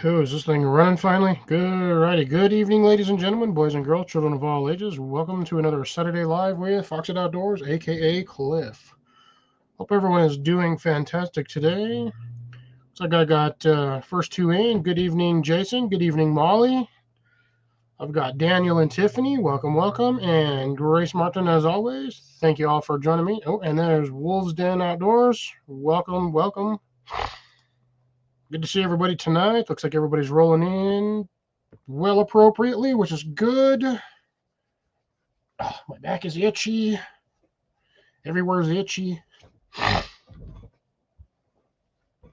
Oh, is this thing running finally? Good, righty. Good evening, ladies and gentlemen, boys and girls, children of all ages. Welcome to another Saturday Live with Foxed Outdoors, aka Cliff. Hope everyone is doing fantastic today. Looks like I got first two in. Good evening, Jason. Good evening, Molly. I've got Daniel and Tiffany. Welcome, welcome. And Grace Martin, as always. Thank you all for joining me. Oh, and there's Wolves Den Outdoors. Welcome, welcome. Good to see everybody tonight. Looks like everybody's rolling in well appropriately, which is good. Oh, my back is itchy. Everywhere's itchy.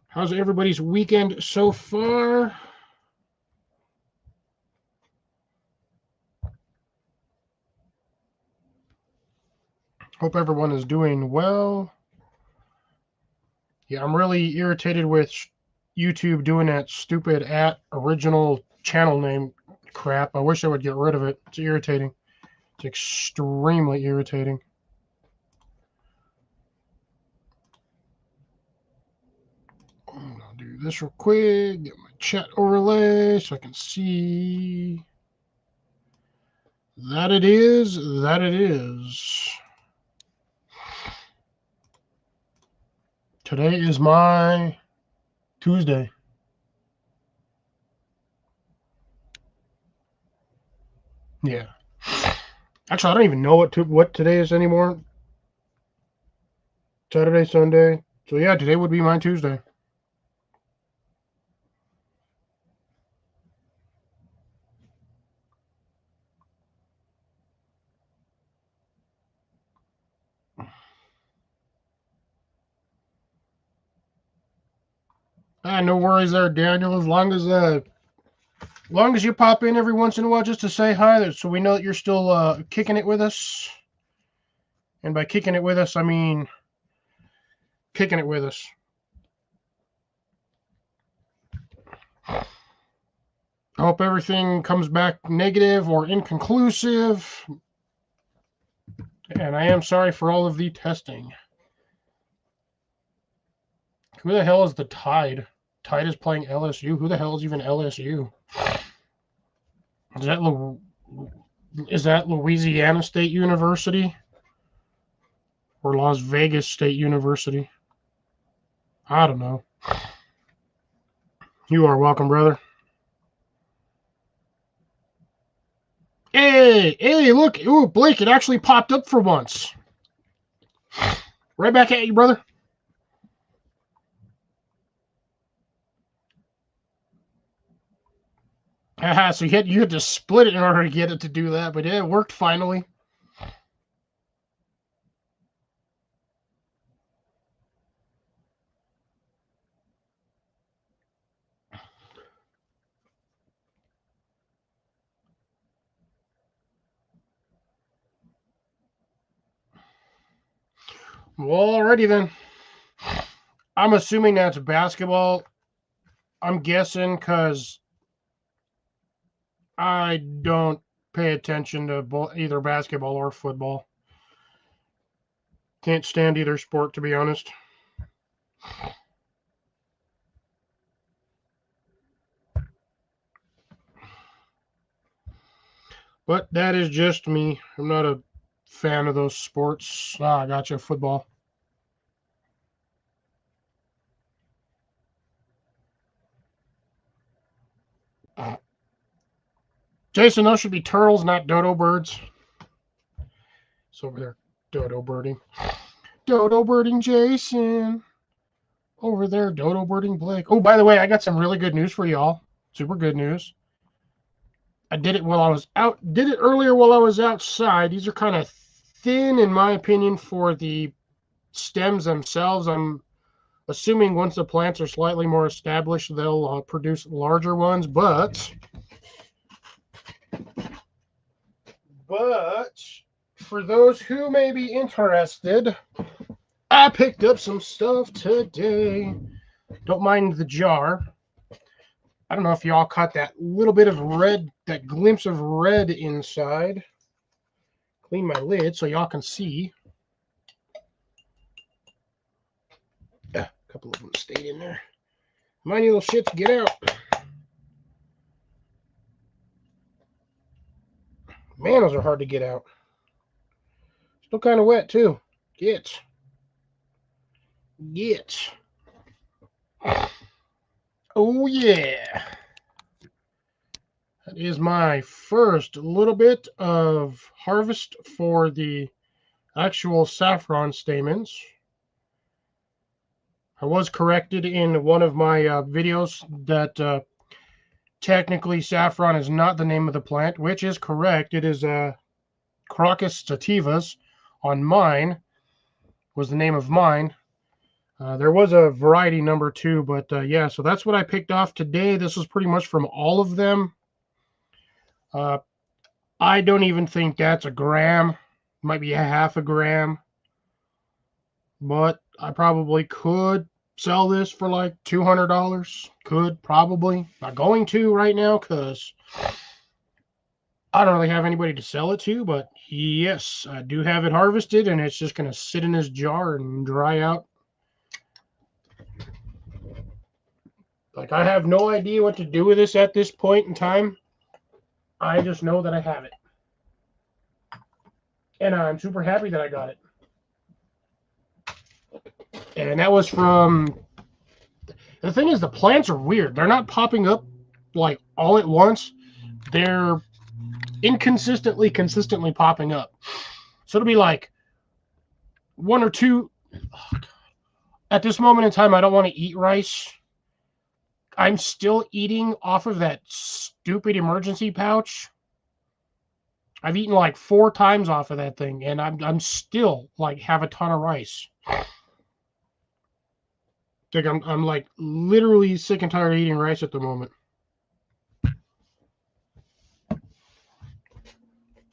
How's everybody's weekend so far? Hope everyone is doing well. Yeah, I'm really irritated with YouTube doing that stupid @original channel name crap. I wish I would get rid of it. It's irritating. It's extremely irritating. I'll do this real quick. Get my chat overlay so I can see. That it is. That it is. Today is my Tuesday. Yeah. Actually, I don't even know what today is anymore. Saturday, Sunday. So yeah, today would be my Tuesday. No worries there, Daniel. As long as you pop in every once in a while just to say hi, so we know that you're still kicking it with us. And by kicking it with us, I mean kicking it with us. I hope everything comes back negative or inconclusive. And I am sorry for all of the testing. Who the hell is the Tide? Tide is playing LSU. Who the hell is even LSU? Is that Louisiana State University or Las Vegas State University? I don't know. You are welcome, brother. Hey, look. Ooh, Blake, it actually popped up for once. Right back at you, brother. Haha, so you had to split it in order to get it to do that, but yeah, it worked finally. Well, alrighty then. I'm assuming that's basketball. I'm guessing because I don't pay attention to either basketball or football. Can't stand either sport, to be honest. But that is just me. I'm not a fan of those sports. I gotcha. Football. Jason, those should be turtles, not dodo birds. It's over there. Dodo birding. Dodo birding Jason. Over there, dodo birding Blake. Oh, by the way, I got some really good news for y'all. Super good news. I did it while I was out. Did it earlier while I was outside. These are kind of thin, in my opinion, for the stems themselves. I'm assuming once the plants are slightly more established, they'll produce larger ones. But for those who may be interested, I picked up some stuff today. Don't mind the jar. I don't know if y'all caught that little bit of red, that glimpse of red inside. Clean my lid so y'all can see. A couple of them stayed in there. My little shits, get out. Man, those are hard to get out. Still kind of wet, too. Get. Oh, yeah. That is my first little bit of harvest for the actual saffron stamens. I was corrected in one of my videos that technically saffron is not the name of the plant, which is correct. It is Crocus sativas on mine, was the name of mine. There was a variety number too, but yeah, so that's what I picked off today. This was pretty much from all of them. I don't even think that's a gram. Might be a half a gram. But I probably could sell this for like $200. Could, probably. Not going to right now because I don't really have anybody to sell it to. But yes, I do have it harvested, and it's just going to sit in this jar and dry out. Like, I have no idea what to do with this at this point in time. I just know that I have it. And I'm super happy that I got it. And that was from... The thing is, the plants are weird. They're not popping up, like, all at once. They're consistently popping up. So it'll be like one or two... At this moment in time, I don't want to eat rice. I'm still eating off of that stupid emergency pouch. I've eaten like 4 times off of that thing, and I'm still like have a ton of rice. Like I'm like literally sick and tired of eating rice at the moment.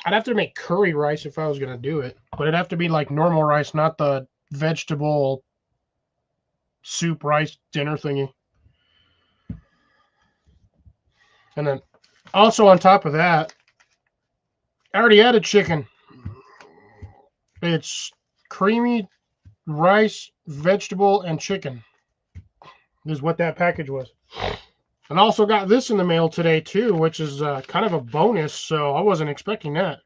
I'd have to make curry rice if I was gonna do it, but it'd have to be like normal rice, not the vegetable soup rice dinner thingy. And then also on top of that, I already added chicken. It's creamy rice, vegetable, and chicken is what that package was. And also got this in the mail today too, which is kind of a bonus, so I wasn't expecting that.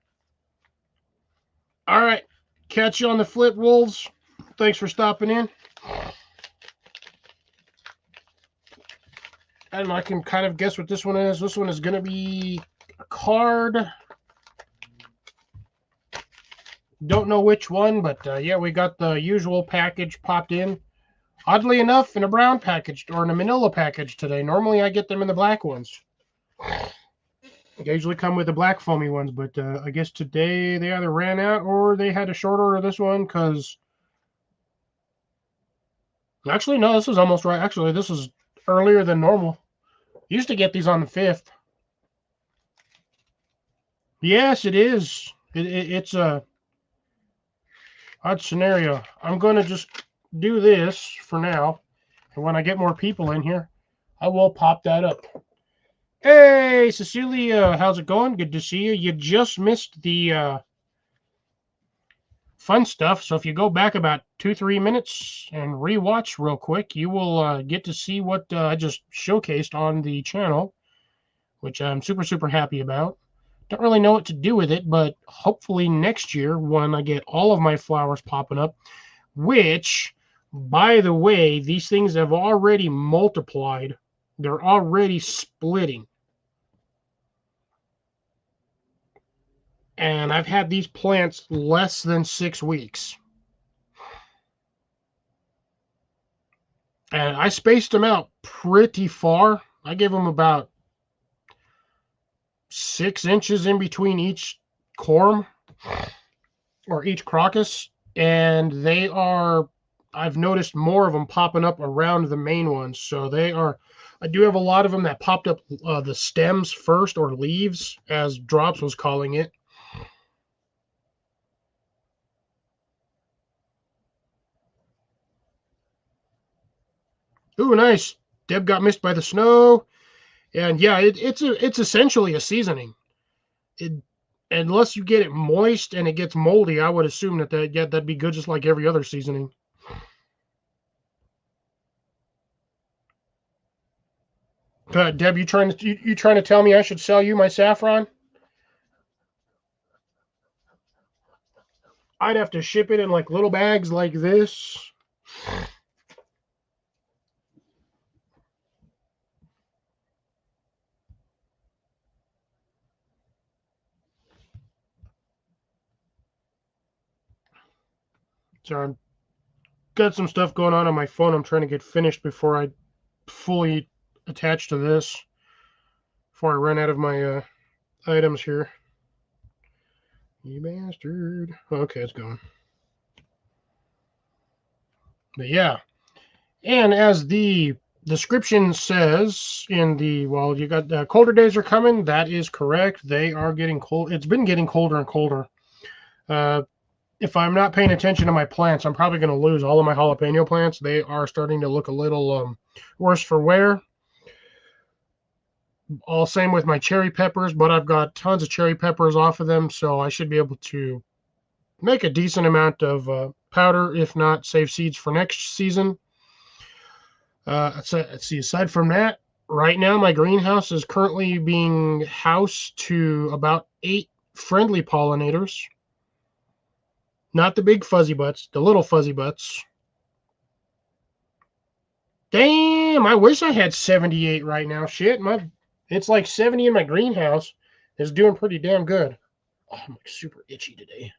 All right, catch you on the flip, Wolves. Thanks for stopping in. And I can kind of guess what this one is. This one is going to be a card. Don't know which one, but yeah, we got the usual package popped in. Oddly enough, in a brown package or in a manila package today. Normally I get them in the black ones. They usually come with the black foamy ones, but I guess today they either ran out or they had a short order of this one because... Actually, no, this is almost right. Actually, this is earlier than normal. Used to get these on the 5th. Yes, it is. It's a odd scenario. I'm going to just do this for now. And when I get more people in here, I will pop that up. Hey, Cecilia, how's it going? Good to see you. You just missed the fun stuff. So if you go back about 2-3 minutes and rewatch real quick, you will get to see what I just showcased on the channel, which I'm super happy about. Don't really know what to do with it, but hopefully next year when I get all of my flowers popping up, which, by the way, these things have already multiplied. They're already splitting. And I've had these plants less than 6 weeks. And I spaced them out pretty far. I gave them about 6 inches in between each corm or each crocus. And they are, I've noticed more of them popping up around the main ones. So they are, I do have a lot of them that popped up the stems first, or leaves, as Drops was calling it. Ooh, nice. Deb got missed by the snow. And yeah, it's essentially a seasoning. Unless you get it moist and it gets moldy, I would assume that'd be good, just like every other seasoning. Deb, you trying to tell me I should sell you my saffron? I'd have to ship it in like little bags like this. So I've got some stuff going on my phone I'm trying to get finished before I fully attach to this, before I run out of my items here. You bastard. Okay, it's gone. But yeah. And as the description says in the, well, you got colder days are coming. That is correct. They are getting cold. It's been getting colder and colder. If I'm not paying attention to my plants, I'm probably going to lose all of my jalapeno plants. They are starting to look a little worse for wear. All same with my cherry peppers, but I've got tons of cherry peppers off of them, so I should be able to make a decent amount of powder, if not save seeds for next season. Let's see, aside from that, right now my greenhouse is currently being housed to about 8 friendly pollinators. Not the big fuzzy butts, the little fuzzy butts. Damn, I wish I had 78 right now. Shit, it's like 70 in my greenhouse. It's doing pretty damn good. Oh, I'm like super itchy today.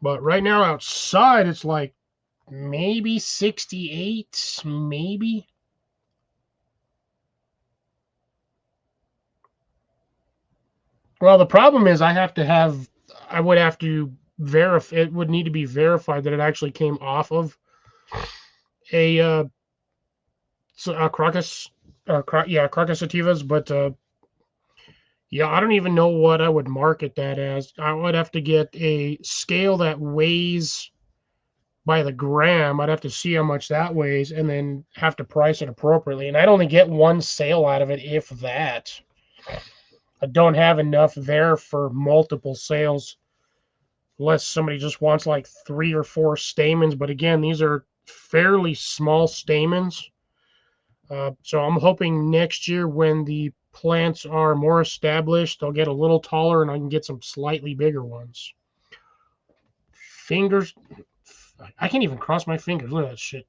But right now outside, it's like maybe 68, maybe. Well, the problem is I would have to verify, it would need to be verified that it actually came off of a crocus, crocus sativas, but yeah, I don't even know what I would market that as. I would have to get a scale that weighs by the gram. I'd have to see how much that weighs and then have to price it appropriately. And I'd only get one sale out of it, if that. I don't have enough there for multiple sales, unless somebody just wants like 3 or 4 stamens. But again, these are fairly small stamens. So I'm hoping next year when the plants are more established, they'll get a little taller and I can get some slightly bigger ones. Fingers, I can't even cross my fingers. Look at that shit.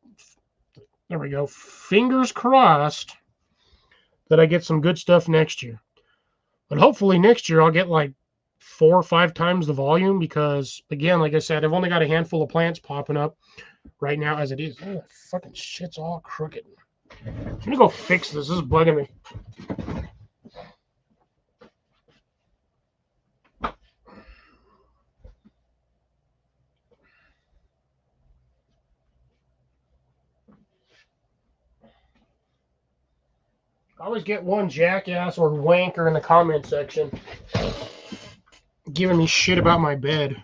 There we go. Fingers crossed that I get some good stuff next year. But hopefully next year I'll get like 4 or 5 times the volume, because again, like I said, I've only got a handful of plants popping up right now as it is. Oh, that fucking shit's all crooked. I'm gonna go fix this. This is bugging me. I always get one jackass or wanker in the comment section giving me shit about my bed.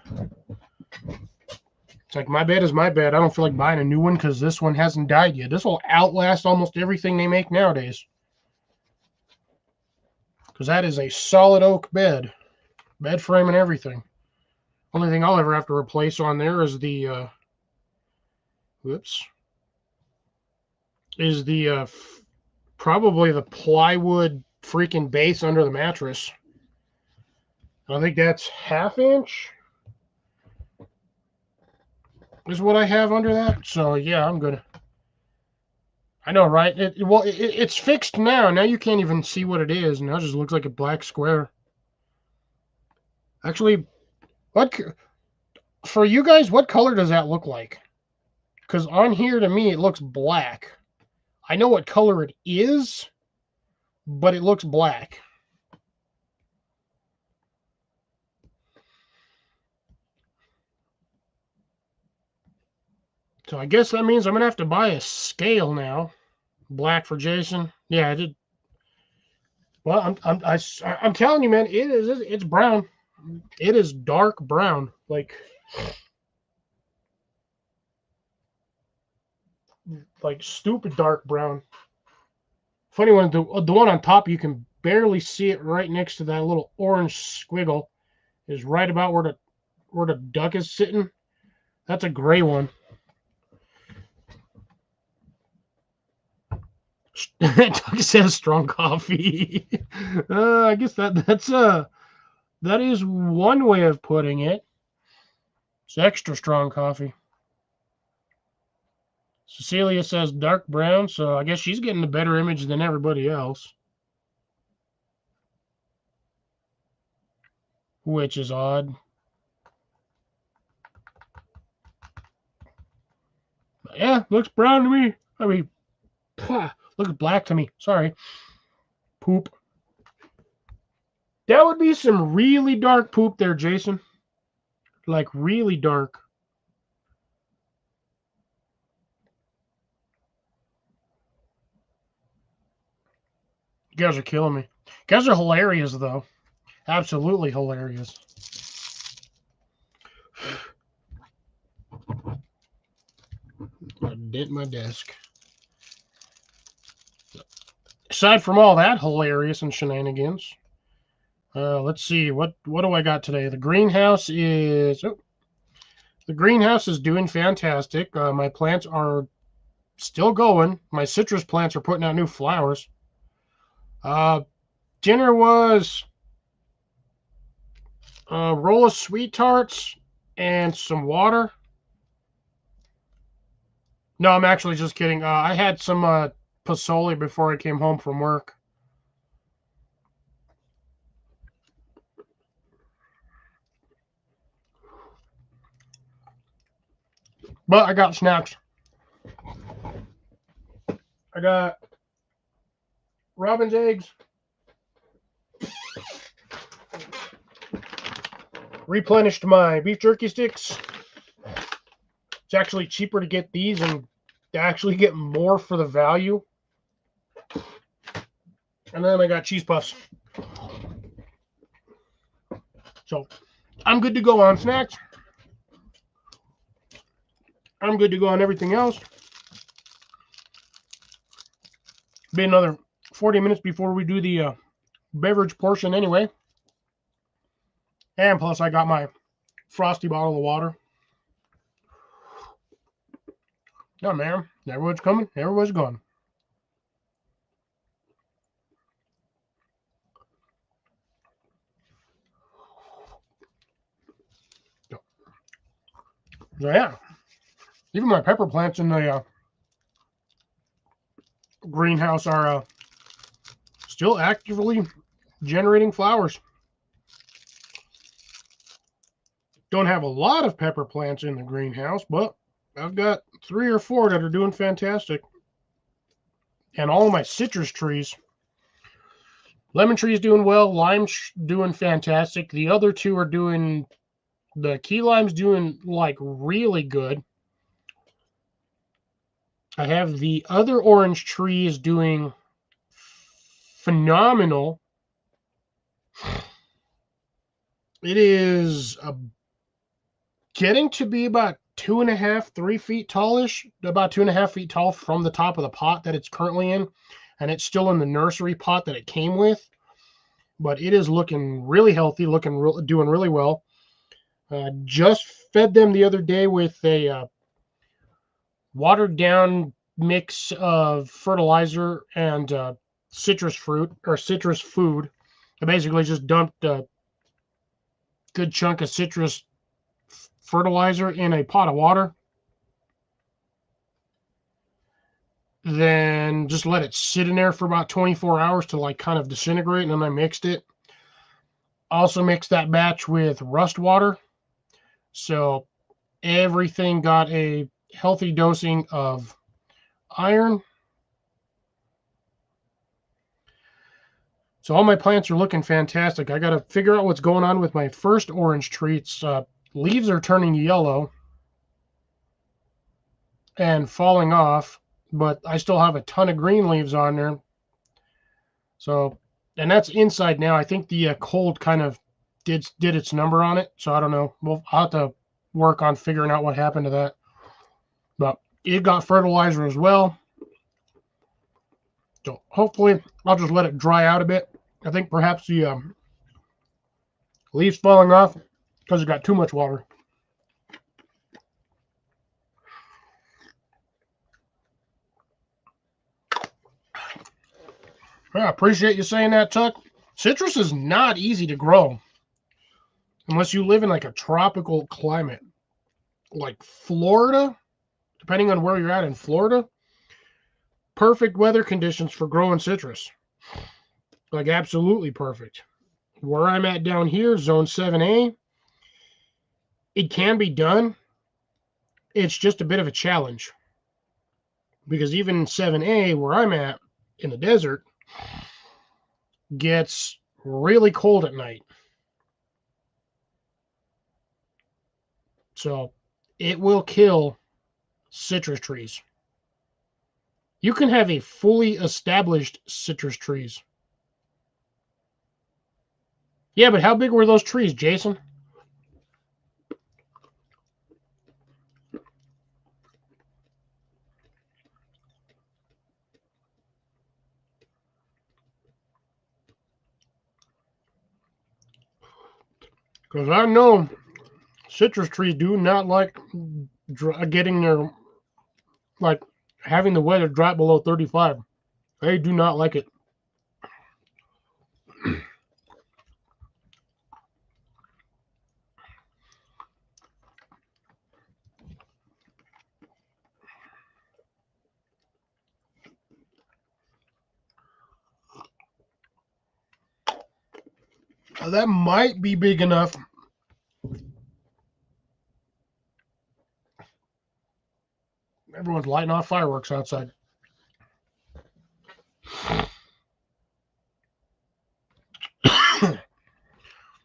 It's like, my bed is my bed. I don't feel like buying a new one because this one hasn't died yet. This will outlast almost everything they make nowadays. Because that is a solid oak bed. Bed frame and everything. Only thing I'll ever have to replace on there is the, probably the plywood freaking base under the mattress. I think that's 1/2 inch is what I have under that. So yeah, I'm good. I know, right? It's fixed now. Now you can't even see what it is. Now it just looks like a black square. Actually, for you guys, what color does that look like? Because on here, to me, it looks black. I know what color it is, but it looks black. So I guess that means I'm going to have to buy a scale now. Black for Jason. Yeah, I did. Well, I'm telling you, man, it's brown. It is dark brown. Like stupid dark brown. Funny one, the one on top, you can barely see it right next to that little orange squiggle, is right about where the duck is sitting. That's a gray one. Duck says strong coffee. I guess that's That is one way of putting it. It's extra strong coffee. Cecilia says dark brown, so I guess she's getting a better image than everybody else. Which is odd. Yeah, looks brown to me. I mean, looks black to me. Sorry. Poop. That would be some really dark poop there, Jason. Like, really dark. You guys are killing me. You guys are hilarious, though. Absolutely hilarious. I dent my desk. Aside from all that hilarious and shenanigans, let's see what do I got today. The greenhouse is doing fantastic. My plants are still going. My citrus plants are putting out new flowers. Dinner was a roll of sweet tarts and some water. No, I'm actually just kidding. I had some pozole before I came home from work. But I got snacks. I got robin's eggs, replenished my beef jerky sticks. It's actually cheaper to get these and to actually get more for the value. And then I got cheese puffs. So I'm good to go on snacks. I'm good to go on everything else. Be another 40 minutes before we do the beverage portion anyway. And plus I got my frosty bottle of water. No, man. Everyone's coming. Everyone's gone. So, yeah. Even my pepper plants in the greenhouse are still actively generating flowers. Don't have a lot of pepper plants in the greenhouse, but I've got 3 or 4 that are doing fantastic. And all of my citrus trees. Lemon tree's doing well. Lime's doing fantastic. The other 2 are doing... The key lime's doing, like, really good. I have the other orange tree is doing phenomenal. It is getting to be about 2.5, 3 feet tallish, about 2.5 feet tall from the top of the pot that it's currently in, and it's still in the nursery pot that it came with. But it is looking really healthy, doing really well. Just fed them the other day with a watered down mix of fertilizer and citrus fruit or citrus food. I basically just dumped a good chunk of citrus fertilizer in a pot of water, then just let it sit in there for about 24 hours to like kind of disintegrate, and then I mixed it. Also mixed that batch with rust water, so everything got a healthy dosing of iron. So all my plants are looking fantastic. I got to figure out what's going on with my first orange trees. Leaves are turning yellow and falling off, but I still have a ton of green leaves on there. So, and that's inside now. I think the cold kind of did its number on it. So I don't know. I'll have to work on figuring out what happened to that. But it got fertilizer as well. So hopefully I'll just let it dry out a bit. I think perhaps the leaves falling off because it got too much water. I appreciate you saying that, Tuck. Citrus is not easy to grow. unless you live in like a tropical climate, like Florida, depending on where you're at in Florida, perfect weather conditions for growing citrus. Like absolutely perfect. Where I'm at down here, zone 7A, it can be done. It's just a bit of a challenge. Because even 7A, where I'm at in the desert, gets really cold at night. So it will kill citrus trees. You can have a fully established citrus trees. Yeah, but how big were those trees, Jason? Because I know citrus trees do not like getting their, like, having the weather drop below 35. They do not like it. That might be big enough. Everyone's lighting off fireworks outside.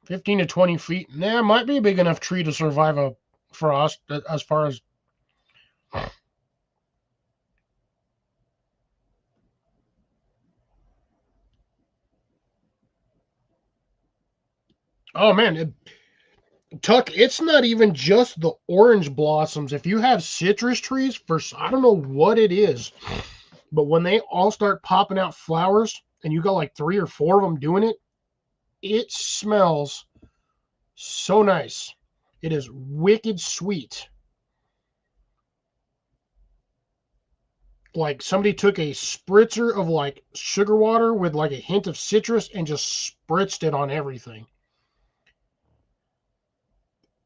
15 to 20 feet. Nah, might be a big enough tree to survive a frost as far as. Oh, man. Tuck, it's not even just the orange blossoms. If you have citrus trees, I don't know what it is, but when they all start popping out flowers and you got like 3 or 4 of them doing it, it smells so nice. It is wicked sweet. Like somebody took a spritzer of like sugar water with like a hint of citrus and just spritzed it on everything.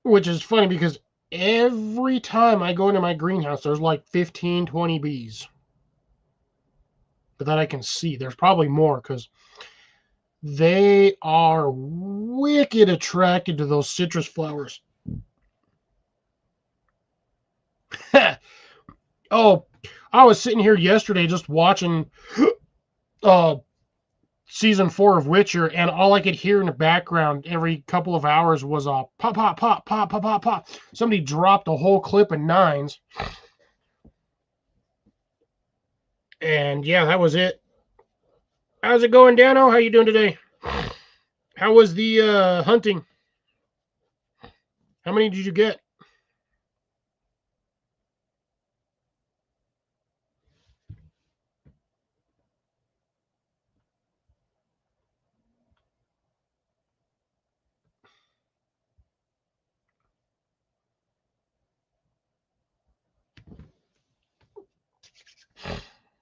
Which is funny because every time I go into my greenhouse, there's like 15, 20 bees. But that I can see. There's probably more because they are wicked attracted to those citrus flowers. Oh, I was sitting here yesterday just watching season 4 of Witcher, and all I could hear in the background every couple of hours was a pop, pop, pop, pop, pop, pop, pop. Somebody dropped a whole clip of 9s. And yeah, that was it. How's it going, Dano? How you doing today? How was the hunting? How many did you get?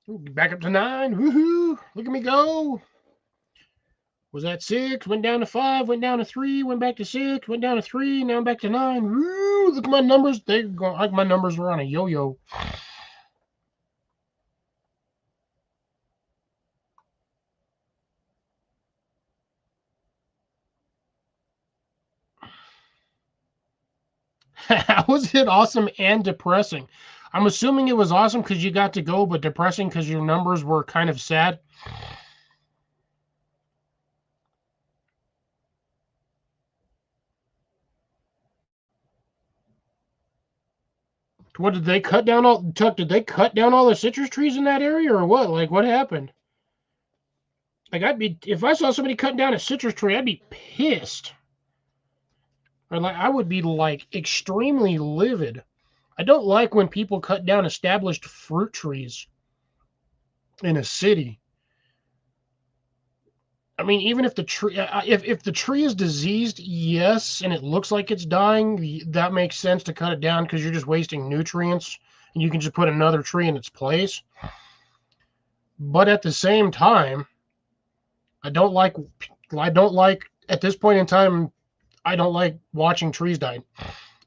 Back up to 9. Woohoo! Look at me go. Was that 6? Went down to 5. Went down to 3. Went back to 6. Went down to 3. Now I'm back to 9. Woo! Look at my numbers. They go like my numbers were on a yo-yo. How was it awesome and depressing? I'm assuming it was awesome because you got to go, but depressing because your numbers were kind of sad. What did they cut down all? Tuck, did they cut down all the citrus trees in that area, or what? Like, what happened? Like, I'd be if I saw somebody cutting down a citrus tree, I'd be pissed. Or like, I would be like extremely livid. I don't like when people cut down established fruit trees in a city. I mean, even if the tree, if the tree is diseased, yes, and it looks like it's dying, that makes sense to cut it down because you're just wasting nutrients, and you can just put another tree in its place. But at the same time, I don't like at this point in time, I don't like watching trees die.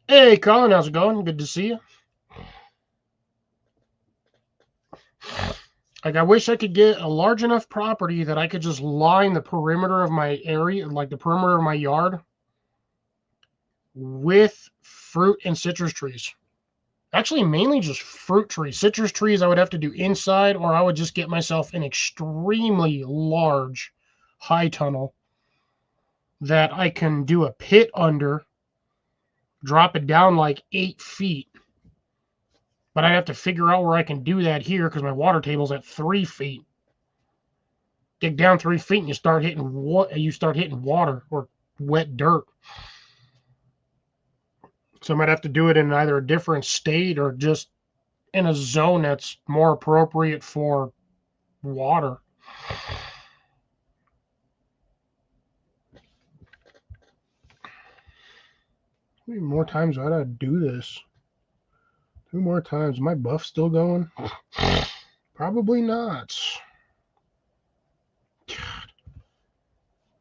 Hey, Colin, how's it going? Good to see you. Like, I wish I could get a large enough property that I could just line the perimeter of my area, like the perimeter of my yard, with fruit and citrus trees. Actually, mainly just fruit trees. Citrus trees I would have to do inside, or I would just get myself an extremely large high tunnel that I can do a pit under, drop it down like 8 feet. But I'd have to figure out where I can do that here because my water table's at 3 feet. Dig down 3 feet and you start hitting water or wet dirt. So I might have to do it in either a different state or just in a zone that's more appropriate for water. How many more times do I gotta do this? 2 more times. My buff still going? Probably not. God.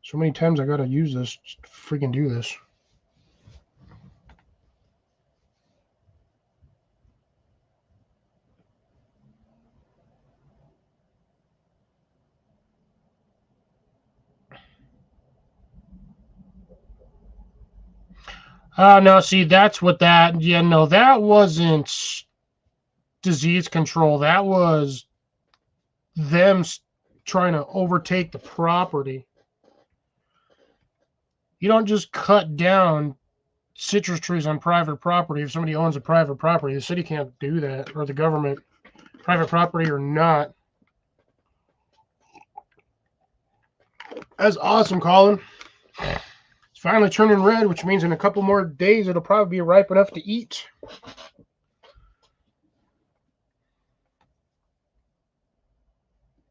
So many times I gotta use this just to freaking do this. No, see, that's what that, yeah, no, that wasn't disease control. That was them trying to overtake the property. You don't just cut down citrus trees on private property if somebody owns a private property. The city can't do that, or the government, private property or not. That's awesome, Colin. It's finally turning red, which means in a couple more days it'll probably be ripe enough to eat.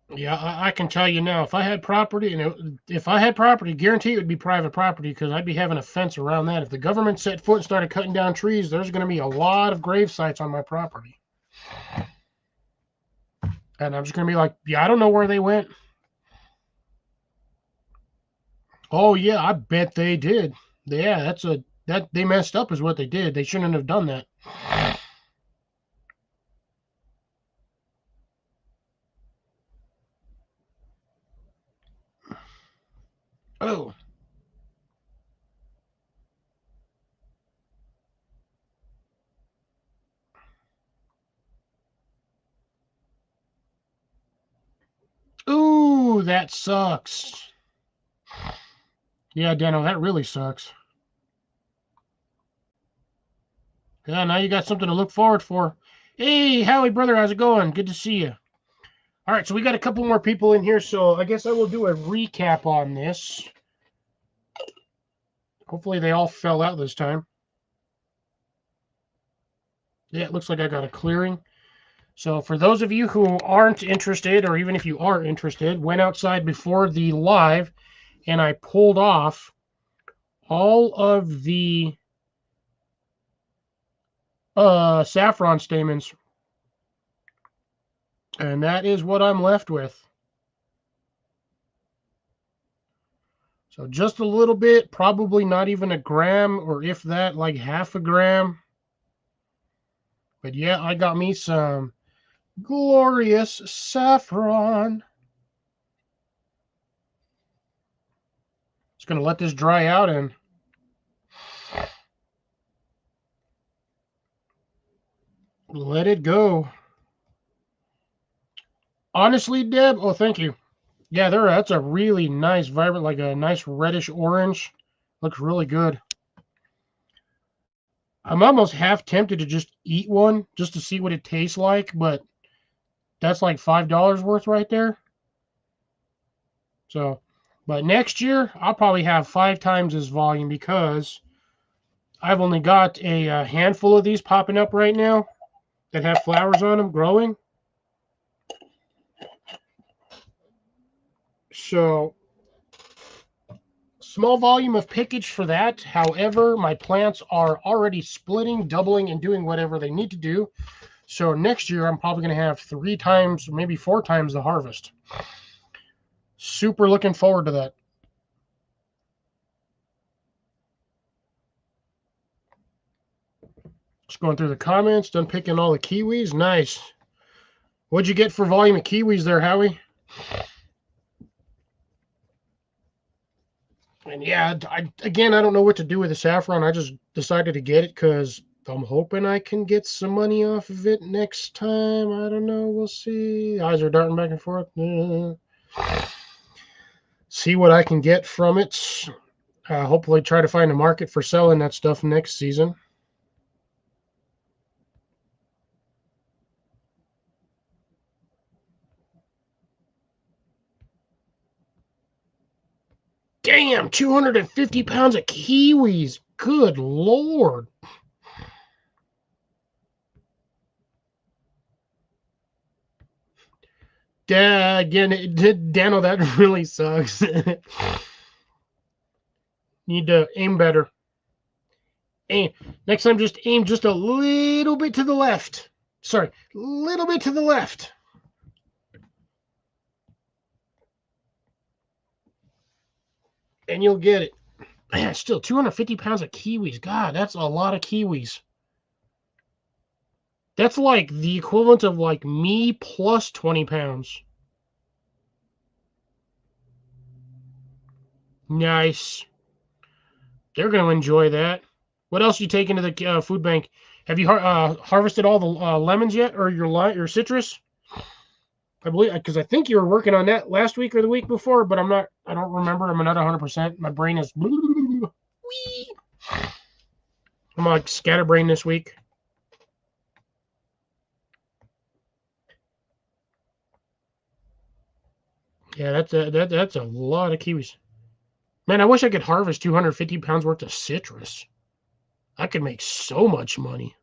Yeah, I can tell you now. If I had property, guarantee it would be private property because I'd be having a fence around that. If the government set foot and started cutting down trees, there's going to be a lot of grave sites on my property, and I'm just going to be like, yeah, I don't know where they went. Oh yeah, I bet they did. Yeah, that they messed up is what they did. They shouldn't have done that. Oh. Ooh, that sucks. Yeah, Dano, that really sucks. Yeah, now you got something to look forward for. Hey, Howie, brother, how's it going? Good to see you. All right, so we got a couple more people in here, so I guess I will do a recap on this. Hopefully they all fell out this time. Yeah, it looks like I got a clearing. So for those of you who aren't interested, or even if you are interested, went outside before the live, and I pulled off all of the saffron stamens. And that is what I'm left with. So just a little bit, probably not even a gram, or if that, like half a gram. But yeah, I got me some glorious saffron. Just going to let this dry out and let it go. Honestly, Deb, oh, thank you. Yeah, that's a really nice, vibrant, like a nice reddish orange. Looks really good. I'm almost half tempted to just eat one just to see what it tastes like, but that's like $5 worth right there. So, but next year, I'll probably have 5 times this volume because I've only got a handful of these popping up right now that have flowers on them growing. So, small volume of pickage for that. However, my plants are already splitting, doubling, and doing whatever they need to do. So next year, I'm probably going to have 3 times, maybe 4 times the harvest. Super looking forward to that. Just going through the comments, done picking all the kiwis. Nice. What'd you get for volume of kiwis there, Howie? And yeah, I don't know what to do with the saffron. I just decided to get it because I'm hoping I can get some money off of it next time. I don't know. We'll see. Eyes are darting back and forth. See what I can get from it. Hopefully try to find a market for selling that stuff next season. Damn, 250 pounds of kiwis. Good Lord. Again, Dano, that really sucks. Need to aim better. Aim. Next time, just aim just a little bit to the left. Sorry, a little bit to the left. And you'll get it. Man, still 250 pounds of kiwis. God, that's a lot of kiwis. That's like the equivalent of like me plus 20 pounds. Nice. They're going to enjoy that. What else you take into the food bank? Have you harvested all the lemons yet, or your citrus? I believe, because I think you were working on that last week or the week before, but I'm not. I don't remember. I'm not 100%. My brain is. I'm like scatterbrain this week. Yeah, that's a lot of kiwis. Man, I wish I could harvest 250 pounds worth of citrus. I could make so much money.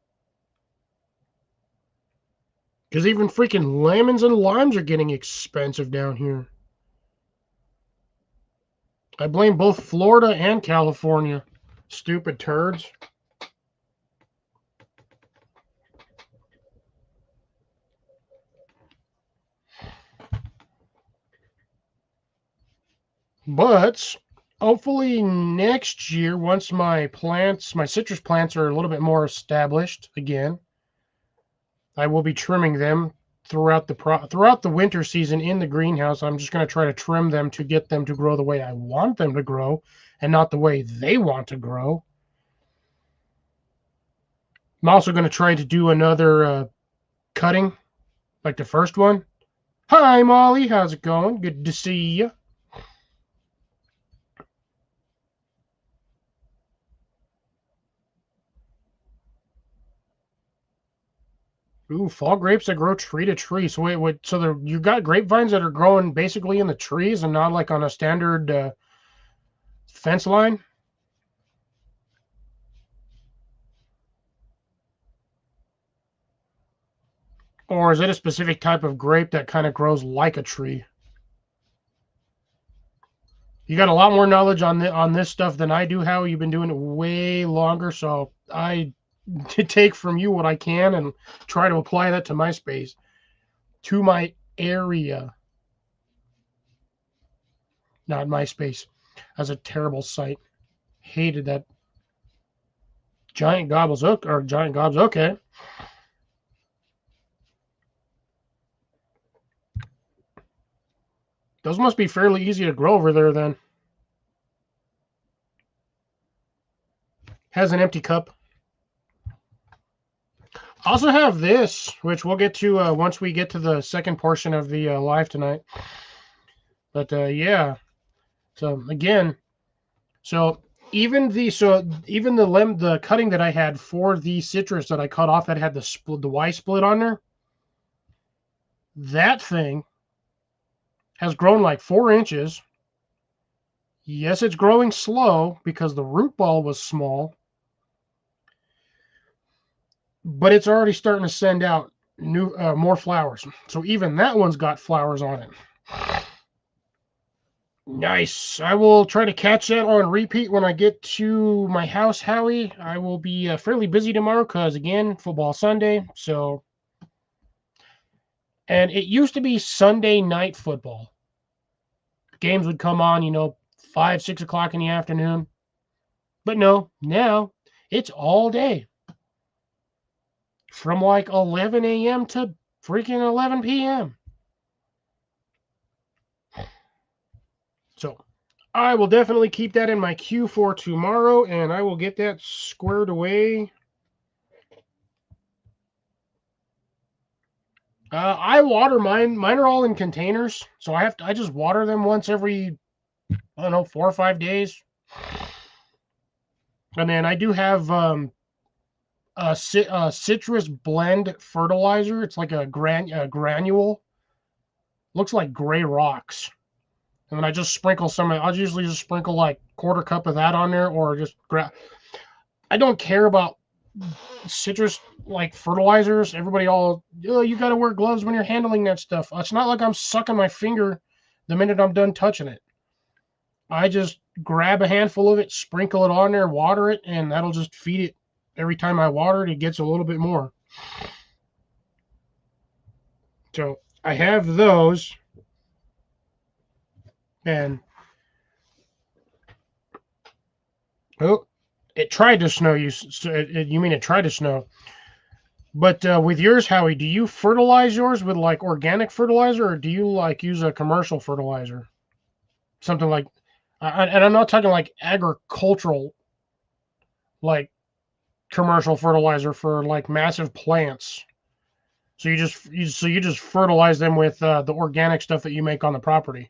Because even freaking lemons and limes are getting expensive down here. I blame both Florida and California. Stupid turds. But hopefully next year, once my citrus plants are a little bit more established again, I will be trimming them throughout the winter season in the greenhouse. I'm just going to try to trim them to get them to grow the way I want them to grow and not the way they want to grow. I'm also going to try to do another cutting like the first one. Hi, Molly. How's it going? Good to see you. Ooh, fall grapes that grow tree to tree. So wait. So you got grapevines that are growing basically in the trees and not like on a standard fence line? Or is it a specific type of grape that kind of grows like a tree? You got a lot more knowledge on this stuff than I do, Howie. You've been doing it way longer, so I take from you what I can and try to apply that to my space, to my area. Not my space. That's a terrible site. Hated that. Giant gobbles, or giant gobs. Okay. Those must be fairly easy to grow over there then. Has an empty cup. I also have this, which we'll get to once we get to the second portion of the live tonight. But yeah, so again, even the cutting that I had for the citrus that I cut off that had the Y split on there, that thing has grown like 4 inches. Yes, it's growing slow because the root ball was small, but it's already starting to send out more flowers. So even that one's got flowers on it. Nice. I will try to catch that on repeat when I get to my house, Howie. I will be fairly busy tomorrow because, again, football Sunday. And it used to be Sunday night football. Games would come on, 5, 6 o'clock in the afternoon. But no, now it's all day. from like 11 a.m. to freaking 11 p.m. So I will definitely keep that in my queue for tomorrow, and I will get that squared away. I water mine. Mine are all in containers, so I just water them once every, I don't know, 4 or 5 days. And then I do have a citrus blend fertilizer. It's like a granule. Looks like gray rocks. And then I just sprinkle some. I'll usually just sprinkle like quarter cup of that on there, or just I don't care about citrus like fertilizers. Everybody all, oh, you got to wear gloves when you're handling that stuff. It's not like I'm sucking my finger the minute I'm done touching it. I just grab a handful of it, sprinkle it on there, water it, and that'll just feed it. Every time I water it, it gets a little bit more. So I have those, and oh, it tried to snow. You mean it tried to snow? But with yours, Howie, do you fertilize yours with like organic fertilizer, or do you like use a commercial fertilizer? Something like, and I'm not talking like agricultural, like commercial fertilizer for like massive plants. So you just fertilize them with the organic stuff that you make on the property.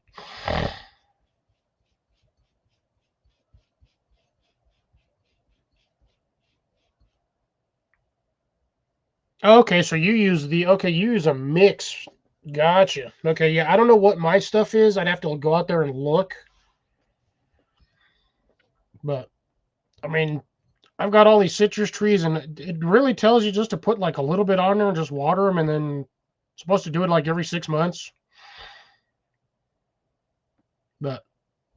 Okay, so you use a mix. Gotcha. Okay, yeah, I don't know what my stuff is. I'd have to go out there and look. But I mean, I've got all these citrus trees, and it really tells you just to put like a little bit on there and just water them, and then supposed to do it like every 6 months. But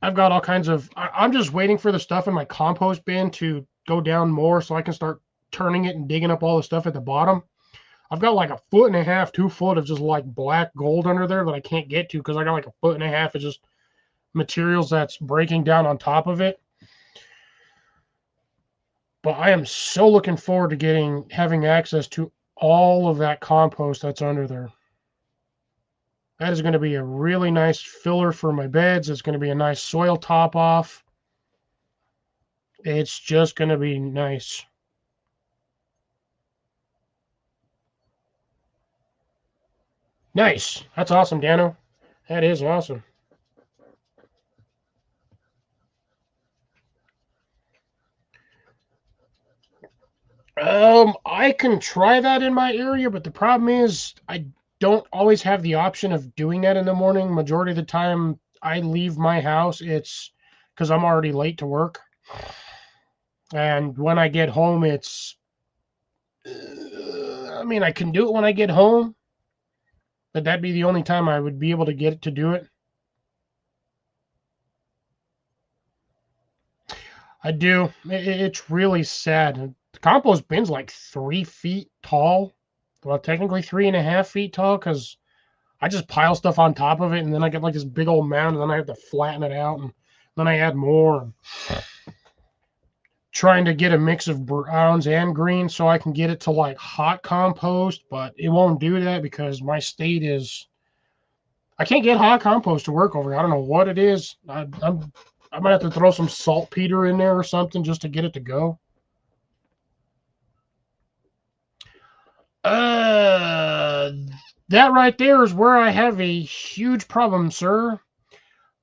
I've got all kinds of. I'm just waiting for the stuff in my compost bin to go down more, so I can start turning it and digging up all the stuff at the bottom. I've got like a foot and a half, 2 foot of just like black gold under there that I can't get to because I got like a foot and a half of just materials that's breaking down on top of it. But I am so looking forward to having access to all of that compost that's under there. That is going to be a really nice filler for my beds. It's going to be a nice soil top off. It's just going to be nice. Nice. That's awesome, Dano. That is awesome. I can try that in my area, but the problem is I don't always have the option of doing that in the morning. Majority of the time I leave my house, it's because I'm already late to work. And when I get home, I mean, I can do it when I get home, but that'd be the only time I would be able to get it to do it. I do. It's really sad. The compost bin's like 3 feet tall. Well, technically 3.5 feet tall because I just pile stuff on top of it, and then I get like this big old mound, and then I have to flatten it out, and then I add more. Trying to get a mix of browns and greens so I can get it to like hot compost, but it won't do that because my state is. I can't get hot compost to work over here. I don't know what it is. I might have to throw some saltpeter in there or something just to get it to go. Uh, that right there is where I have a huge problem, sir.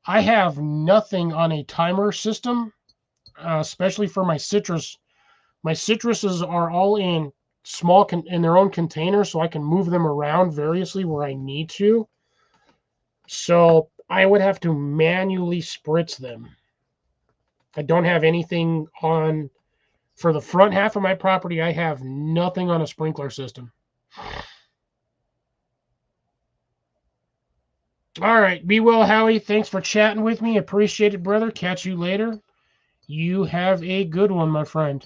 I have nothing on a timer system, especially for my citrus. My citruses are all in in their own containers, so I can move them around variously where I need to. So I would have to manually spritz them. I don't have anything on for the front half of my property. I have nothing on a sprinkler system. All right, be well, Howie. Thanks for chatting with me. Appreciate it, brother. Catch you later. You have a good one, my friend.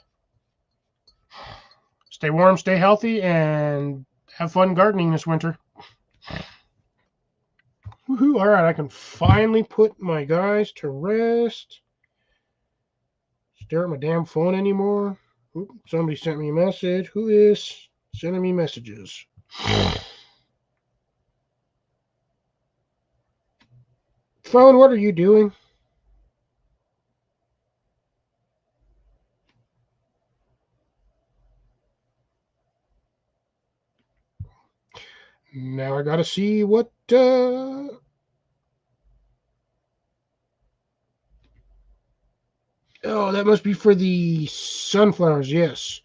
Stay warm, stay healthy, and have fun gardening this winter. Woohoo! All right, I can finally put my guys to rest. Stare at my damn phone anymore. Oop, somebody sent me a message. Who is Sending me messages. Phone, what are you doing? Now I gotta see what. Oh, that must be for the sunflowers. Yes.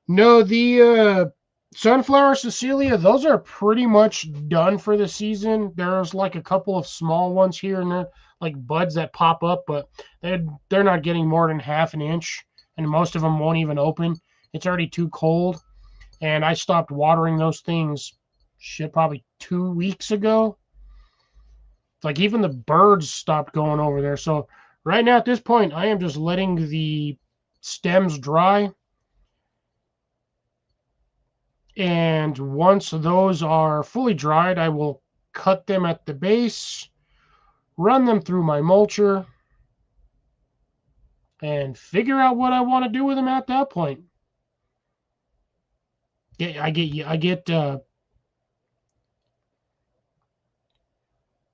No, the sunflower Cecilia, those are pretty much done for the season. There's like a couple of small ones here and there, like buds that pop up, but they're not getting more than half an inch, and most of them won't even open. It's already too cold, and I stopped watering those things, shit, probably 2 weeks ago. Like even the birds stopped going over there. So right now at this point, I am just letting the stems dry. And once those are fully dried, I will cut them at the base, run them through my mulcher, and figure out what I want to do with them at that point. I get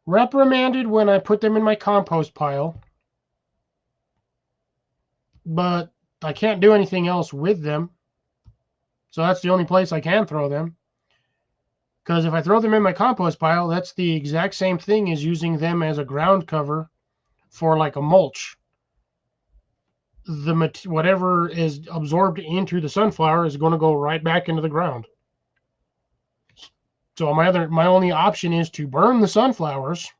reprimanded when I put them in my compost pile, but I can't do anything else with them. So that's the only place I can throw them. Because if I throw them in my compost pile, that's the exact same thing as using them as a ground cover for like a mulch. Whatever is absorbed into the sunflower is going to go right back into the ground. So my only option is to burn the sunflowers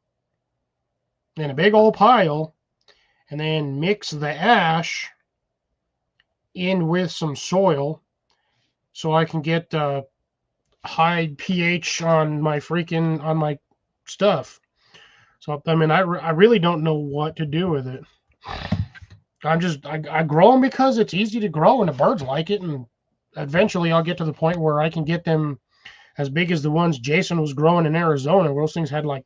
in a big old pile and then mix the ash in with some soil so I can get high pH on my stuff. So I mean, I really don't know what to do with it. I grow them because it's easy to grow and the birds like it, and eventually I'll get to the point where I can get them as big as the ones Jason was growing in Arizona, where those things had like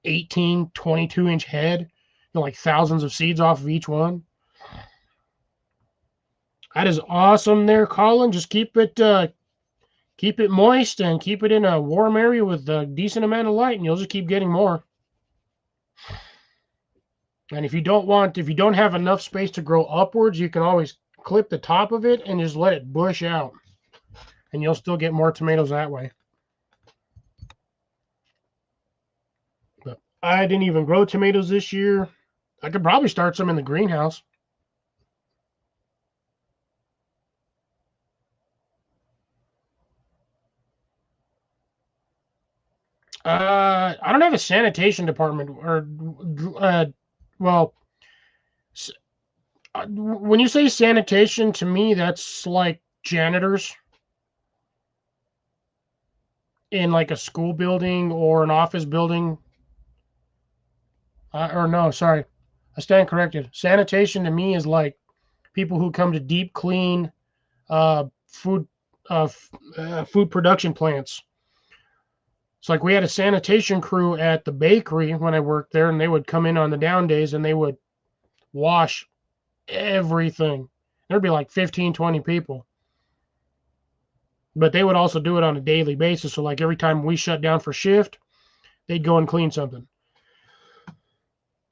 18, 22-inch head, like thousands of seeds off of each one. That is awesome there, Colin. Just keep it moist and keep it in a warm area with a decent amount of light, and you'll just keep getting more. And if you don't have enough space to grow upwards, you can always clip the top of it and just let it bush out, and you'll still get more tomatoes that way. But I didn't even grow tomatoes this year. I could probably start some in the greenhouse. I don't have a sanitation department, or well, when you say sanitation, to me that's like janitors in like a school building or an office building. Or no, sorry, I stand corrected. Sanitation to me is like people who come to deep clean food food production plants. It's like we had a sanitation crew at the bakery when I worked there, and they would come in on the down days and they would wash everything. There'd be like 15, 20 people. But they would also do it on a daily basis. So like every time we shut down for shift, they'd go and clean something.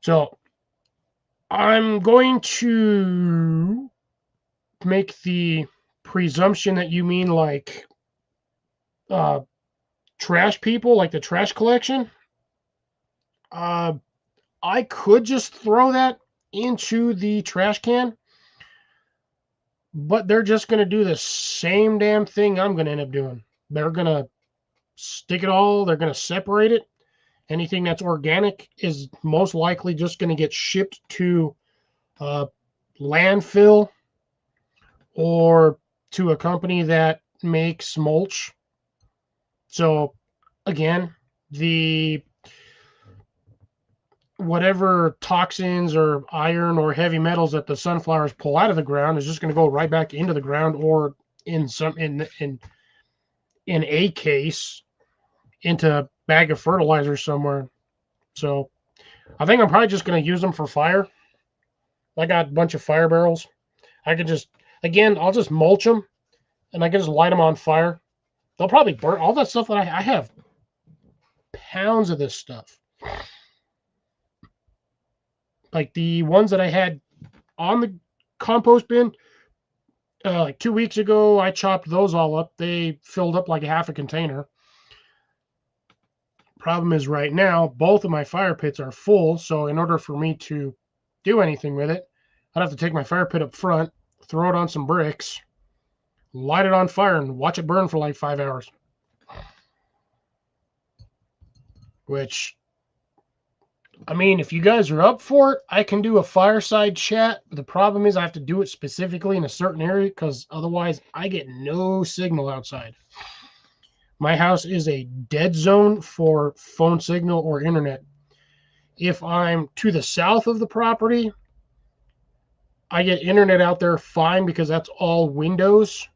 So I'm going to make the presumption that you mean like trash people, like the trash collection. I could just throw that into the trash can, but they're just going to do the same damn thing I'm going to end up doing. They're going to stick it all, they're going to separate it. Anything that's organic is most likely just going to get shipped to landfill or to a company that makes mulch. So again, the whatever toxins or iron or heavy metals that the sunflowers pull out of the ground is just going to go right back into the ground, or in a case into a bag of fertilizer somewhere. So I think I'm probably just going to use them for fire. I got a bunch of fire barrels. I could just, again, I'll just mulch them and I can just light them on fire. They'll probably burn all that stuff that I have pounds of this stuff. Like the ones that I had on the compost bin, like 2 weeks ago, I chopped those all up. They filled up like a half a container. Problem is right now, both of my fire pits are full. So in order for me to do anything with it, I'd have to take my fire pit up front, throw it on some bricks, light it on fire, and watch it burn for like 5 hours. Which, I mean, if you guys are up for it, I can do a fireside chat. The problem is I have to do it specifically in a certain area because otherwise I get no signal outside. My house is a dead zone for phone signal or internet. If I'm to the south of the property, I get internet out there fine because that's all windows.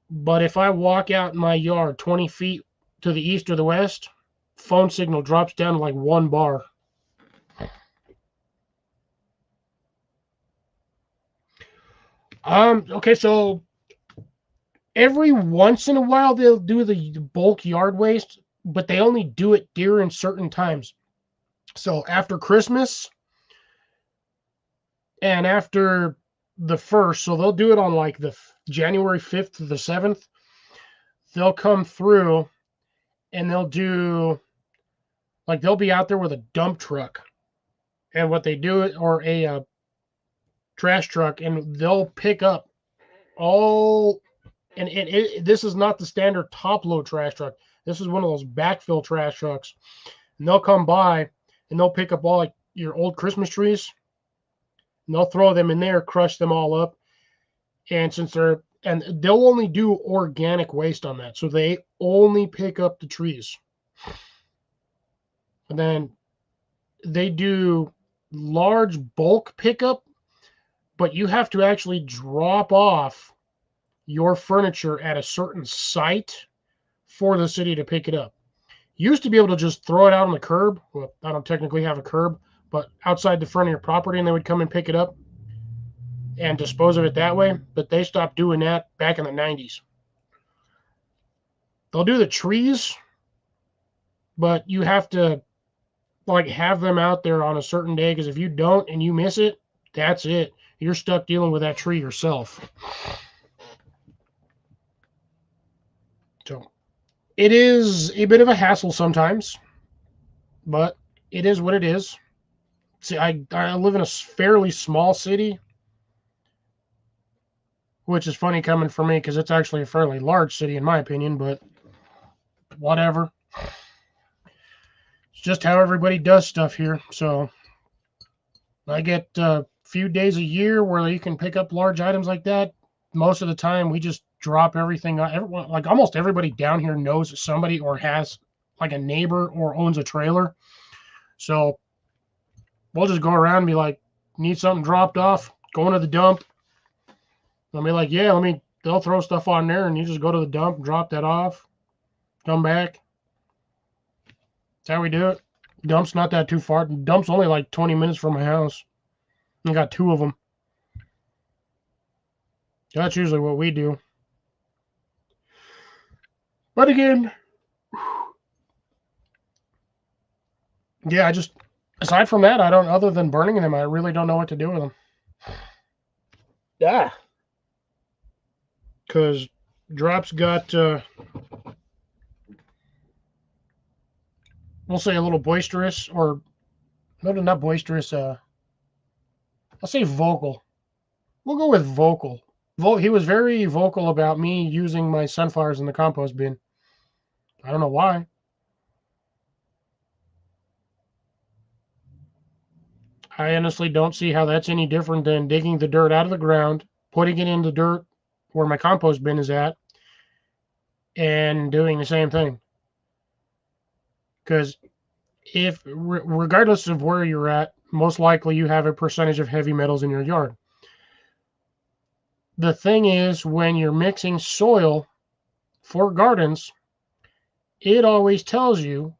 But if I walk out in my yard 20 feet to the east or the west, phone signal drops down to like 1 bar. Okay, so every once in a while they'll do the bulk yard waste, but they only do it during certain times. So after Christmas and after the 1st, so they'll do it on like the January 5th to the 7th. They'll come through and they'll do, like, they'll be out there with a dump truck. And what they do, or a trash truck, and they'll pick up all, and this is not the standard top load trash truck. This is one of those backfill trash trucks. And they'll come by and they'll pick up all like your old Christmas trees. And they'll throw them in there, crush them all up. And they'll only do organic waste on that. So they only pick up the trees. And then they do large bulk pickup, but you have to actually drop off your furniture at a certain site for the city to pick it up. You used to be able to just throw it out on the curb. Well, I don't technically have a curb, but outside the front of your property, and they would come and pick it up and dispose of it that way. But they stopped doing that back in the 90s. They'll do the trees, but you have to like have them out there on a certain day, because if you don't and you miss it, that's it. You're stuck dealing with that tree yourself. So it is a bit of a hassle sometimes, but it is what it is. See, I live in a fairly small city, which is funny coming from me because it's actually a fairly large city in my opinion, but whatever. It's just how everybody does stuff here. So I get a few days a year where you can pick up large items like that. Most of the time, we just drop everything. Everyone, like almost everybody down here knows somebody or has like a neighbor or owns a trailer. So we'll just go around and be like, need something dropped off, going to the dump. They'll be like, yeah, they'll throw stuff on there and you just go to the dump, drop that off, come back. That's how we do it. Dump's not that too far. Dump's only like 20 minutes from my house. I got 2 of them. That's usually what we do. But again, yeah, aside from that, other than burning them, I really don't know what to do with them. Yeah. Because Drop's got, we'll say a little boisterous, or no, not boisterous, I'll say vocal. We'll go with vocal. He was very vocal about me using my sunflowers in the compost bin. I don't know why. I honestly don't see how that's any different than digging the dirt out of the ground, putting it in the dirt where my compost bin is at, and doing the same thing. Because regardless of where you're at, most likely you have a percentage of heavy metals in your yard. The thing is, when you're mixing soil for gardens, it always tells you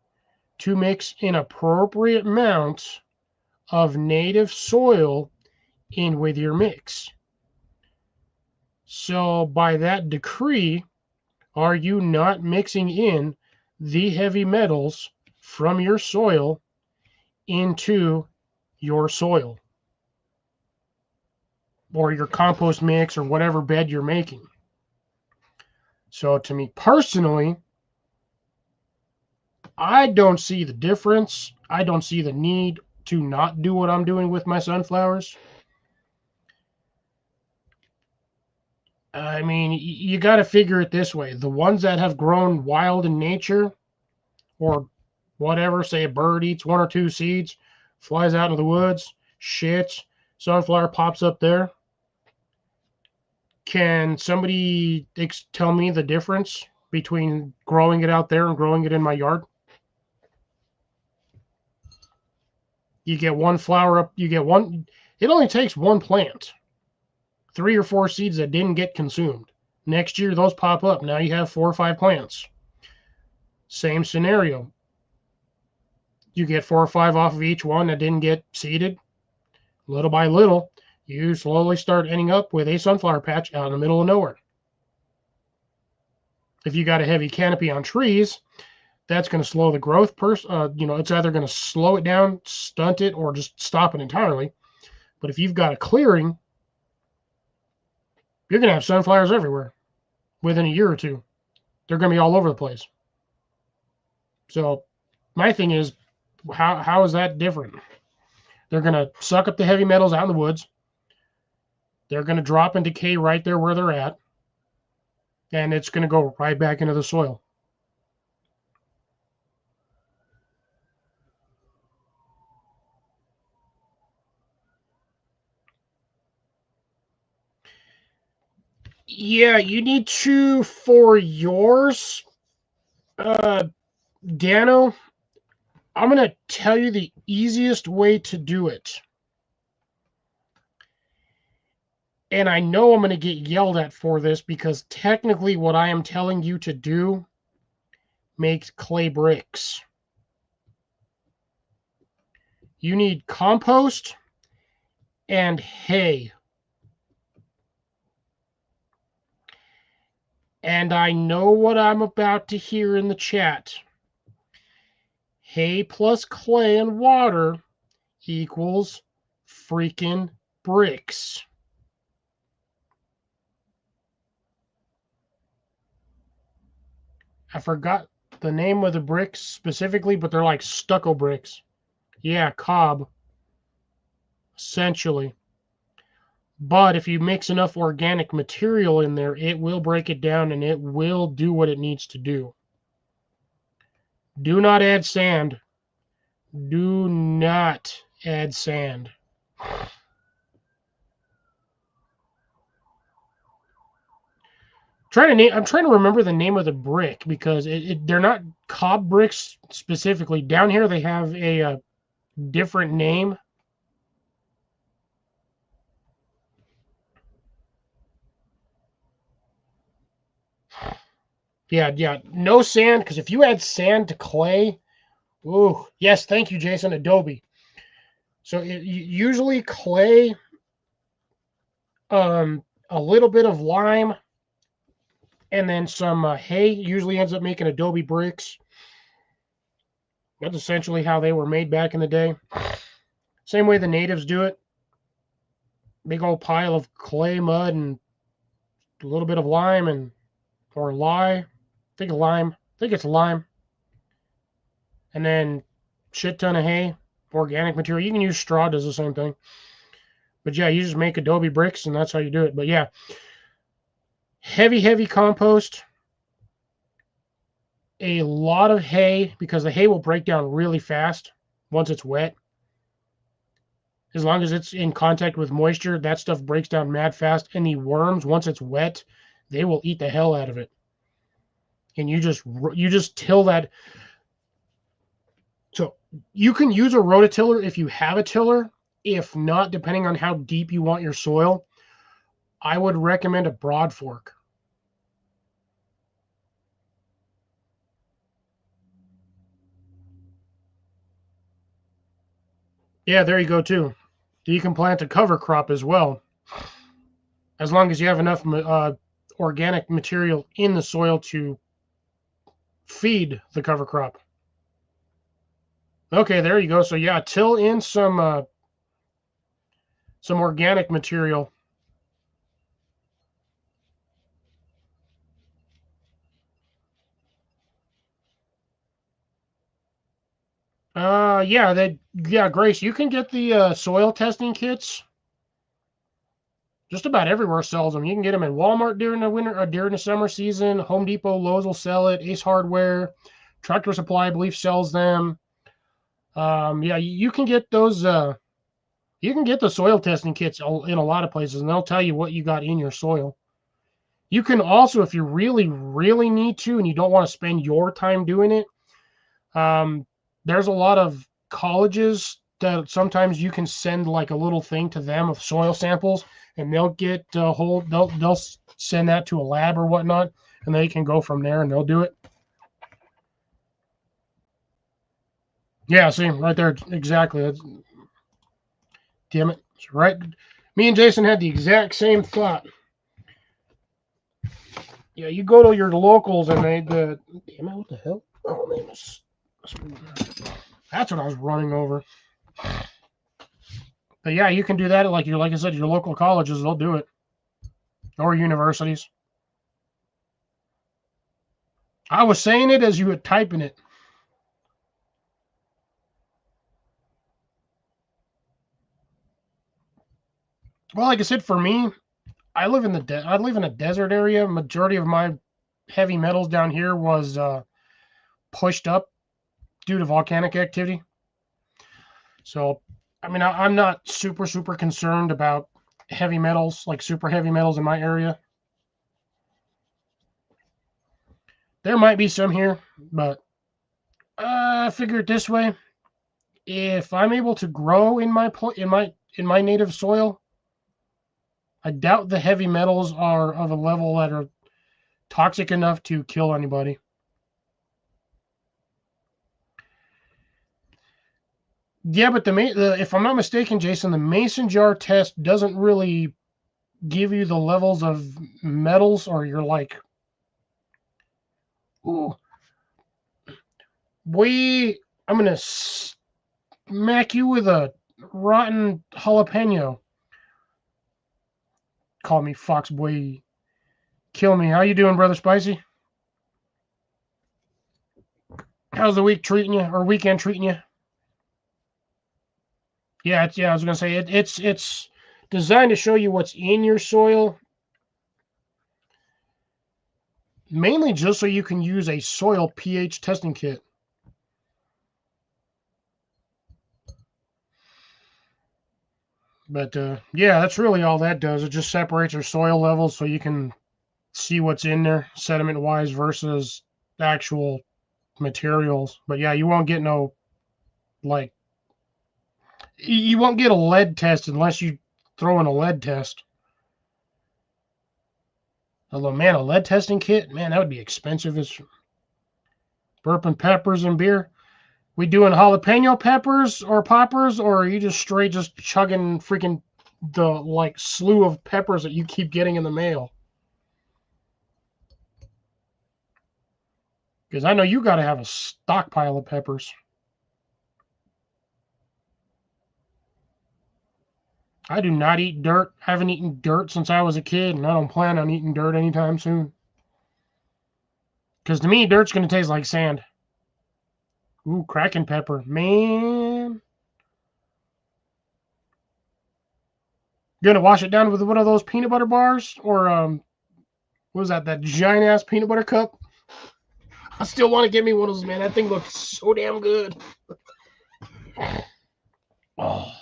to mix an appropriate amount of native soil in with your mix. So by that decree, are you not mixing in the heavy metals from your soil into your soil or your compost mix or whatever bed you're making? So to me personally, I don't see the difference. I don't see the need to not do what I'm doing with my sunflowers. I mean, you got to figure it this way. The ones that have grown wild in nature, or whatever, say a bird eats one or two seeds, flies out into the woods, shits, sunflower pops up there. Can somebody tell me the difference between growing it out there and growing it in my yard? You get one flower up, you get one, it only takes one plant, 3 or 4 seeds that didn't get consumed. Next year, those pop up. Now you have 4 or 5 plants. Same scenario. You get 4 or 5 off of each one that didn't get seeded. Little by little, you slowly start ending up with a sunflower patch out in the middle of nowhere. If you got a heavy canopy on trees, that's going to slow the growth. It's either going to slow it down, stunt it, or just stop it entirely. But if you've got a clearing, you're going to have sunflowers everywhere within a year or two. They're going to be all over the place. So my thing is, how is that different? They're going to suck up the heavy metals out in the woods. They're going to drop and decay right there where they're at. And it's going to go right back into the soil. Yeah, you need to, for yours, Dano, I'm going to tell you the easiest way to do it. And I know I'm going to get yelled at for this because technically what I am telling you to do makes clay bricks. You need compost and hay. And I know what I'm about to hear in the chat. Hay plus clay and water equals freaking bricks. I forgot the name of the bricks specifically, but they're like stucco bricks. Yeah, cob, essentially. But if you mix enough organic material in there, it will break it down and it will do what it needs to do. Do not add sand. Do not add sand. I'm trying to remember the name of the brick because they're not cob bricks specifically. Down here they have a different name. Yeah. No sand, because if you add sand to clay, ooh, yes, thank you, Jason. Adobe. So usually clay, a little bit of lime, and then some hay usually ends up making Adobe bricks. That's essentially how they were made back in the day. Same way the natives do it. Big old pile of clay, mud, and a little bit of lime or lye. I think it's lime. And then shit ton of hay, organic material. You can use straw, does the same thing. But yeah, you just make Adobe bricks and that's how you do it. But yeah, heavy compost. A lot of hay, because the hay will break down really fast once it's wet. As long as it's in contact with moisture, that stuff breaks down mad fast. And the worms, once it's wet, they will eat the hell out of it. And you just till that. So you can use a rototiller if you have a tiller. If not, depending on how deep you want your soil, I would recommend a broad fork. Yeah, there you go too. You can plant a cover crop as well. as long as you have enough organic material in the soil to feed the cover crop. Okay, there you go. So yeah, till in some organic material. Yeah, Grace, you can get the soil testing kits. Just about everywhere sells them. You can get them at Walmart during the winter or during the summer season. Home Depot, Lowe's will sell it. Ace Hardware, Tractor Supply, I believe, sells them. Yeah, you can get those. You can get the soil testing kits in a lot of places, and they'll tell you what you got in your soil. You can also, if you really, really need to, and you don't want to spend your time doing it, there's a lot of colleges that sometimes you can send like a little thing to them of soil samples, and they'll get they'll send that to a lab or whatnot, and they can go from there and they'll do it. Yeah, see right there, exactly. Damn it, it's right. Me and Jason had the exact same thought. Yeah, you go to your locals and damn it, what the hell? Oh man, that's what I was running over. But yeah, you can do that at like I said, your local colleges, they'll do it. Or universities. I was saying it as you were typing it. Well, like I said, for me, I live in a desert area. Majority of my heavy metals down here was pushed up due to volcanic activity. So, I mean, I'm not super concerned about heavy metals, like super heavy metals in my area. There might be some here, but figure it this way: if I'm able to grow in my native soil, I doubt the heavy metals are of a level that are toxic enough to kill anybody. Yeah, but if I'm not mistaken, Jason, the mason jar test doesn't really give you the levels of metals, or you're like, ooh, I'm gonna smack you with a rotten jalapeno. Call me Fox Boy. Kill me. How you doing, Brother Spicy? How's the week treating you, or weekend treating you? Yeah, I was gonna say it's designed to show you what's in your soil, mainly just so you can use a soil pH testing kit. But yeah, that's really all that does. It just separates your soil levels so you can see what's in there sediment wise versus actual materials. But yeah, you won't get no like you won't get a lead test unless you throw in a lead test. Although man, a lead testing kit, man, that would be expensive as burping peppers and beer. We doing jalapeno peppers or poppers, or are you just straight just chugging freaking the like slew of peppers that you keep getting in the mail? Because I know you got to have a stockpile of peppers. I do not eat dirt. I haven't eaten dirt since I was a kid, and I don't plan on eating dirt anytime soon. Because to me, dirt's going to taste like sand. Ooh, cracking pepper. Man. You're going to wash it down with one of those peanut butter bars? Or, what was that? That giant ass peanut butter cup? I still want to get me one of those, man. That thing looks so damn good. Oh.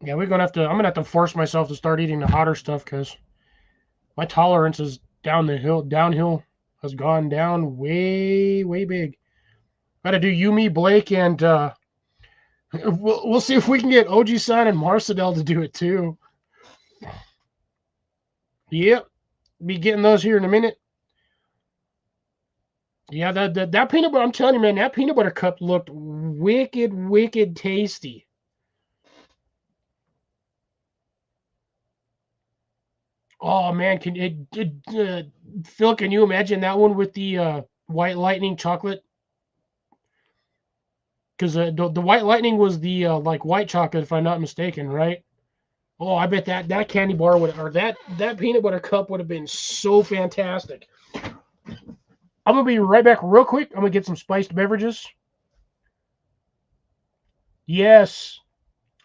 Yeah, I'm gonna have to force myself to start eating the hotter stuff because my tolerance is downhill has gone down way big. Got to do Yumi, Blake, and we'll see if we can get OG San and Marcedel to do it too. Yep, be getting those here in a minute. Yeah, that peanut butter, I'm telling you, man, that peanut butter cup looked wicked tasty. Oh man, Phil? Can you imagine that one with the white lightning chocolate? Because the white lightning was the like white chocolate, if I'm not mistaken, right? Oh, I bet that candy bar would, or that peanut butter cup would have been so fantastic. I'm gonna be right back real quick. I'm gonna get some spiced beverages. Yes,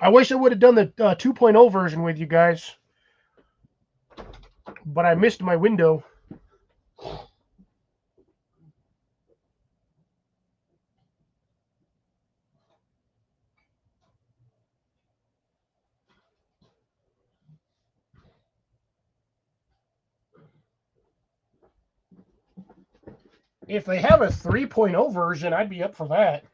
I wish I would have done the 2.0 version with you guys, but I missed my window. If they have a 3.0 version, I'd be up for that.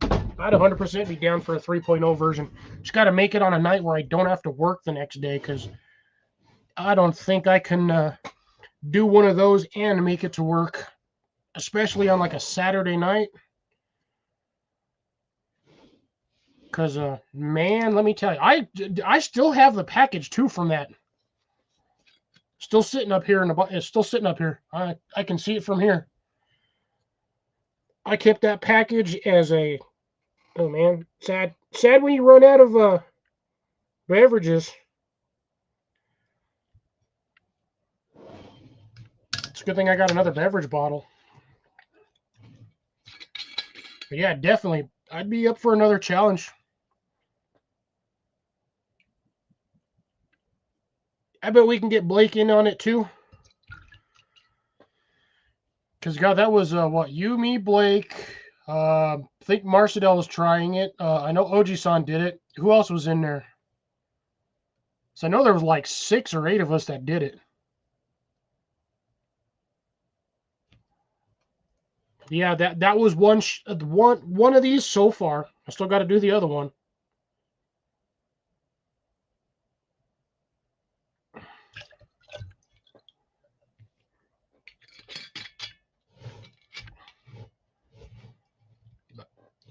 I'd 100% be down for a 3.0 version. Just got to make it on a night where I don't have to work the next day, because I don't think I can do one of those and make it to work, especially on like a Saturday night. Because, man, let me tell you, I still have the package too from that. Still sitting up here it's still sitting up here. I can see it from here. I kept that package as a, oh man, sad when you run out of beverages. It's a good thing I got another beverage bottle. But yeah, definitely, I'd be up for another challenge. I bet we can get Blake in on it too. Because, God, that was what, you, me, Blake. I think Marcedel was trying it. I know Oji-san did it. Who else was in there? So I know there was like 6 or 8 of us that did it. Yeah, that was one of these so far. I still got to do the other one.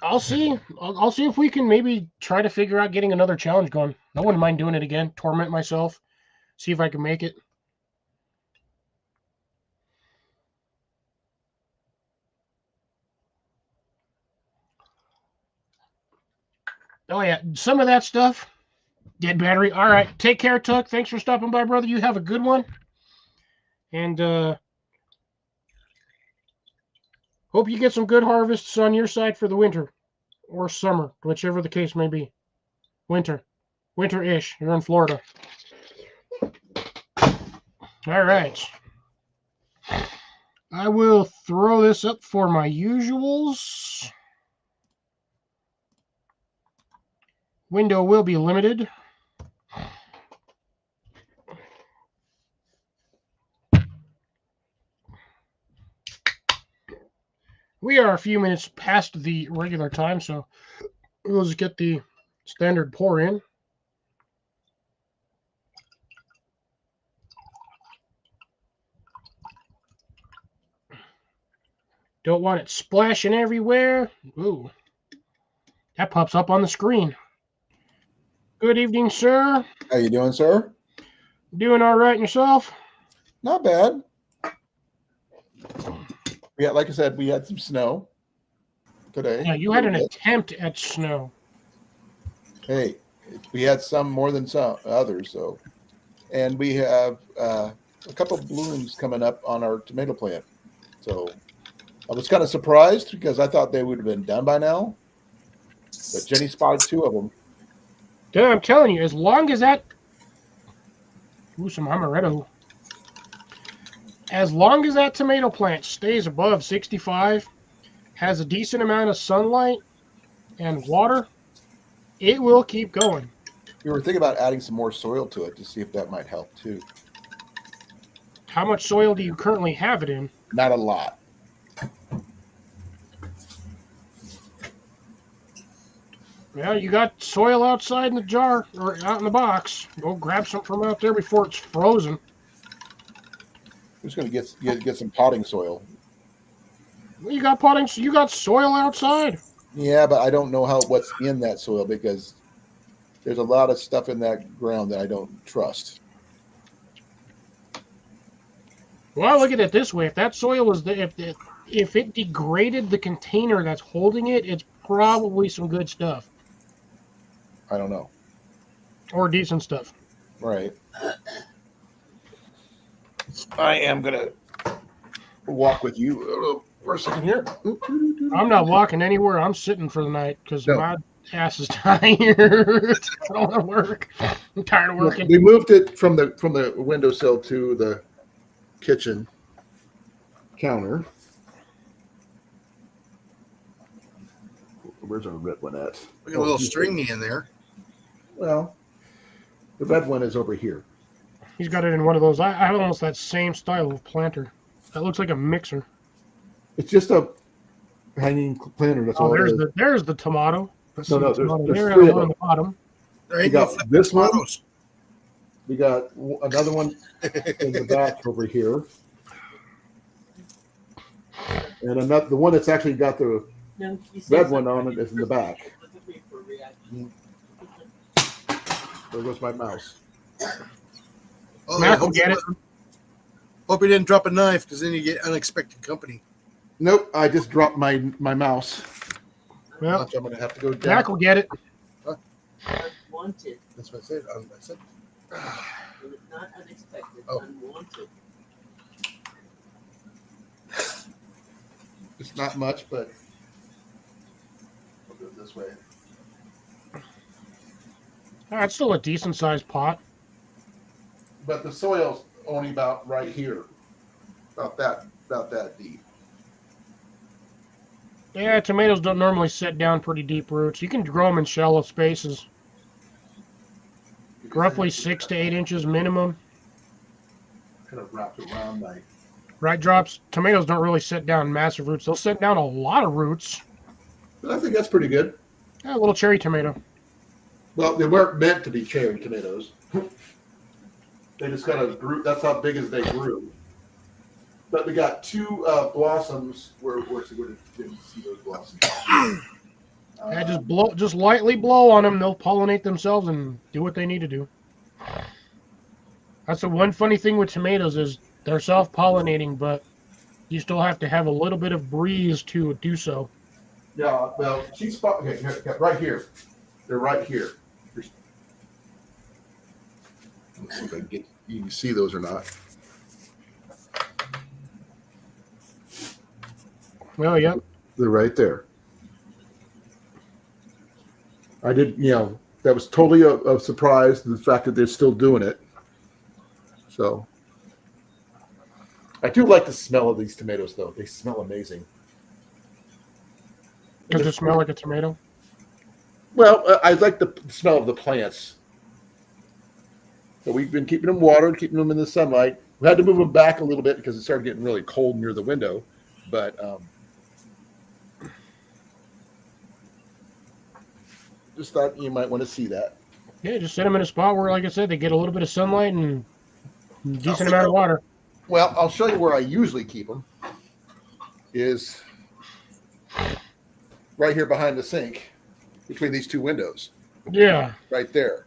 I'll see. I'll see if we can maybe try to figure out getting another challenge going. I wouldn't mind doing it again. Torment myself. See if I can make it. Oh yeah, some of that stuff. Dead battery. All right. Take care, Tuck. Thanks for stopping by, brother. You have a good one. And hope you get some good harvests on your side for the winter or summer, whichever the case may be. Winter. Winter-ish. You're in Florida. All right. I will throw this up for my usuals. Window will be limited. We are a few minutes past the regular time, so we'll just get the standard pour in. Don't want it splashing everywhere. Ooh, that pops up on the screen. Good evening, sir. How you doing, sir? Doing all right yourself? Not bad. Like I said, we had some snow today. Yeah, you had an attempt at snow. Hey, we had some more than some others, so. And we have a couple of blooms coming up on our tomato plant. So I was kind of surprised because I thought they would have been done by now. But Jenny spotted 2 of them. Dude, I'm telling you, as long as that... Ooh, some amaretto. As long as that tomato plant stays above 65, has a decent amount of sunlight and water, it will keep going. We were thinking about adding some more soil to it to see if that might help too. How much soil do you currently have it in? Not a lot. Well, you got soil outside in the jar, or out in the box. Go grab some from out there before it's frozen. I'm just going to get some potting soil. Well, you got soil outside. Yeah, but I don't know what's in that soil because there's a lot of stuff in that ground that I don't trust. Well, look at it this way: if that soil was if it degraded the container that's holding it, it's probably some good stuff I don't know. or decent stuff. Right. I am gonna walk with you for a second here. I'm not walking anywhere. I'm sitting for the night because No. my ass is tired. I don't want to work. I'm tired of working. We moved it from the windowsill to the kitchen counter. Where's our red one at? We got a little stringy in there. Well, the red one is over here. He's got it in one of those. I have almost that same style of planter. That looks like a mixer. It's just a hanging planter. That's all it is. There's the tomato. Let's No, see no, the tomato there's there, three and of one on them. the bottom. There We ain't got no flipping this one. tomatoes. We got another one in the back over here, and another the one that's actually got the red one on it is in the back. There goes my mouse. Oh, Mac will get it. Hope you didn't drop a knife because then you get unexpected company. Nope, I just dropped my mouse. Well, Watch, I'm gonna have to go down. Mac will get it. Unwanted. That's what I said. I said. It was not unexpected. Oh. Unwanted. It's not much, but I'll do it this way. It's still a decent sized pot. But the soil's only about right here, about that deep. Yeah, tomatoes don't normally set down pretty deep roots. You can grow them in shallow spaces, roughly 6 to 8 inches minimum. Kind of wrapped around my. Right, Drops? Tomatoes don't really set down massive roots. They'll set down a lot of roots. But I think that's pretty good. Yeah, a little cherry tomato. Well, they weren't meant to be cherry tomatoes. They just kind of grew. That's how big as they grew. But we got two blossoms. Where didn't see those blossoms? Yeah, just lightly blow on them. They'll pollinate themselves and do what they need to do. That's the one funny thing with tomatoes is they're self-pollinating, but you still have to have a little bit of breeze to do so. Yeah. Well, she's okay. Here, right here. They're right here. Let's see if I can get. You can see those or not. Well, yep. They're right there. I did, that was totally a surprise, the fact that they're still doing it. So, I do like the smell of these tomatoes, though. They smell amazing. Does it smell like a tomato? Well, I like the smell of the plants. So we've been keeping them watered, keeping them in the sunlight. We had to move them back a little bit because it started getting really cold near the window. But just thought you might want to see that. Yeah, just set them in a spot where, like I said, they get a little bit of sunlight and a decent amount of water. Well, I'll show you where I usually keep them. Is right here behind the sink, between these two windows. Yeah. Right there.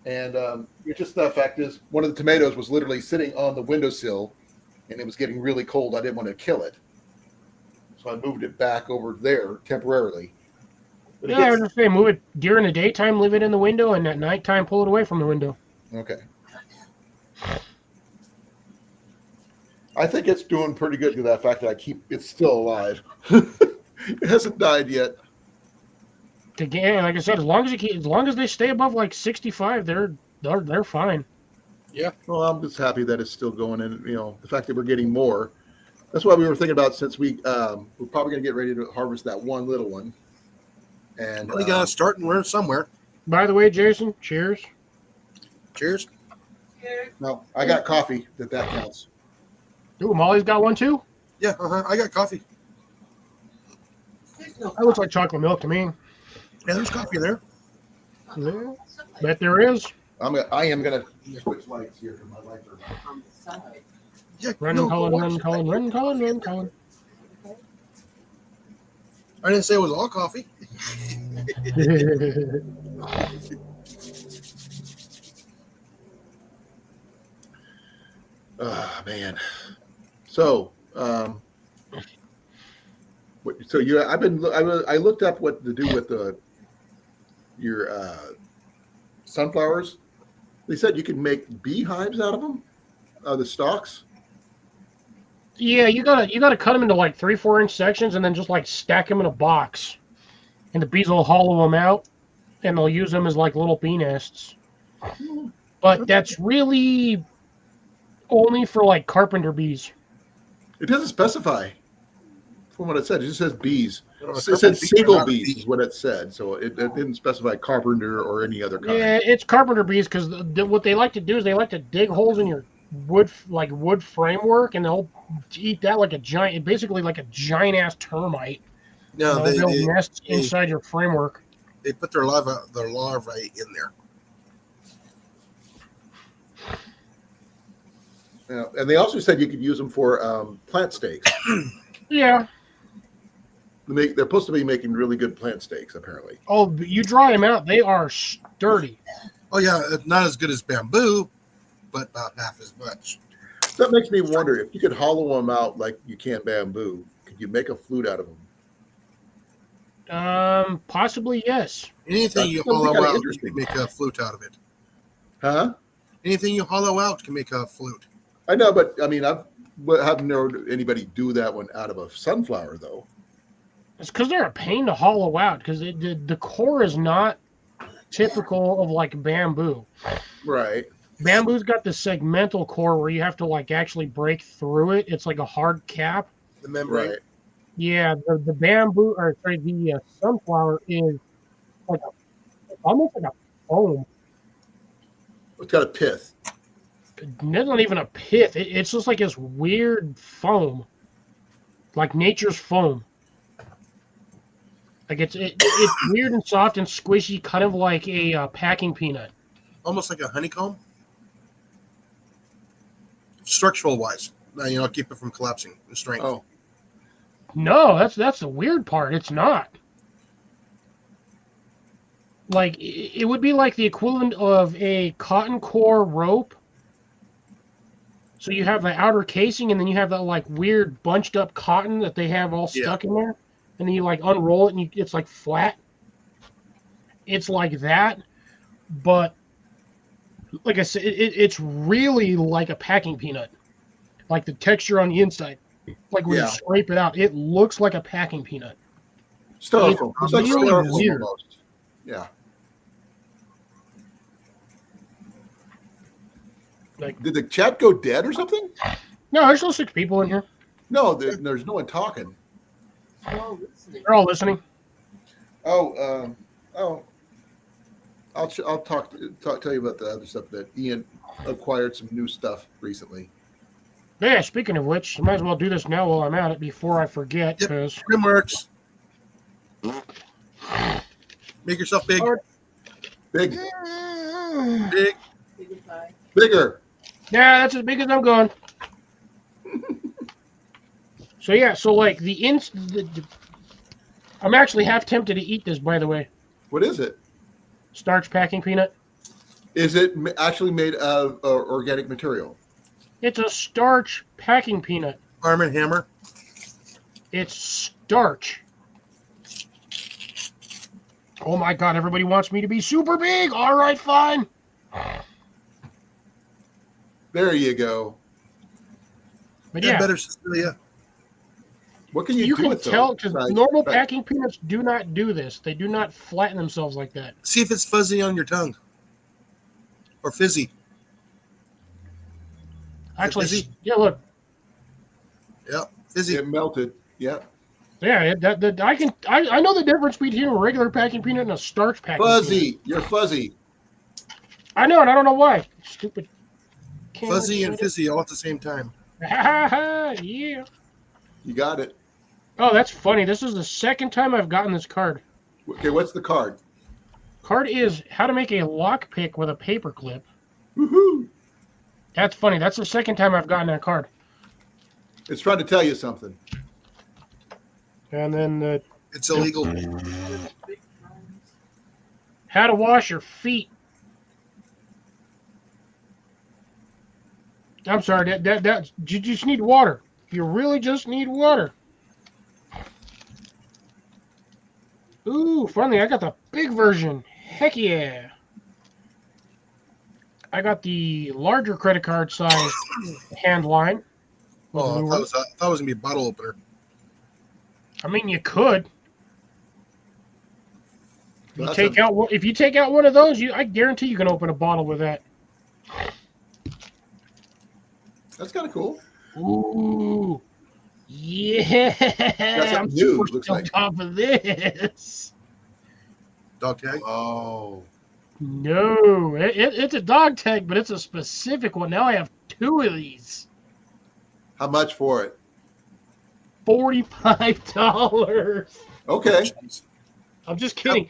And just the fact is, one of the tomatoes was literally sitting on the windowsill, and it was getting really cold. I didn't want to kill it, so I moved it back over there temporarily. But Yeah, I was just saying, move it during the daytime, leave it in the window, and at nighttime, pull it away from the window. Okay. I think it's doing pretty good to that fact that it's still alive. It hasn't died yet. Again, like I said, as long as they stay above like 65, they're fine. Yeah. Well, I'm just happy that it's still going, and the fact that we're getting more. That's why we were thinking about, since we're probably going to get ready to harvest that one little one. And We got to start and learn somewhere. By the way, Jason, cheers. Cheers. no, I got coffee. That counts. Ooh, Molly's got one too. Yeah, I got coffee. There's no That looks like chocolate milk to me. Yeah, there's coffee in there. Yeah, bet there is. I am gonna switch lights here because my lights are. on the side. Yeah, Run, Colin. I didn't say it was all coffee. Ah, man. So, so I looked up what to do with your sunflowers. They said you can make beehives out of them, the stalks. Yeah, you gotta cut them into like 3-4 inch sections and then just like stack them in a box, and the bees will hollow them out, and they'll use them as like little bee nests. But that's really only for like carpenter bees. It doesn't specify from what it said. It just says bees. Well, a It couple said bees are single not a bees bee. is what it said. So it didn't specify carpenter or any other kind. Yeah, it's carpenter bees because what they like to do is they like to dig holes in your wood framework, and they'll eat that like a giant, basically like a giant ass termite. No, And they'll build nests they inside your framework. they put their larvae in there. Yeah. And they also said you could use them for plant stakes. Yeah. They're supposed to be making really good plant stakes, apparently. Oh, but you dry them out; they are sturdy. Oh yeah, not as good as bamboo, but about half as much. That makes me wonder if you could hollow them out like you can bamboo. Could you make a flute out of them? Possibly yes. Anything you That would be hollow kinda out, you interesting. can make a flute out of it. Huh? Anything you hollow out can make a flute. I know, but I mean, haven't known anybody do that one out of a sunflower, though. It's because they're a pain to hollow out because the core is not typical of like bamboo. Right. Bamboo's got the segmental core where you have to like actually break through it. It's like a hard cap. The membrane. Right. Yeah, the bamboo, or sorry, the sunflower is like almost like a foam. It's got a pith. It's not even a pith. It's just like this weird foam, like nature's foam. Like it's weird and soft and squishy, kind of like a packing peanut. Almost like a honeycomb. Structural wise, keep it from collapsing in strength. Oh, No, that's the weird part. It's not. Like it would be like the equivalent of a cotton core rope. So you have the outer casing, and then you have that like weird bunched up cotton that they have all stuck in there, and then you like unroll it, and it's like flat. It's like that, but like I said, it's really like a packing peanut. Like the texture on the inside, like when you scrape it out, it looks like a packing peanut. styrofoam. It's like really styrofoam weird. almost. Yeah. Like, Did the chat go dead or something? no, there's still 6 people in here. No, there's no one talking. Oh, listening. They're all listening. Oh, I'll tell you about the other stuff that Ian acquired some new stuff recently. Yeah, speaking of which, I might as well do this now while I'm at it before I forget. Yep. Because Grimworks. Make yourself big. Big, Big. Signify. bigger. yeah, that's as big as I'm going. So yeah, so like I'm actually half tempted to eat this. By the way, What is it? starch packing peanut. Is it actually made of organic material? It's a starch packing peanut. Arm and Hammer. It's starch. Oh my god, everybody wants me to be super big. All right, fine. There you go. But Get yeah, better, Cecilia. What can you you do can with those? tell because Besides- normal but- packing peanuts do not do this. They do not flatten themselves like that. See if it's fuzzy on your tongue. Or fizzy. Actually, fizzy? yeah, look. Yeah, fizzy. It melted. Yeah. Yeah, I know the difference between a regular packing peanut and a starch packing Fuzzy. peanut. You're fuzzy. I know, and I don't know why. Stupid. Fuzzy and fizzy all at the same time. Yeah. You got it. Oh, that's funny. This is the second time I've gotten this card. Okay, what's the card? Card is how to make a lockpick with a paper clip. Woohoo! That's funny. That's the second time I've gotten that card. It's trying to tell you something. And then It's illegal. Big times. how to wash your feet. I'm sorry. You just need water. You really just need water. Ooh, finally, I got the big version. Heck yeah. I got the larger credit card size hand line. with Oh, I lure. thought it was gonna be a bottle opener. I mean, you could. If you That's take out if you take out one of those, I guarantee you can open a bottle with that. That's kind of cool. Ooh, yeah! something I'm new, super looks on like. top of this. Dog tag. Oh, No, it's a dog tag, but it's a specific one. Now I have 2 of these. how much for it? $45. Okay. I'm just kidding.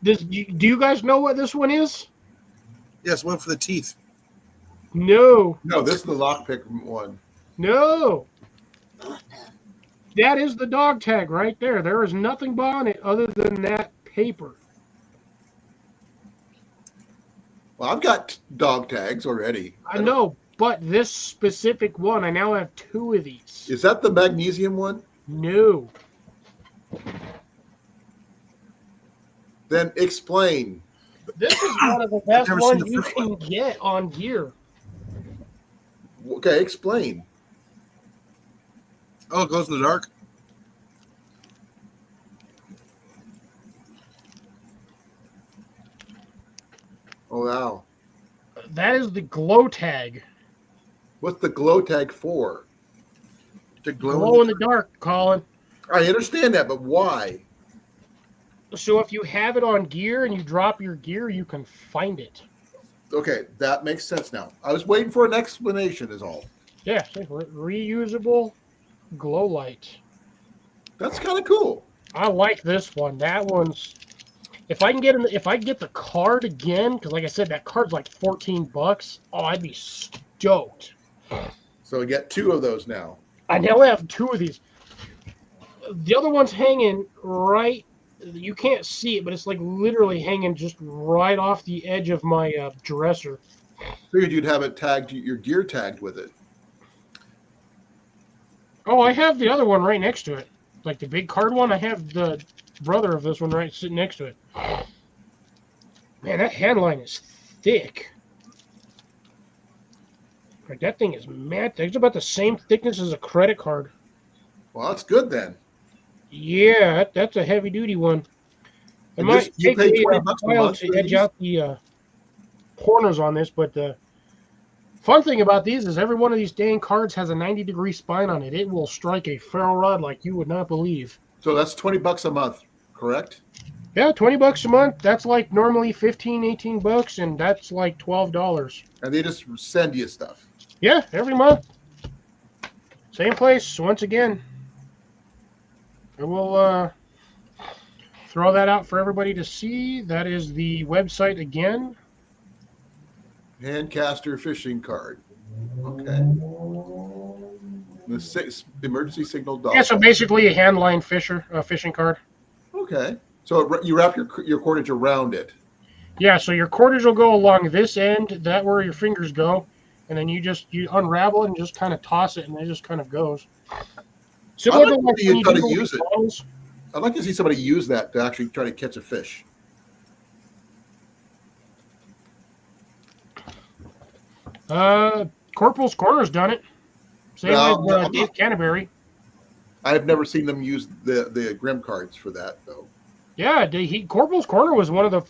Do you guys know what this one is? Yes, one for the teeth. No, No, this is the lockpick one. no. That is the dog tag right there. There is nothing on it other than that paper. Well, I've got dog tags already. I know, but this specific one, I now have 2 of these. Is that the magnesium one? No. Then explain. This is one of the best never seen ones the you first can get on gear. Okay, explain. Oh, it glows in the dark. Oh, wow. That is the glow tag. What's the glow tag for? To glow, Glow in the dark, Colin. I understand that, but why? So if you have it on gear and you drop your gear, you can find it. Okay, that makes sense now. I was waiting for an explanation is all. Yeah, reusable glow light. That's kind of cool. I like this one. That one's. If I get the card again, because like I said, that card's like $14. Oh, I'd be stoked. So we get 2 of those now. I now have 2 of these. The other one's hanging right. You can't see it, but it's like literally hanging just right off the edge of my dresser. Figured you'd have it tagged, your gear tagged with it. Oh, I have the other one right next to it. Like the big card one, I have the brother of this one right sitting next to it. Man, that handline is thick. Like that thing is mad thick. It's about the same thickness as a credit card. Well, that's good then. Yeah, that's a heavy duty one. It And might this, you take pay me $20 a a while month to for edge these? out the corners on this, but the fun thing about these is every one of these dang cards has a 90-degree spine on it. It will strike a ferro rod like you would not believe. So that's $20 a month, correct? Yeah, $20 a month. That's like normally $15, $18, and that's like $12. And they just send you stuff. Yeah, every month. Same place, once again. I will throw that out for everybody to see. That is the website again. Handcaster fishing card. Okay. The emergency signal dog. Yeah, so basically a handline fishing card. Okay. So you wrap your cordage around it. Yeah, so your cordage will go along this end, that where your fingers go, and then you unravel it and just kind of toss it, and it just kind of goes. Similar to like when you try to do use it. bottles. I'd like to see somebody use that to actually try to catch a fish. Corporal's Corner's done it. Same with Dave Canterbury. I've never seen them use the Grim cards for that though. Yeah, Corporal's Corner was one of the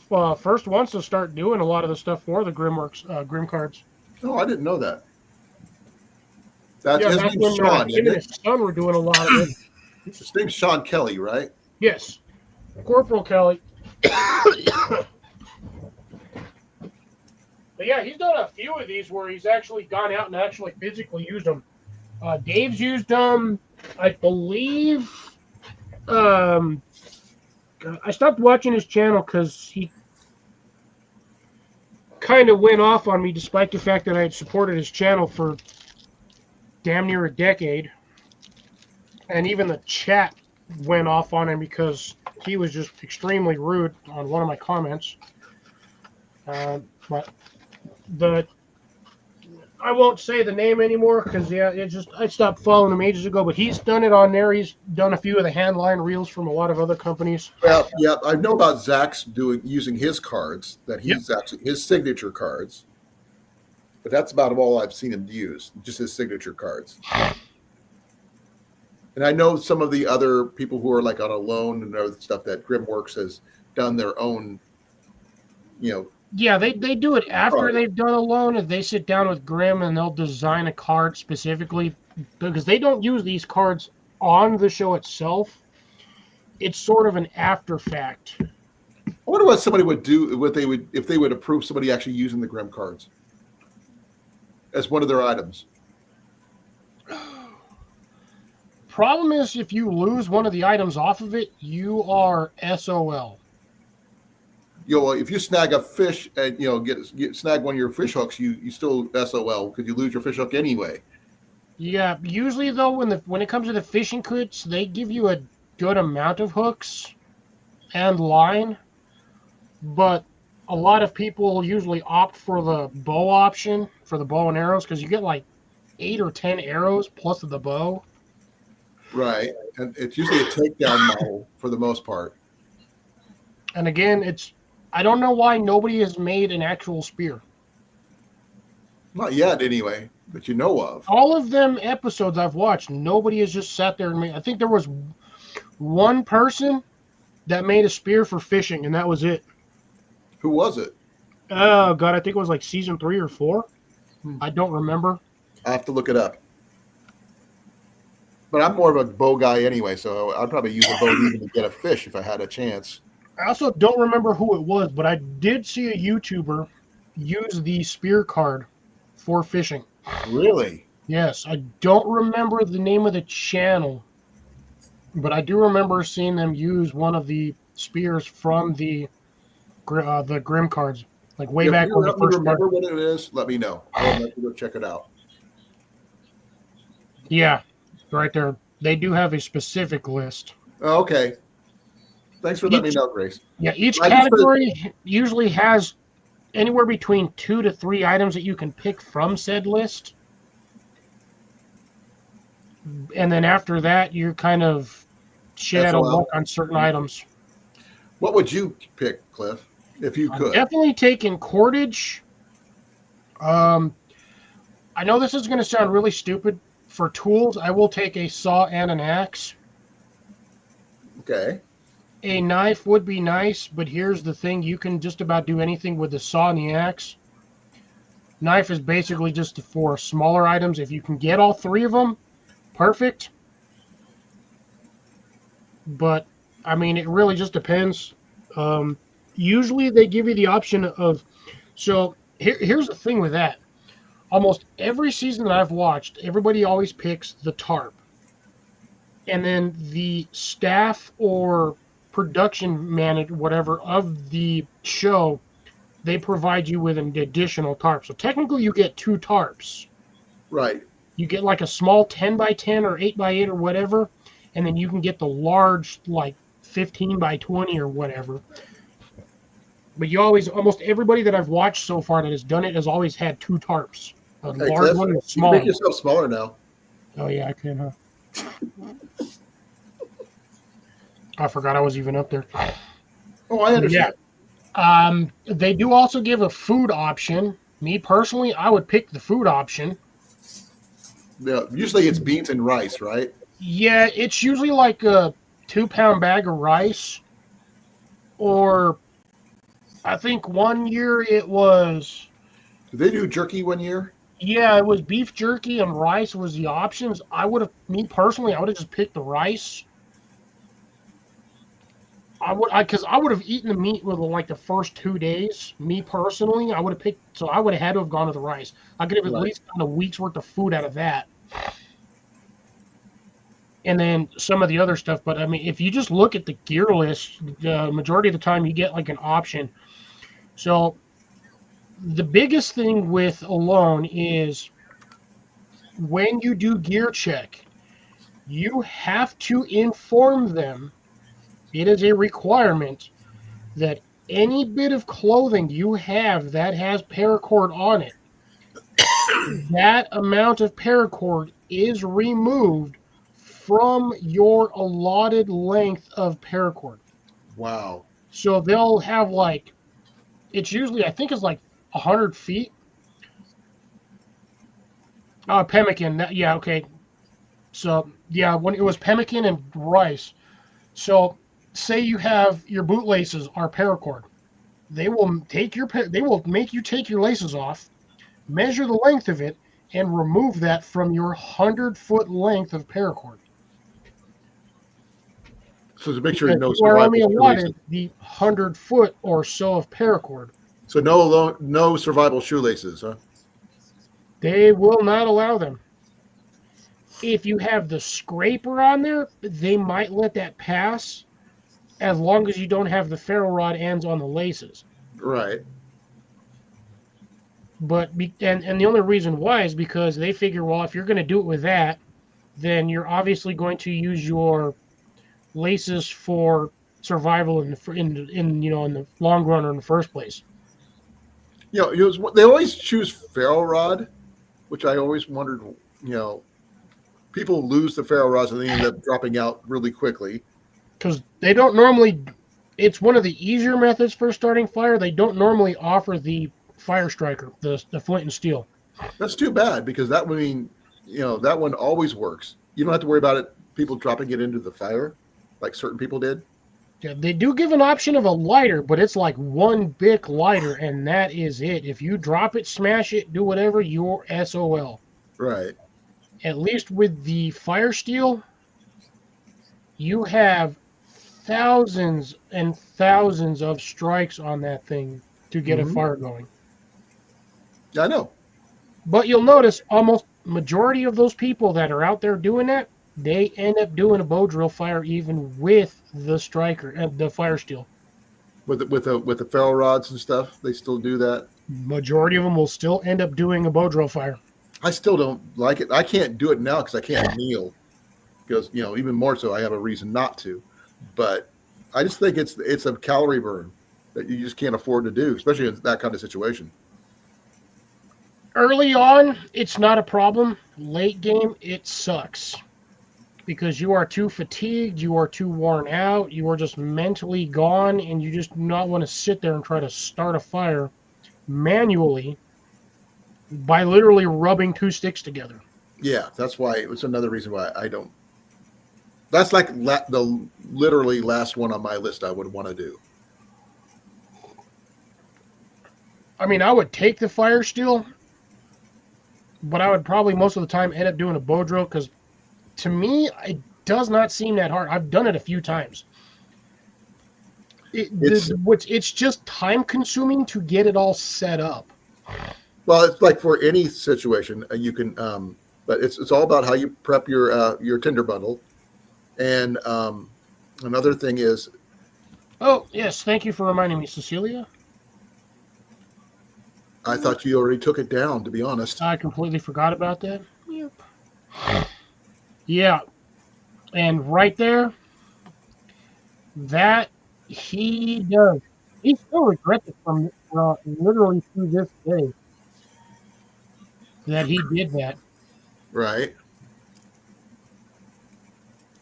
first ones to start doing a lot of the stuff for the Grim cards. Oh, I didn't know that. That's Yeah, his that's name's when Sean. him and his son were doing a lot of it. His name's Sean Kelly, right? Yes, Corporal Kelly. But yeah, he's done a few of these where he's actually gone out and actually physically used them. Dave's used them, I believe. I stopped watching his channel because he kind of went off on me, despite the fact that I had supported his channel for damn near a decade. And even the chat went off on him because he was just extremely rude on one of my comments. But I won't say the name anymore because I stopped following him ages ago. But he's done it on there. He's done a few of the hand line reels from a lot of other companies. Well, yeah, I know about Zach's using his cards, that Yep. he's actually his signature cards. But that's about all I've seen him use, just his signature cards. And I know some of the other people who are like on a loan and other stuff that Grimworks has done their own, Yeah, they do it after Right. they've done a loan. If they sit down with Grim and they'll design a card specifically because they don't use these cards on the show itself. It's sort of an after fact. I wonder what somebody would do, if they would approve somebody actually using the Grim cards as one of their items. Problem is, if you lose one of the items off of it, you are SOL. If you snag a fish and snag one of your fish hooks, you still SOL because you lose your fish hook anyway. Yeah, usually though, when it comes to the fishing kits, they give you a good amount of hooks and line, but a lot of people usually opt for the bow option for the bow and arrows because you get like 8 or 10 arrows plus the bow. Right, and it's usually a takedown model for the most part. And again, I don't know why nobody has made an actual spear. Not yet, anyway, that you know of. All of them episodes I've watched, nobody has just sat there and made. I think there was one person that made a spear for fishing, and that was it. Who was it? Oh God, I think it was like season 3 or 4. I don't remember. I have to look it up. But I'm more of a bow guy anyway, so I'd probably use a bow even to get a fish if I had a chance. I also don't remember who it was, but I did see a YouTuber use the spear card for fishing. Really? Yes, I don't remember the name of the channel, but I do remember seeing them use one of the spears from the Grim cards, like way back If when you the first remember what it is, let me know. I'll have to go check it out. Yeah, right there. They do have a specific list. Oh, okay. Thanks for letting me know, Grace. Yeah, each I just category usually has anywhere between 2 to 3 items that you can pick from said list. And then after that, you're kind of shit out of SOL. luck on certain items. What would you pick, Cliff, if you I'm could? definitely taking cordage. I know this is going to sound really stupid. For tools, I will take a saw and an axe. Okay. A knife would be nice, but here's the thing. You can just about do anything with the saw and the axe. Knife is basically just for smaller items. If you can get all 3 of them, perfect. But, I mean, it really just depends. Usually they give you the option of... So, here's the thing with that. Almost every season that I've watched, everybody always picks the tarp. And then the staff or production manager, whatever, of the show, they provide you with an additional tarp. So technically you get 2 tarps. Right. You get like a small 10 by 10 or 8 by 8 or whatever, and then you can get the large like 15 by 20 or whatever. But almost everybody that I've watched so far that has done it has always had 2 tarps. A Hey, large Cliff, one and a you small make one. yourself smaller now. Oh yeah, I can, huh? I forgot I was even up there. Oh, I understand. Yeah. They do also give a food option. Me personally, I would pick the food option. Yeah, usually it's beans and rice, right? Yeah, it's usually like a 2-pound bag of rice. Or I think one year it was... Did they do jerky one year? Yeah, it was beef jerky and rice was the options. Me personally, I would have just picked the rice. Because I would have eaten the meat with like the first 2 days. Me personally, I would have picked. So I would have had to have gone to the rice. I could have at least gotten a week's worth of food out of that. And then some of the other stuff. But I mean, if you just look at the gear list, the majority of the time you get like an option. So the biggest thing with Alone is when you do gear check, you have to inform them. It is a requirement that any bit of clothing you have that has paracord on it that amount of paracord is removed from your allotted length of paracord. Wow. So they'll have like, it's usually, I think it's like 100 feet. Pemmican, yeah, okay. So, yeah, when it was pemmican and rice. So, say you have your boot laces are paracord. They will they will make you take your laces off, measure the length of it, and remove that from your 100-foot length of paracord. So to make sure Because no you are only survival shoelaces. allotted the 100-foot or so of paracord. So no survival shoelaces, huh? They will not allow them. If you have the scraper on there, they might let that pass as long as you don't have the ferro rod ends on the laces. Right. But and the only reason why is because they figure, well, if you're going to do it with that, then you're obviously going to use your laces for survival in the long run or in the first place. They always choose ferro rod, which I always wondered. People lose the ferro rods and they end up dropping out really quickly. Because they don't normally. It's one of the easier methods for starting fire. They don't normally offer the fire striker, the flint and steel. That's too bad because that that one always works. You don't have to worry about it. People dropping it into the fire, like certain people did. Yeah, they do give an option of a lighter, but it's like one big lighter, and that is it. If you drop it, smash it, do whatever, you're SOL. Right. At least with the fire steel, you have thousands and thousands of strikes on that thing to get a fire going. I know. But you'll notice almost majority of those people that are out there doing that, they end up doing a bow drill fire even with the striker and the fire steel. With the ferro rods and stuff, they still do that. Majority of them will still end up doing a bow drill fire. I still don't like it. I can't do it now because I can't kneel. Because even more so, I have a reason not to. But I just think it's a calorie burn that you just can't afford to do, especially in that kind of situation. Early on, it's not a problem. Late game, it sucks. Because you are too fatigued, you are too worn out, you are just mentally gone, and you just do not want to sit there and try to start a fire manually by literally rubbing two sticks together. Yeah, that's why it was another reason why I don't. That's like the literally last one on my list I would want to do. I mean, I would take the fire steel, but I would probably most of the time end up doing a bow drill because to me, it does not seem that hard. I've done it a few times. It's just time consuming to get it all set up. Well, it's like for any situation you can, but it's all about how you prep your tinder bundle. And another thing is, oh yes, thank you for reminding me, Cecilia. I thought you already took it down. To be honest, I completely forgot about that. Yep. Yeah, and right there, that he does. He still regrets it from literally to this day that he did that. right?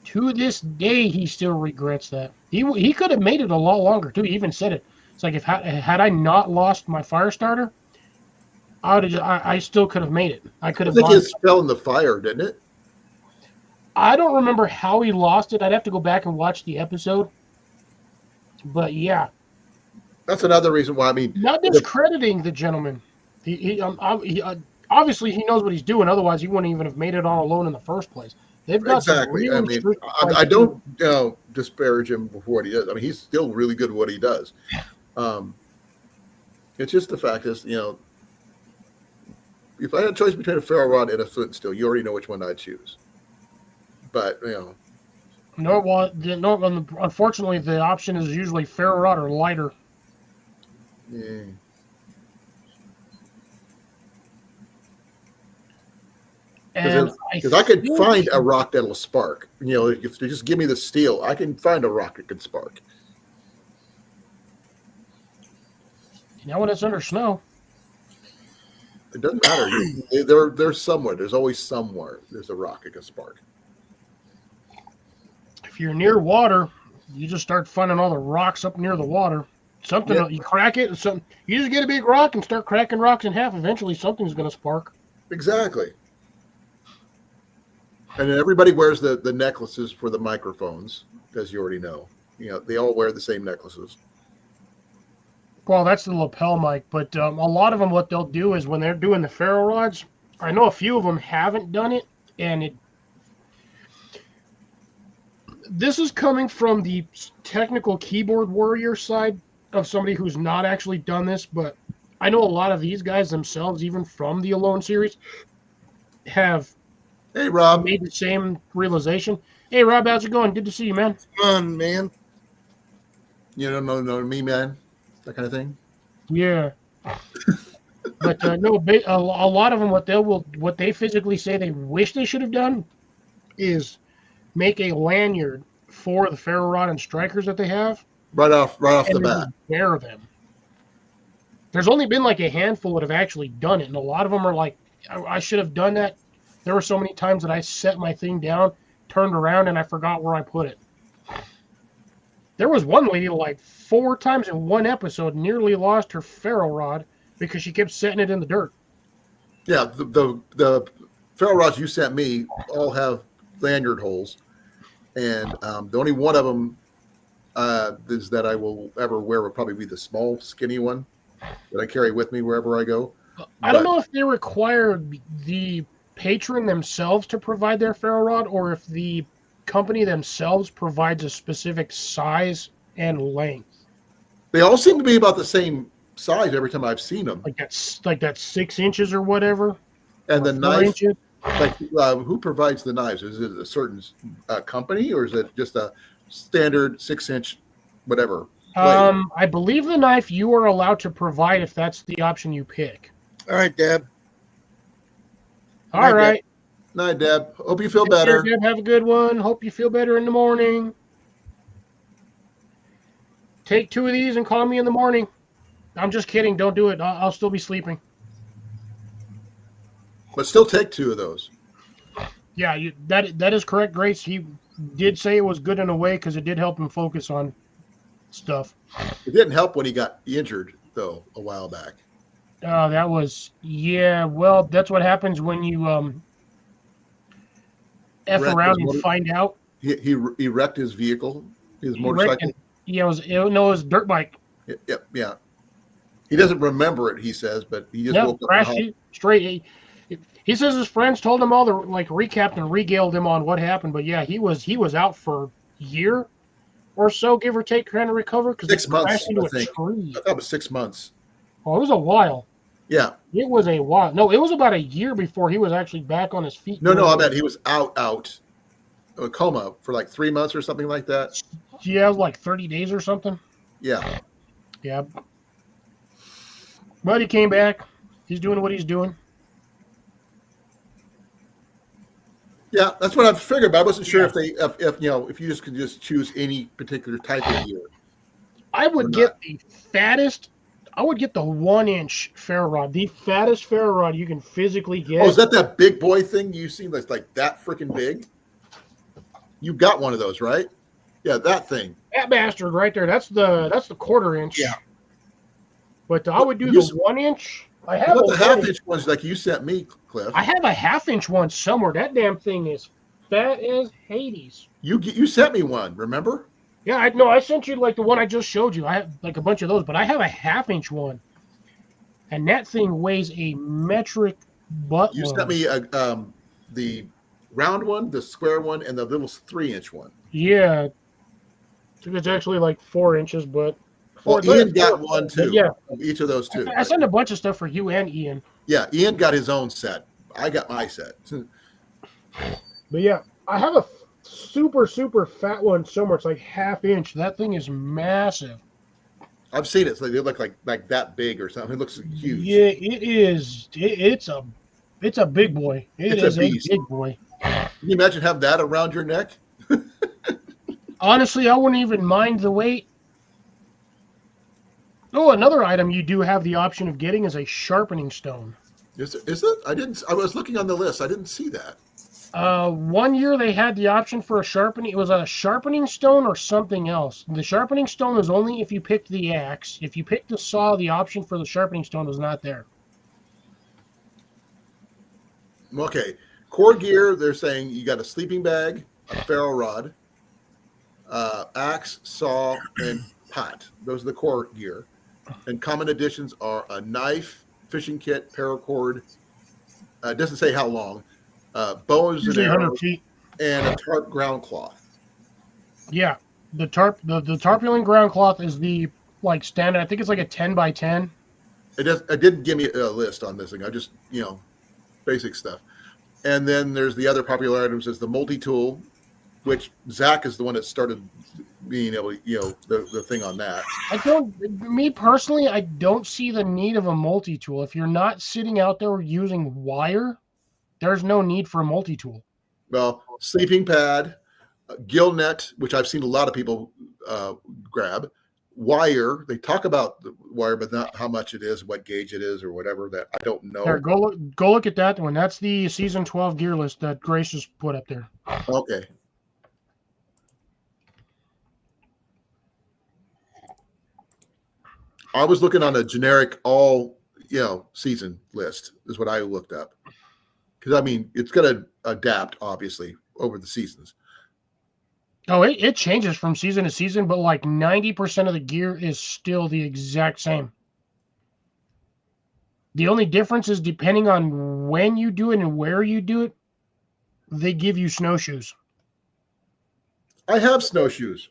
To this day, he still regrets that. He could have made it a lot longer too. He even said it. It's like if had I not lost my fire starter, I still could have made it. I could I have. think it fell in the fire, didn't it? I don't remember how he lost it. I'd have to go back and watch the episode. But yeah, That's another reason why. I mean, not discrediting the gentleman. Obviously he knows what he's doing. Otherwise, he wouldn't even have made it on alone in the first place. They've got exactly. I mean, I don't disparage him for what he does. I mean, he's still really good at what he does. It's just the fact is, if I had a choice between a ferro rod and a flint steel, you already know which one I'd choose. But no. Well, unfortunately, the option is usually ferro rod or lighter. yeah. Because I could find a rock that'll spark. If you just give me the steel, I can find a rock that can spark. Now when it's under snow. It doesn't matter. They're somewhere. There's always somewhere. There's a rock it can spark. If you're near water, you just start finding all the rocks up near the water. Something Yeah. you crack it, something you just get a big rock and start cracking rocks in half. Eventually, something's going to spark. Exactly. And then everybody wears the necklaces for the microphones, as you already know. You know, they all wear the same necklaces. Well, that's the lapel mic, but a lot of them, what they'll do is when they're doing the ferro rods, I know a few of them haven't done it, and this is coming from the technical keyboard warrior side of somebody who's not actually done this, but I know a lot of these guys themselves, even from the Alone series, have Hey, Rob. made the same realization. Hey, Rob, how's it going? Good to see you, man. Come on, man. You don't know me, man. That kind of thing. Yeah. But no, a lot of them, what they physically say they wish they should have done is make a lanyard for the ferro rod and strikers that they have. Right off the and bat. wear them. There's only been like a handful that have actually done it, and a lot of them are like, I should have done that. There were so many times that I set my thing down, turned around, and I forgot where I put it. There was one lady like 4 times in one episode nearly lost her ferro rod because she kept setting it in the dirt. Yeah, the ferro rods you sent me all have lanyard holes, and the only one of them is that I will ever wear would probably be the small, skinny one that I carry with me wherever I go. I don't know if they require the patron themselves to provide their ferro rod, or if the company themselves provides a specific size and length. They all seem to be about the same size every time I've seen them. Like that 6 inches or whatever. And the 4 knife, inches. like who provides the knives? Is it a certain company, or is it just a standard 6-inch whatever? I believe the knife you are allowed to provide if that's the option you pick. All right, Deb. All Night, right. Night, Deb. Hope you feel Take care, better. Deb. Have a good one. Hope you feel better in the morning. Take 2 of these and call me in the morning. I'm just kidding. Don't do it. I'll still be sleeping. But still take 2 of those. Yeah, that is correct, Grace. He did say it was good in a way because it did help him focus on stuff. It didn't help when he got injured, though, a while back. That was, yeah, well, that's what happens when you F Wrecked around his and find out. He wrecked his vehicle, his He motorcycle. wrecked it. Yeah, it was dirt bike. Yeah. He doesn't remember it, he says, but he just woke up. Crashed straight. He says his friends told him all the recapped and regaled him on what happened, but yeah, he was out for a year or so, give or take, trying to recover because 6 months, crashed into I a think. tree. I thought it was 6 months. Oh, it was a while. Yeah. It was a while. No, it was about a year before he was actually back on his feet. No, I bet he was out a coma for like 3 months or something like that. Yeah, it was like 30 days or something. Yeah. Yeah. But he came back. He's doing what he's doing. Yeah, that's what I figured, but I wasn't sure if you just could just choose any particular type of gear. I would get the fattest. I would get the 1-inch ferro rod, the fattest ferro rod you can physically get. Oh, is that big boy thing you see that's like that freaking big? You got one of those, right? Yeah, that thing. That bastard right there. That's the 1/4 inch. Yeah. But I would do the 1-inch. I have the a half-inch ones like you sent me, Cliff. I have a 1/2 inch one somewhere. That damn thing is fat as Hades. You sent me one, remember? Yeah, I sent you like the one I just showed you. I have like a bunch of those, but I have a 1/2 inch one, and that thing weighs a metric butt. You sent me the round one, the square one, and the little 3-inch one. Yeah, it's actually like 4 inches, but. Well, Ian got one too. Yeah, each of those 2. I sent a bunch of stuff for you and Ian. Yeah, Ian got his own set. I got my set. But yeah, I have a super, super fat one somewhere. It's like 1/2 inch. That thing is massive. I've seen it. So they look like that big or something. It looks huge. Yeah, it is. It's a big boy. It's a big boy. Can you imagine having that around your neck? Honestly, I wouldn't even mind the weight. Oh, another item you do have the option of getting is a sharpening stone. Is it? I didn't. I was looking on the list. I didn't see that. 1 year they had the option for a sharpening. It was a sharpening stone or something else. The sharpening stone was only if you picked the axe. If you picked the saw, the option for the sharpening stone was not there. Okay. Core gear. They're saying you got a sleeping bag, a ferro rod, axe, saw, and pot. Those are the core gear. And common additions are a knife, fishing kit, paracord. It doesn't say how long. Bows and Usually 100 arrows, feet. and a tarp ground cloth. Yeah, the tarpaulin ground cloth is the like standard. I think it's like a 10 by 10. It didn't give me a list on this thing. I just basic stuff. And then there's the other popular items is the multi-tool, which Zach is the one that started being able to, the thing on that. Me personally, I don't see the need of a multi-tool. If you're not sitting out there using wire, there's no need for a multi-tool. Well, sleeping pad, gill net, which I've seen a lot of people grab, wire. They talk about the wire, but not how much it is, what gauge it is, or whatever. That I don't know. There, go look at that one. That's the season 12 gear list that Grace has put up there. Okay. I was looking on a generic all season list is what I looked up, because I mean it's going to adapt obviously over the seasons. Oh, it changes from season to season, but like 90% of the gear is still the exact same. The only difference is depending on when you do it and where you do it, they give you snowshoes. I have snowshoes.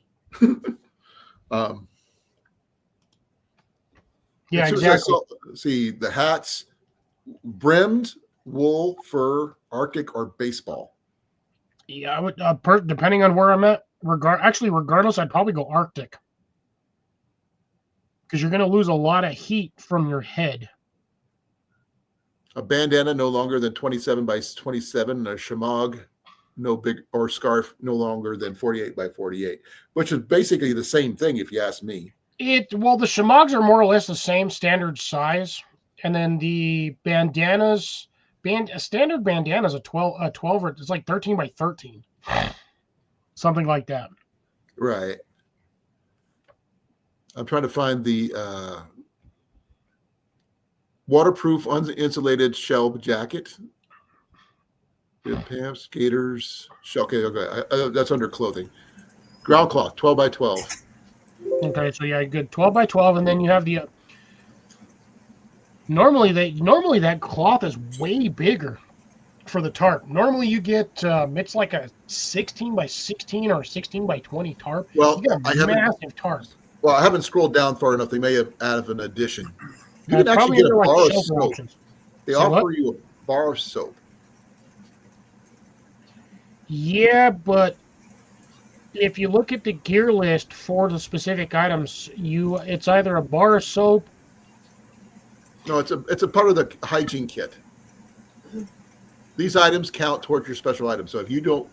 Yeah, exactly. See the hats, brimmed, wool, fur, Arctic, or baseball. Yeah, I would depending on where I'm at. Regardless, I'd probably go Arctic because you're going to lose a lot of heat from your head. A bandana no longer than 27 by 27, and a shamag or scarf no longer than 48 by 48, which is basically the same thing if you ask me. The shamags are more or less the same standard size, and then the bandanas, a standard bandana is a 12 or it's like 13 by 13, something like that. Right. I'm trying to find the waterproof uninsulated shell jacket. Pants, skaters, shell. Okay. That's under clothing. Ground cloth, 12 by 12. Okay, so yeah, good 12 by 12, and then you have the normally that cloth is way bigger for the tarp. Normally you get it's like a 16 by 16 or 16 by 20 tarp. Well, you got a massive tarp. Well, I haven't scrolled down far enough. They may have added an addition. You can actually get a bar of soap. Options. They offer you a bar of soap. Yeah, but if you look at the gear list for the specific items, it's either a bar of soap. No, it's a part of the hygiene kit. These items count towards your special item. So if you don't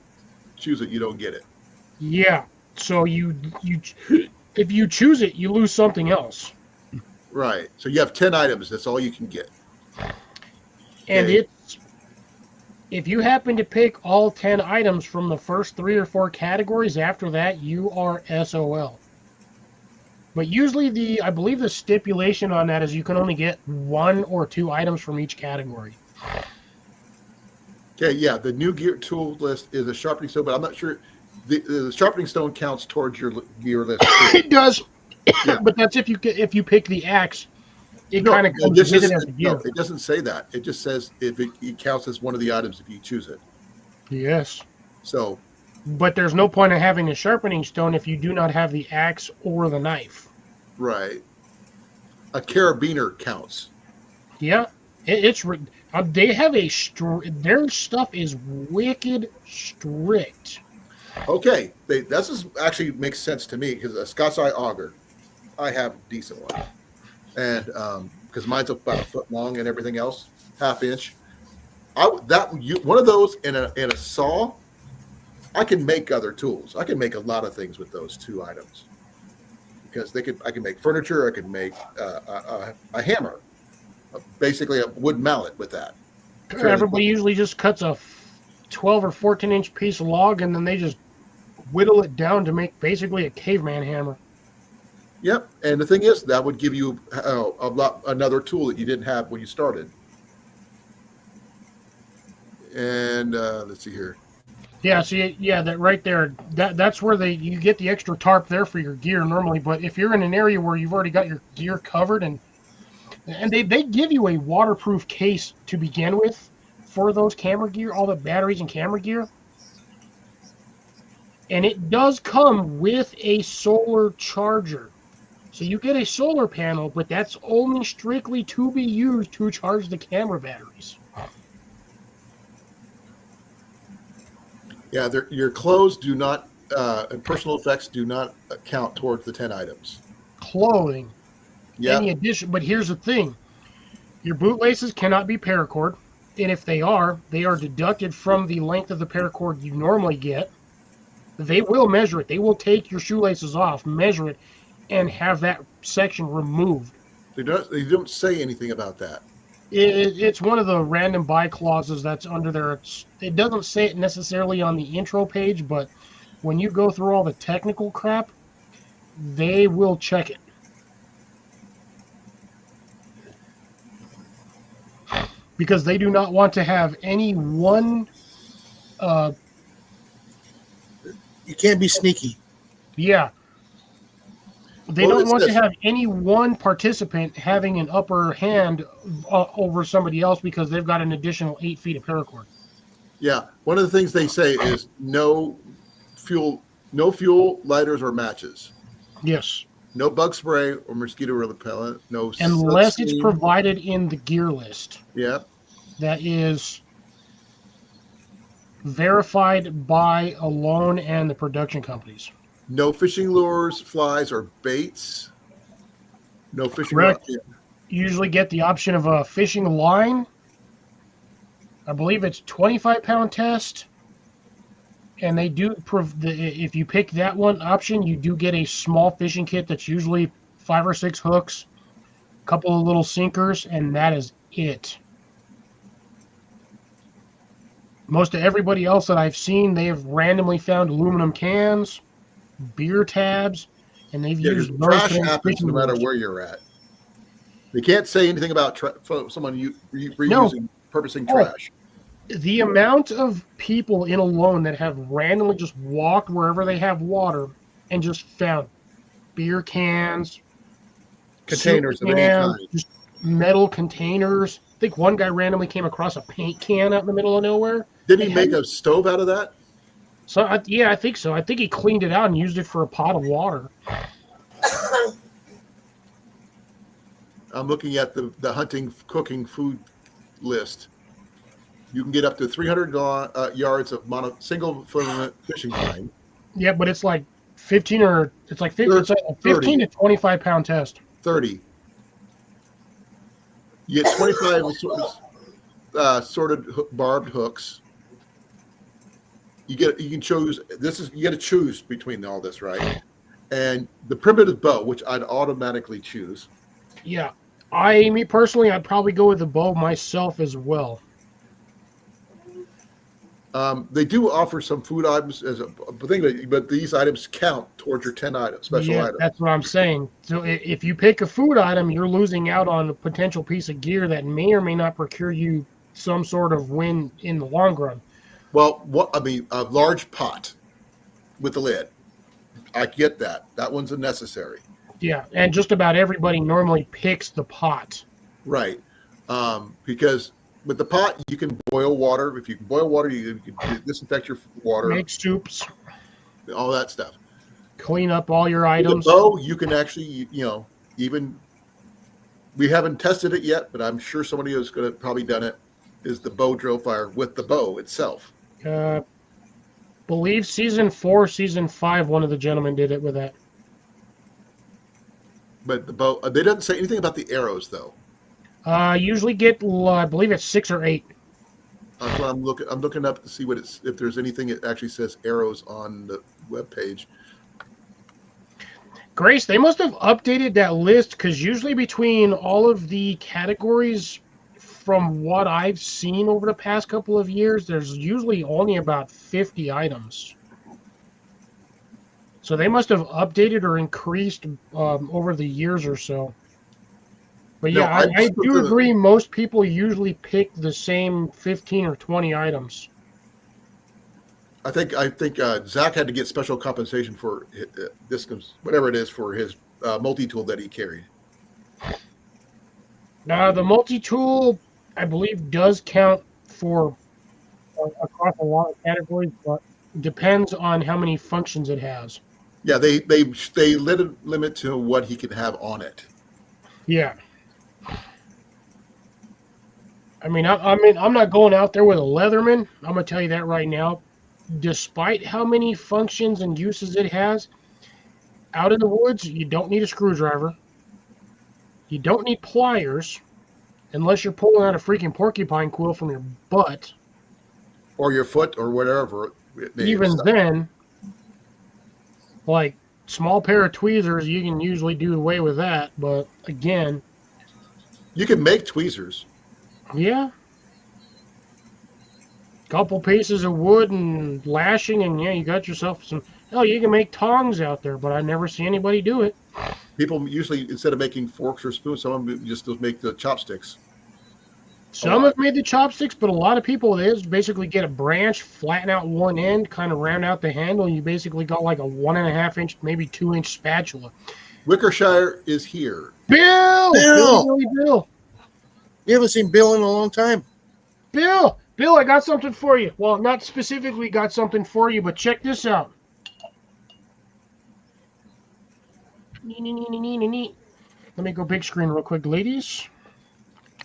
choose it, you don't get it. Yeah. So if you choose it, you lose something else. Right. So you have 10 items. That's all you can get. And if you happen to pick all 10 items from the first 3 or 4 categories, after that, you are SOL. But usually I believe the stipulation on that is you can only get 1 or 2 items from each category. Okay, yeah, the new gear tool list is a sharpening stone, but I'm not sure the sharpening stone counts towards your gear list. It does, yeah. But that's if you pick the axe. It kind of comes with it as a gear. No, it doesn't say that. It just says if it counts as one of the items if you choose it. Yes. So. But there's no point in having a sharpening stone if you do not have the axe or the knife. Right. A carabiner counts. Yeah, they have their stuff is wicked strict. Okay, this actually makes sense to me because a Scott's Eye auger, I have a decent one. And because mine's about a foot long and everything else, ½ inch. One of those in a saw, I can make other tools. I can make a lot of things with those 2 items because I can make furniture. I can make a hammer. basically a wood mallet with that. Everybody usually just cuts a 12 or 14-inch piece of log, and then they just whittle it down to make basically a caveman hammer. Yep, and the thing is, that would give you another tool that you didn't have when you started. And let's see here. Yeah, see, yeah, that right there, that's where you get the extra tarp there for your gear normally. But if you're in an area where you've already got your gear covered, and they give you a waterproof case to begin with for those camera gear, all the batteries and camera gear. And it does come with a solar charger. So you get a solar panel, but that's only strictly to be used to charge the camera batteries. Yeah, your clothes do not, and personal effects do not count towards the 10 items. Clothing. Yeah. Any addition, but here's the thing. Your bootlaces cannot be paracord, and if they are deducted from the length of the paracord you normally get. They will measure it. They will take your shoelaces off, measure it, and have that section removed. They don't say anything about that. It's one of the random buy clauses that's under there. It doesn't say it necessarily on the intro page, but when you go through all the technical crap, they will check it. Because they do not want to have any one... you can't be sneaky. Yeah. They don't want to have any one participant having an upper hand over somebody else because they've got an additional 8 feet of paracord. Yeah. One of the things they say is no fuel, lighters, or matches. Yes. No bug spray or mosquito repellent. No. Unless it's provided in the gear list. Yeah. That is verified by Alone and the production companies. No fishing lures, flies, or baits. No fishing. Correct. You usually get the option of a fishing line. I believe it's 25-pound test. And they do, if you pick that one option, you do get a small fishing kit that's usually 5 or 6 hooks, a couple of little sinkers, and that is it. Most of everybody else that I've seen, they have randomly found aluminum cans, beer tabs, and they've used those. Trash happens no matter where you're at. They can't say anything about someone reusing, purposing trash. The amount of people in Alone that have randomly just walked wherever they have water and just found beer cans, containers of any kind, just metal containers. I think one guy randomly came across a paint can out in the middle of nowhere. Didn't he make a stove out of that? So yeah, I think so. I think he cleaned it out and used it for a pot of water. I'm looking at the hunting, cooking, food list. You can get up to 300 yards of single filament fishing line. Yeah, but it's like 15 to 25-pound test. 30. You get 25 sorted barbed hooks. You can choose. You got to choose between all this, right? And the primitive bow, which I'd automatically choose. Yeah, me personally, I'd probably go with the bow myself as well. They do offer some food items as a thing, but these items count towards your 10 items, special items. That's what I'm saying. So if you pick a food item, you're losing out on a potential piece of gear that may or may not procure you some sort of win in the long run. Well, a large pot with a lid. I get that. That one's a necessary. Yeah, and just about everybody normally picks the pot. Right. Because with the pot, you can boil water. If you can boil water, you can disinfect your water. Make soups. All that stuff. Clean up all your items. With the bow, you can actually, even, we haven't tested it yet, but I'm sure somebody who's going to probably done it, is the bow drill fire with the bow itself. Believe season 4, season 5, one of the gentlemen did it with that. But the bow, they didn't say anything about the arrows, though. Usually get, I believe it's 6 or 8. That's what I'm looking up to see if there's anything that actually says arrows on the webpage. Grace, they must have updated that list because usually between all of the categories, from what I've seen over the past couple of years, there's usually only about 50 items. So they must have updated or increased over the years or so. But No, yeah, I'm I still do gonna- agree. Most people usually pick the same 15 or 20 items. I think Zach had to get special compensation for this, whatever it is, for his multi-tool that he carried. Now, the multi-tool, I believe, does count for across a lot of categories, but depends on how many functions it has. Yeah, they limit to what he can have on it. Yeah. I mean, I'm not going out there with a Leatherman. I'm gonna tell you that right now. Despite how many functions and uses it has, out in the woods, you don't need a screwdriver. You don't need pliers, unless you're pulling out a freaking porcupine quill from your butt. Or your foot or whatever it may Even accept. then, like small pair of tweezers, you can usually do away with that. But again, You can make tweezers. yeah, couple pieces of wood and lashing, and yeah, you got yourself some. Hell, you can make tongs out there, but I never see anybody do it. People usually, instead of making forks or spoons, some of them just make the chopsticks. Some have made the chopsticks, but a lot of people it is basically get a branch, flatten out one end, kind of round out the handle, and you basically got like a 1.5 inch, maybe 2 inch spatula. Wickershire is here. Bill, Bill. You haven't seen Bill in a long time. Bill, I got something for you. Well, not specifically got something for you, but check this out. Let me go big screen real quick, ladies.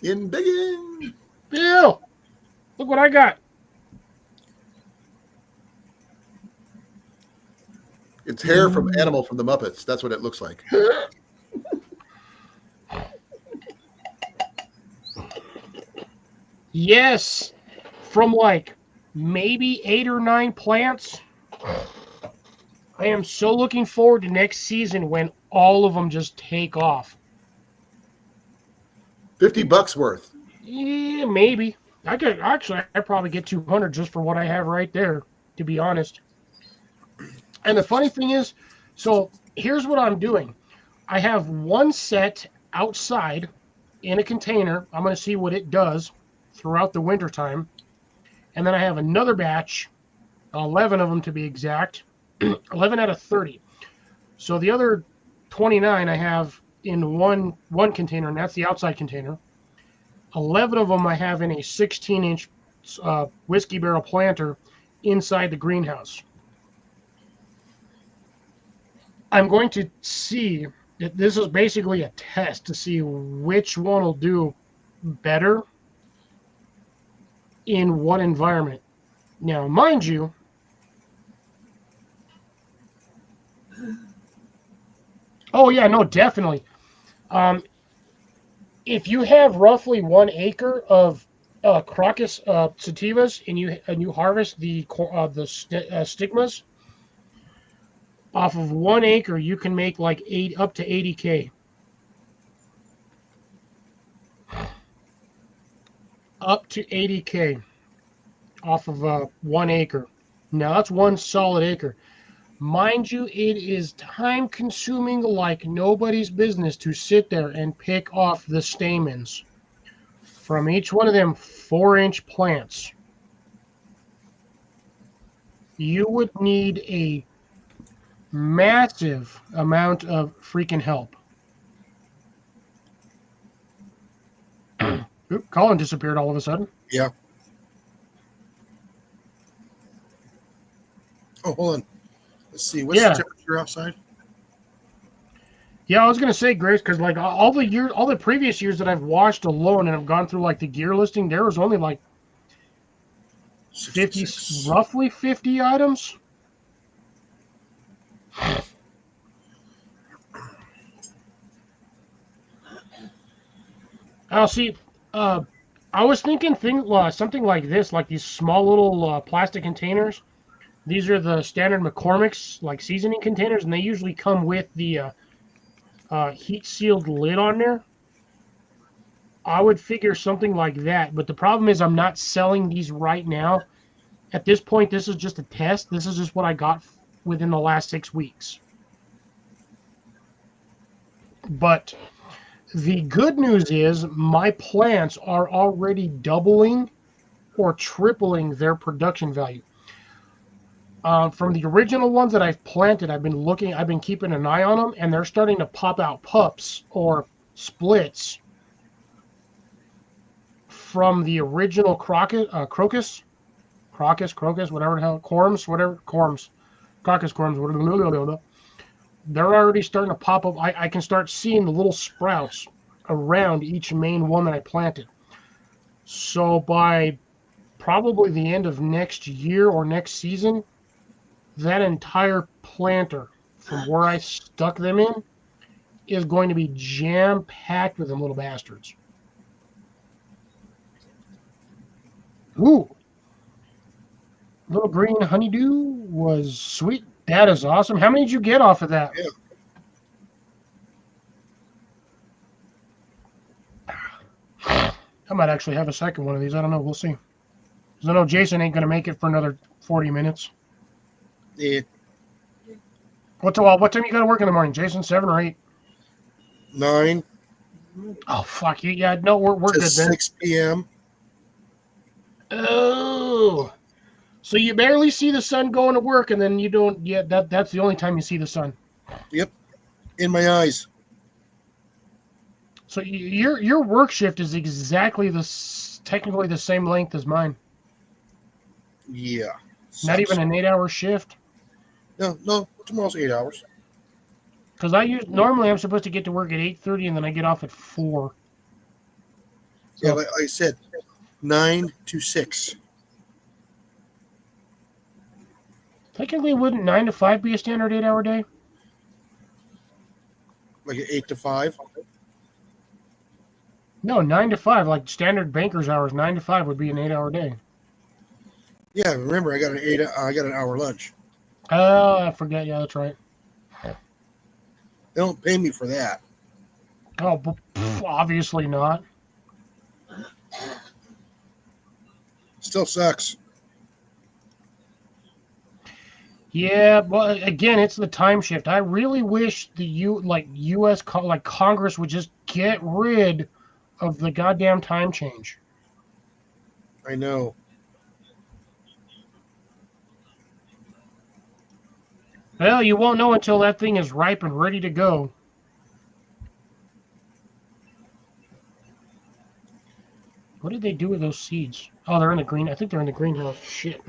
In digging. Bill, look what I got. It's hair from Animal from the Muppets. That's what it looks like. Yes, from like maybe 8 or 9 plants. I am so looking forward to next season when all of them just take off. $50 worth. Yeah, maybe. I'd probably get 200 just for what I have right there, to be honest. And the funny thing is, so here's what I'm doing. I have one set outside in a container. I'm going to see what it does throughout the wintertime. And then I have another batch, 11 of them to be exact, 11 out of 30. So the other 29 I have in one container, and that's the outside container. 11 of them I have in a 16-inch whiskey barrel planter inside the greenhouse. I'm going to see, this is basically a test to see which one will do better in what environment. Now, mind you, oh yeah, no, definitely. If you have roughly 1 acre of crocus sativas and you harvest the stigmas off of 1 acre, you can make like up to 80K. Up to 80K off of 1 acre. Now that's one solid acre. Mind you, it is time consuming like nobody's business to sit there and pick off the stamens from each one of them 4-inch plants. You would need a massive amount of freaking help. Oop, Colin disappeared all of a sudden. Yeah. Oh, hold on. Let's see. What's the temperature outside? Yeah, I was gonna say, Grace, because like all the previous years that I've watched alone and I've gone through like the gear listing, there was only like 66. roughly 50 items. I'll see. I was thinking something like this, like these small little plastic containers. These are the standard McCormick's like seasoning containers, and they usually come with the heat sealed lid on there. I would figure something like that, but the problem is I'm not selling these right now. At this point, this is just a test. This is just what I got within the last 6 weeks. But the good news is my plants are already doubling or tripling their production value. From the original ones that I've planted, I've been keeping an eye on them, and they're starting to pop out pups or splits from the original crocus, whatever the hell, crocus, whatever. They're already starting to pop up. I can start seeing the little sprouts around each main one that I planted. So by probably the end of next year or next season, that entire planter from where I stuck them in is going to be jam-packed with them little bastards. Ooh. Little green honeydew was sweet. That is awesome. How many did you get off of that? Yeah. I might actually have a second one of these. I don't know. We'll see. Because I know Jason ain't going to make it for another 40 minutes. Yeah. What time you got to work in the morning, Jason? 7 or 8? 9 Oh, fuck you. Yeah, no, we're to good then. 6 p.m. Oh. So you barely see the sun going to work, and then you don't. Yeah, that's the only time you see the sun. Yep. In my eyes. So your work shift is exactly technically the same length as mine. Yeah. Not even an 8-hour shift. No. Tomorrow's 8 hours. Because normally I'm supposed to get to work at 8:30, and then I get off at 4. So, Yeah, like I said, 9 to 6. technically, wouldn't 9 to 5 be a standard 8-hour day? Like 8 to 5. No, 9 to 5, like standard banker's hours. 9 to 5 would be an 8-hour day. Yeah, remember I got an hour lunch. Oh, I forget. Yeah, that's right. They don't pay me for that. Oh, but obviously not. Still sucks. Yeah, but again, it's the time shift. I really wish the U.S. Congress would just get rid of the goddamn time change. I know. Well, you won't know until that thing is ripe and ready to go. What did they do with those seeds? Oh, they're in the green. I think they're in the greenhouse. Shit.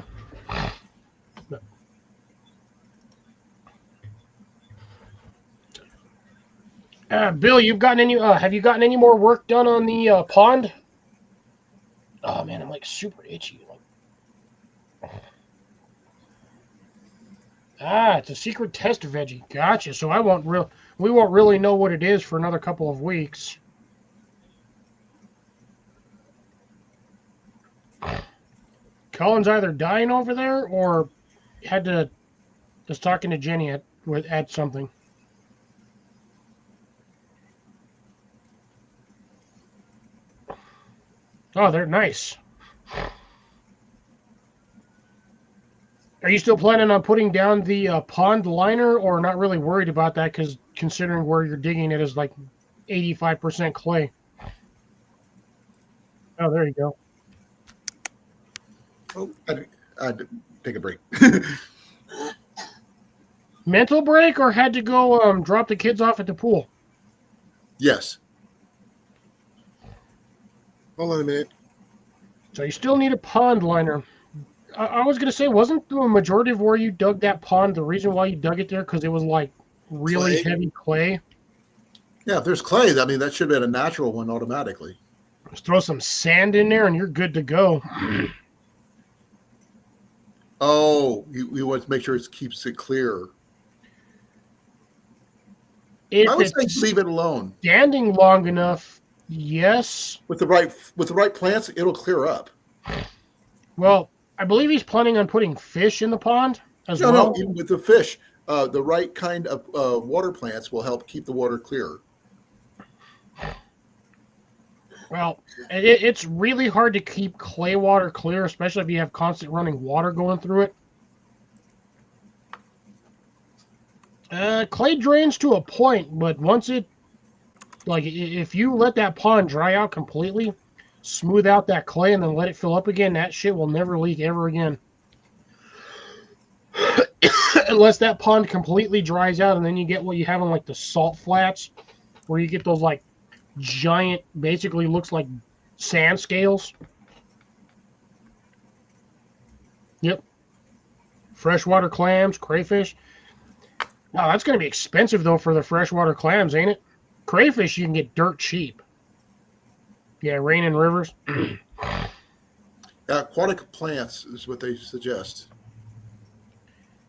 Bill, have you gotten any more work done on the pond? Oh man, I'm like super itchy. It's a secret test veggie. Gotcha. So we won't really know what it is for another couple of weeks. Colin's either dying over there or was talking to Jenny at something. Oh, they're nice. Are you still planning on putting down the pond liner, or not really worried about that? Because considering where you're digging it is like 85% clay. Oh, there you go. Oh, I'd take a break. Mental break, or had to go drop the kids off at the pool? Yes. Hold on a minute. So you still need a pond liner. I was going to say, wasn't the majority of where you dug that pond, the reason why you dug it there, because it was like really heavy clay? Yeah, if there's clay, I mean, that should have been a natural one automatically. Just throw some sand in there and you're good to go. Oh, you want to make sure it keeps it clear. If I would it's say leave it alone. standing long enough, yes. With the right plants, it'll clear up. Well, I believe he's planning on putting fish in the pond. as No, well. no, even with the fish, the right kind of water plants will help keep the water clear. Well, it's really hard to keep clay water clear, especially if you have constant running water going through it. Clay drains to a point, but once it, like, if you let that pond dry out completely, smooth out that clay, and then let it fill up again, that shit will never leak ever again. Unless that pond completely dries out, and then you get what you have on, like, the salt flats, where you get those, like, giant, basically looks like sand scales. Yep. Freshwater clams, crayfish. Wow, that's going to be expensive, though, for the freshwater clams, ain't it? Crayfish, you can get dirt cheap. Yeah, rain in rivers. Aquatic plants is what they suggest.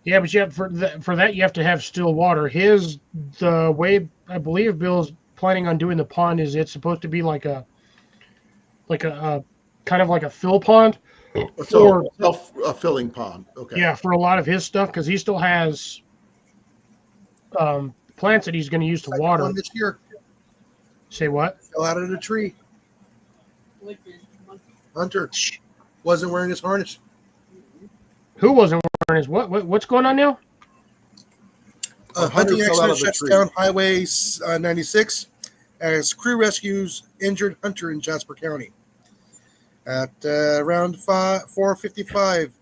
Yeah, but you have, for that, you have to have still water. The way I believe Bill's planning on doing the pond is it's supposed to be like a kind of like a fill pond. So self-filling pond. Okay. Yeah, for a lot of his stuff, because he still has plants that he's going to use to water. One this year Say what? fell out of the tree. Like your monkey. Hunter wasn't wearing his harness. Who wasn't wearing his what's going on now? A hunter Hunting fell out accident of the shuts tree. down Highway 96 as crew rescues injured hunter in Jasper County. At around 4:55,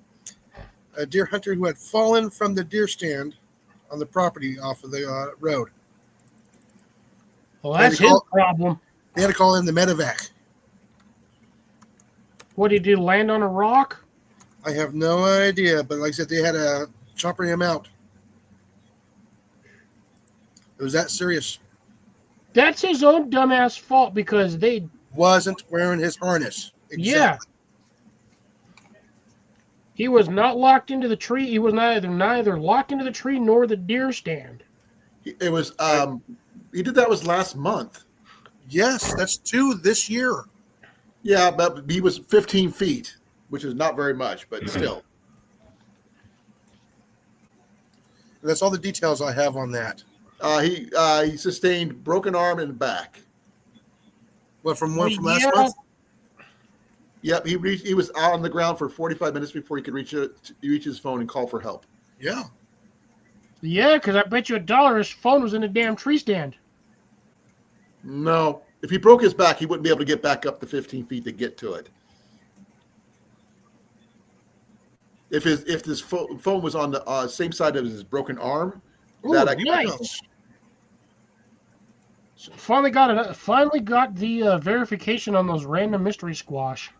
a deer hunter who had fallen from the deer stand on the property off of the road. Well, that's his problem. They had to call in the medevac. What did he do? Land on a rock? I have no idea, but like I said, they had to chopper him out. It was that serious. That's his own dumbass fault because they. Wasn't wearing his harness. Exactly. Yeah. He was not locked into the tree. He was neither locked into the tree nor the deer stand. It was he did that was last month. Yes, that's 2 this year. Yeah, but he was 15 feet, which is not very much, but still. That's all the details I have on that. He sustained broken arm and back. What from last Yeah. month? Yep, he was out on the ground for 45 minutes before he could reach his phone and call for help. Yeah. Yeah, because I bet you $1 his phone was in a damn tree stand. No, if he broke his back, he wouldn't be able to get back up the 15 feet to get to it. If his phone was on the same side of his broken arm, Ooh, that I could nice. know. So finally got it. Finally got the verification on those random mystery squash.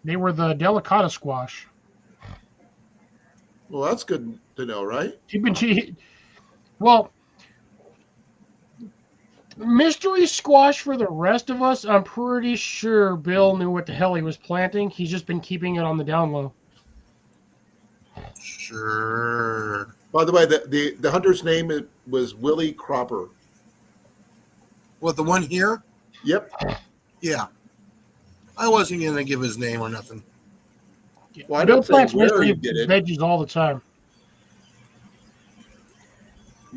They were the delicata squash. Well, that's good to know, right? Well, mystery squash for the rest of us, I'm pretty sure Bill knew what the hell he was planting. He's just been keeping it on the down low. Sure. By the way, the hunter's name was Willie Cropper. What, the one here? Yep. Yeah. I wasn't going to give his name or nothing. Well, I Bill don't say plants where mystery he did it. veggies all the time.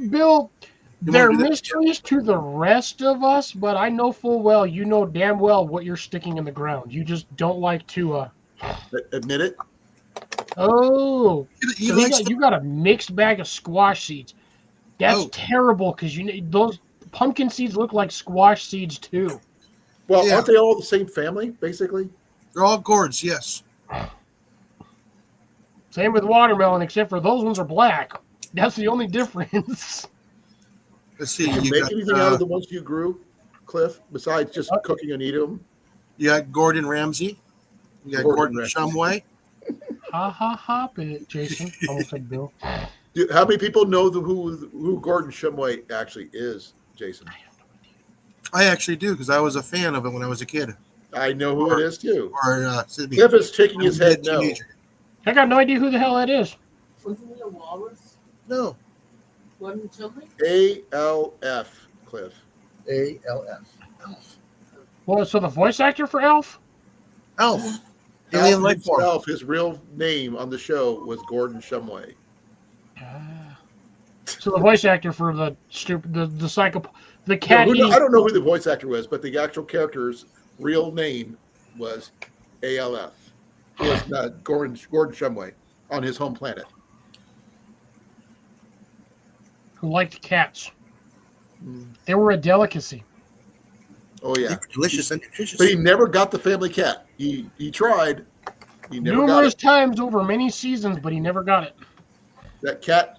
Bill, You they're wanna do that? mysteries to the rest of us, but I know full well, you know damn well what you're sticking in the ground. You just don't like to. Admit it. Oh, He so likes you got a mixed bag of squash seeds. That's Oh. terrible because those pumpkin seeds look like squash seeds too. Well, Yeah. aren't they all the same family, basically? They're all gourds, yes. Same with watermelon, except for those ones are black. That's the only difference. Let's see. Can you You make got, anything out of the ones you grew, Cliff, besides just cooking and eating them? you got Gordon Ramsay. You got Gordon Gordon Ramsay. Shumway. Ha ha ha, Jason. Almost said Bill. How many people know who Gordon Shumway actually is, Jason? I actually do because I was a fan of it when I was a kid. I know who it is too. Or Sydney. Cliff is shaking his head no. Teenager. I got no idea who the hell that is. Wasn't he a walrus? No. Wasn't Chumley? ALF, Cliff. ALF. Well, so the voice actor for Elf? Alf. Alien Alf life form. himself, his real name on the show was Gordon Shumway. So the voice actor for the psycho, the Yeah, cat eating. I don't know who the voice actor was, but the actual character's real name was ALF. It was Gordon Shumway on his home planet. Who liked cats. They were a delicacy. Oh yeah, They were delicious and nutritious. but he never got the family cat. He tried. He never got Numerous it. times over many seasons, but he never got it. That cat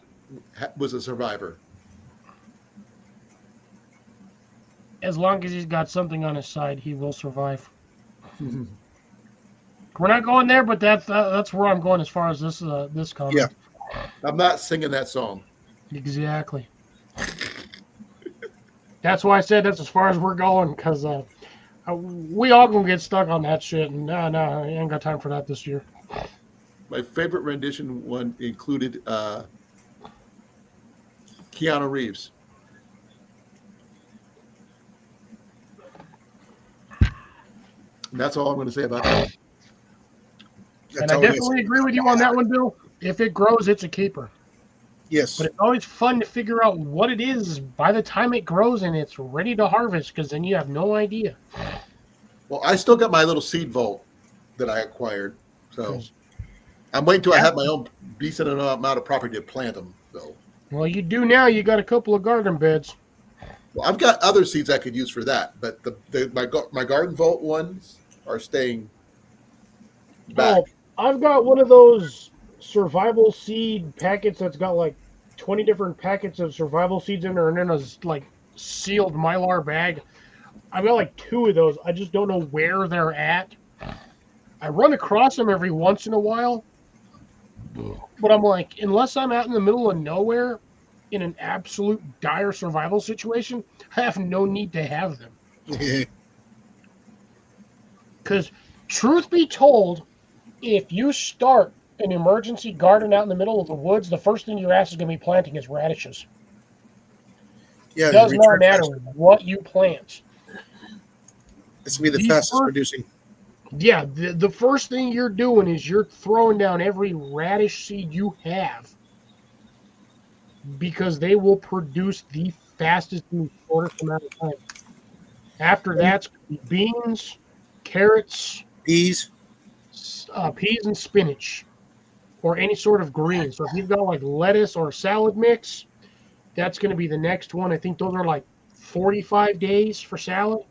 was a survivor. As long as he's got something on his side, he will survive. We're not going there, but that's where I'm going as far as this comment. Yeah. I'm not singing that song. Exactly. That's why I said that's as far as we're going, because we all gonna get stuck on that shit, and no, I ain't got time for that this year. My favorite rendition one included Keanu Reeves. And that's all I'm going to say about that. And I definitely agree with you on that one, Bill. If it grows, it's a keeper. Yes. But it's always fun to figure out what it is by the time it grows and it's ready to harvest, because then you have no idea. Well, I still got my little seed vault that I acquired. So I'm waiting till I have my own decent amount of property to plant them. So. Well, you do now. You got a couple of garden beds. Well, I've got other seeds I could use for that, but my garden vault ones are staying back. Oh, I've got one of those survival seed packets that's got like 20 different packets of survival seeds in there, and then a like sealed Mylar bag. I've got like 2 of those. I just don't know where they're at. I run across them every once in a while, but I'm like, unless I'm out in the middle of nowhere in an absolute dire survival situation, I have no need to have them. Because truth be told, if you start an emergency garden out in the middle of the woods, the first thing your ass is going to be planting is radishes. Yeah, It does not matter what you plant. It's going to be the fastest producing. Yeah, the first thing you're doing is you're throwing down every radish seed you have, because they will produce the fastest in the shortest amount of time. After that's beans, carrots, peas and spinach, or any sort of green. So if you've got like lettuce or salad mix, that's going to be the next one. I think those are like 45 days for salad.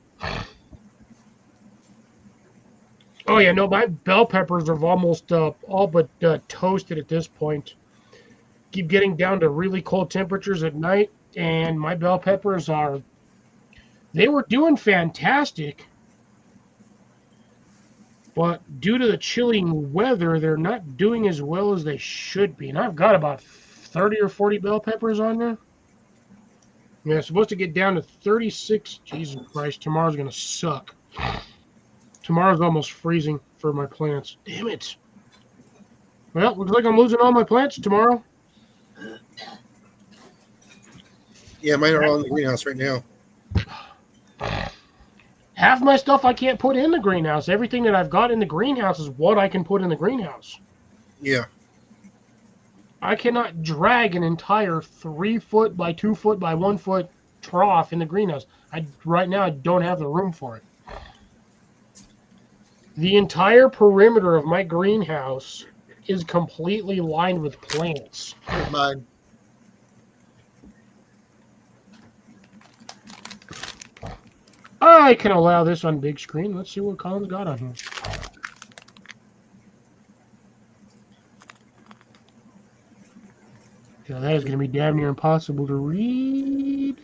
Oh yeah, no, my bell peppers are almost all but toasted at this point. Keep getting down to really cold temperatures at night, and my bell peppers they were doing fantastic, but due to the chilling weather, they're not doing as well as they should be. And I've got about 30 or 40 bell peppers on there. Yeah, it's supposed to get down to 36. Jesus Christ, tomorrow's going to suck. Tomorrow's almost freezing for my plants. Damn it. Well, looks like I'm losing all my plants tomorrow. Yeah, mine are all in the greenhouse right now. Half my stuff I can't put in the greenhouse. Everything that I've got in the greenhouse is what I can put in the greenhouse. Yeah. I cannot drag an entire 3 foot by 2 foot by 1 foot trough in the greenhouse. Right now I don't have the room for it. The entire perimeter of my greenhouse is completely lined with plants. Here's mine. I can allow this on big screen. Let's see what Colin's got on here. Yeah, that is going to be damn near impossible to read.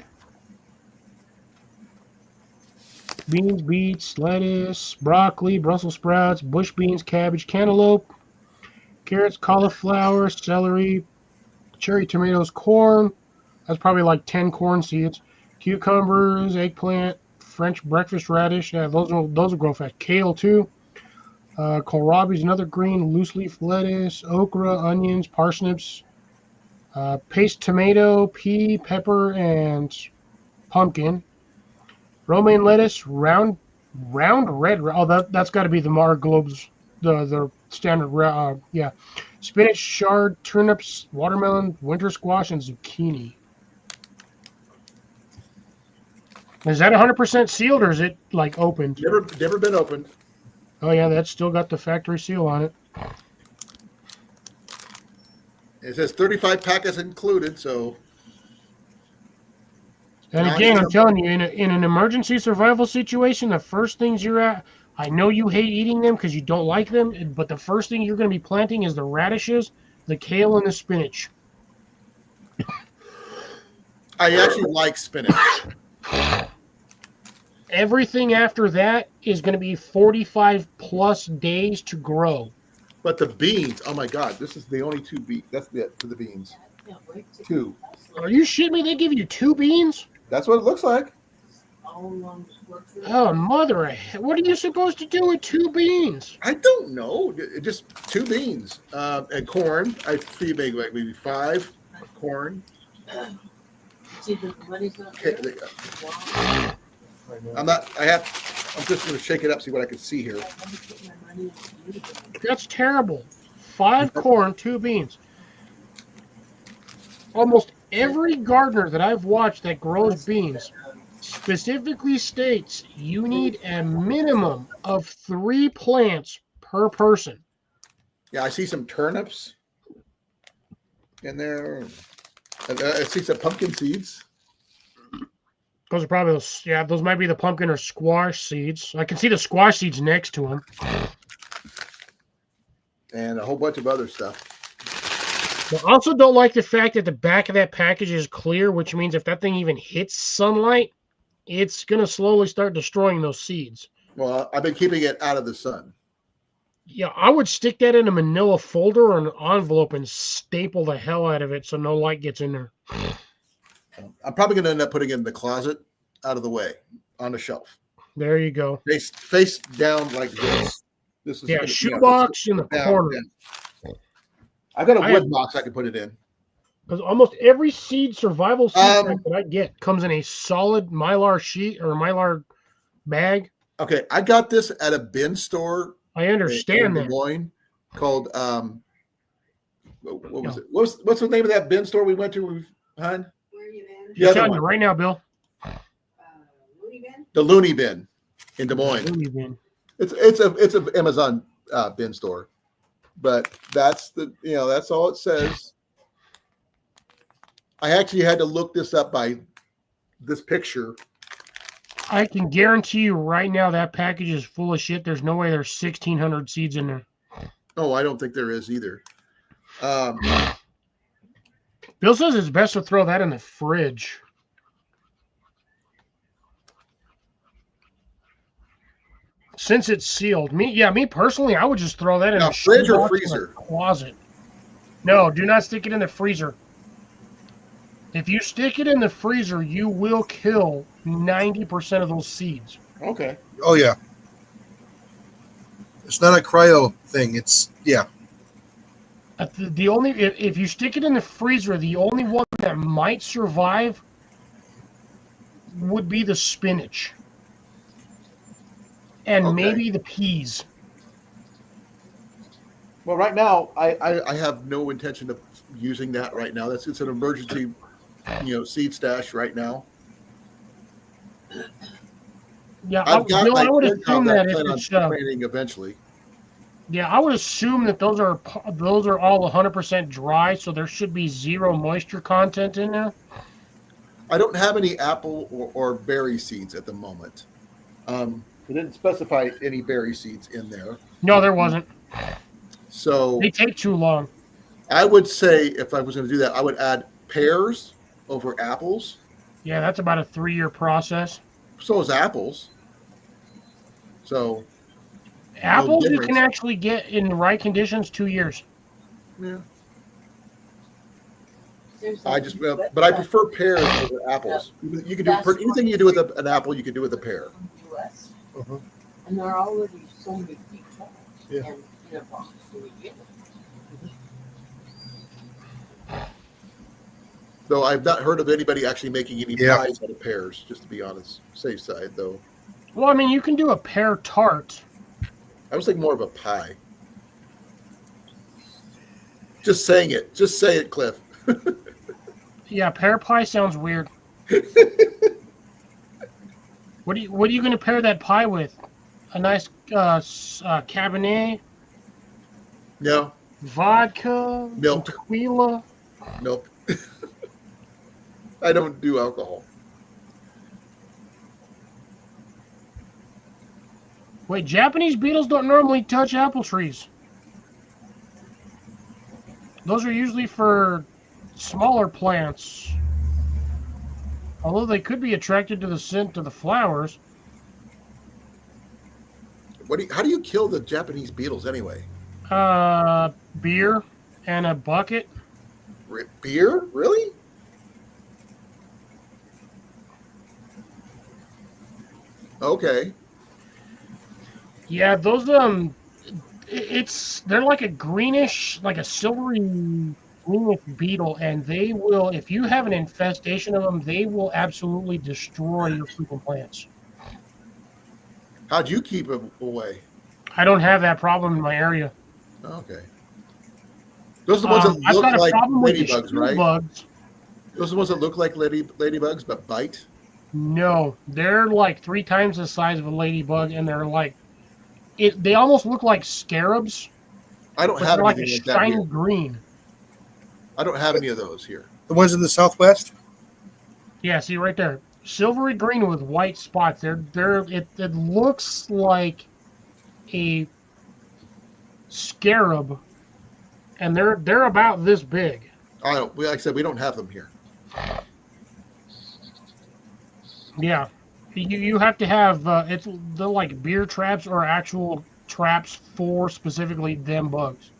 Beans, beets, lettuce, broccoli, Brussels sprouts, bush beans, cabbage, cantaloupe, carrots, cauliflower, celery, cherry tomatoes, corn. That's probably like 10 corn seeds. Cucumbers, eggplant, French breakfast radish. Yeah, those will grow fast. Kale too. Kohlrabi is another green. Loose leaf lettuce, okra, onions, parsnips, paste tomato, pea, pepper, and pumpkin. Romaine lettuce, round red. Oh, that's got to be the Mar Globes the standard. Yeah, spinach, chard, turnips, watermelon, winter squash, and zucchini. Is that 100% sealed or is it like opened? Never been opened. Oh yeah, that's still got the factory seal on it. It says 35 packets included, so. And again, I'm telling you, in an emergency survival situation, the first things you're at, I know you hate eating them because you don't like them, but the first thing you're going to be planting is the radishes, the kale, and the spinach. I actually like spinach. Everything after that is going to be 45 plus days to grow. But the beans, oh my God, this is the only 2 beans. That's it for the beans. I can't wait to 2. Are you shitting me? They give you 2 beans? That's what it looks like. Oh, mother! What are you supposed to do with 2 beans? I don't know. Just 2 beans and corn. I feed maybe 5 corn. See, the money's not Okay, there. there you go. I'm just going to shake it up, see what I can see here. I had to put my money into you. That's terrible. 5 corn, 2 beans. Almost every gardener that I've watched that grows beans specifically states you need a minimum of 3 plants per person. Yeah, I see some turnips in there. I see some pumpkin seeds. Those are probably those might be the pumpkin or squash seeds. I can see the squash seeds next to them. And a whole bunch of other stuff. I also don't like the fact that the back of that package is clear, which means if that thing even hits sunlight, it's going to slowly start destroying those seeds. Well, I've been keeping it out of the sun. Yeah, I would stick that in a manila folder or an envelope and staple the hell out of it so no light gets in there. I'm probably going to end up putting it in the closet out of the way on the shelf. There you go. Face down like this. This is shoebox in the corner. Down. I've got a wood box I can put it in. Because almost every seed survival seed pack that I get comes in a solid Mylar sheet or a Mylar bag. Okay, I got this at a bin store. I understand that. Des Moines, called what was it? What's the name of that bin store we went to, hon? Where are you, man? You're telling you right now, Bill. Looney Bin? The Looney Bin in Des Moines. Looney Bin. It's a Amazon bin store, but that's all it says. I actually had to look this up by this picture. I can guarantee you right now that package is full of shit. There's no way there's 1,600 seeds in there. Oh, I don't think there is either. Bill says it's best to throw that in the fridge. Since it's sealed. Me personally, I would just throw that in the fridge or freezer? Closet. No, do not stick it in the freezer. If you stick it in the freezer, you will kill 90% of those seeds. Okay. Oh yeah. It's not a cryo thing. It's The only if you stick it in the freezer, the only one that might survive would be the spinach. And maybe the peas. Well, right now I have no intention of using that right now. It's an emergency, seed stash right now. Yeah, I would assume that if it's planting eventually. Yeah, I would assume that those are all 100% dry, so there should be 0 moisture content in there. I don't have any apple or berry seeds at the moment. They didn't specify any berry seeds in there. No, there wasn't. So they take too long. I would say if I was going to do that, I would add pears over apples. Yeah, that's about a 3-year process. So is apples. So apples you can actually get in the right conditions 2 years. Yeah. But I prefer pears over apples. You can do anything you do with an apple, you can do with a pear. And they're already so many feet tall. Yeah. And in a box, so we get them. Though I've not heard of anybody actually making any pies out of pears, just to be honest. Safe side, though. Well, I mean, you can do a pear tart. I was thinking more of a pie. Just saying it. Just say it, Cliff. Yeah, pear pie sounds weird. What are you going to pair that pie with? A nice Cabernet, No. vodka, Milk. tequila. Milk. I don't do alcohol. Wait, Japanese beetles don't normally touch apple trees. Those are usually for smaller plants. Although they could be attracted to the scent of the flowers. How do you kill the Japanese beetles anyway? Beer and a bucket. Beer? Really? Okay. Yeah, those they're like a greenish, like a silvery greenish beetle, and they will, if you have an infestation of them, they will absolutely destroy your freaking plants. How'd you keep them away? I don't have that problem in my area. Okay. Those are the ones that I've look got a like problem with the ladybugs, shoe right? bugs. Those are the ones that look like ladybugs but bite? No, they're like 3 times the size of a ladybug, and they're like, they almost look like scarabs. I don't But have they're like a anything like that shiny here. green. I don't have any of those here. The ones in the Southwest? Yeah, see right there, silvery green with white spots. It looks like a scarab, and they're about this big. Like I said, we don't have them here. Yeah, you have to have they're like beer traps or actual traps for specifically them bugs,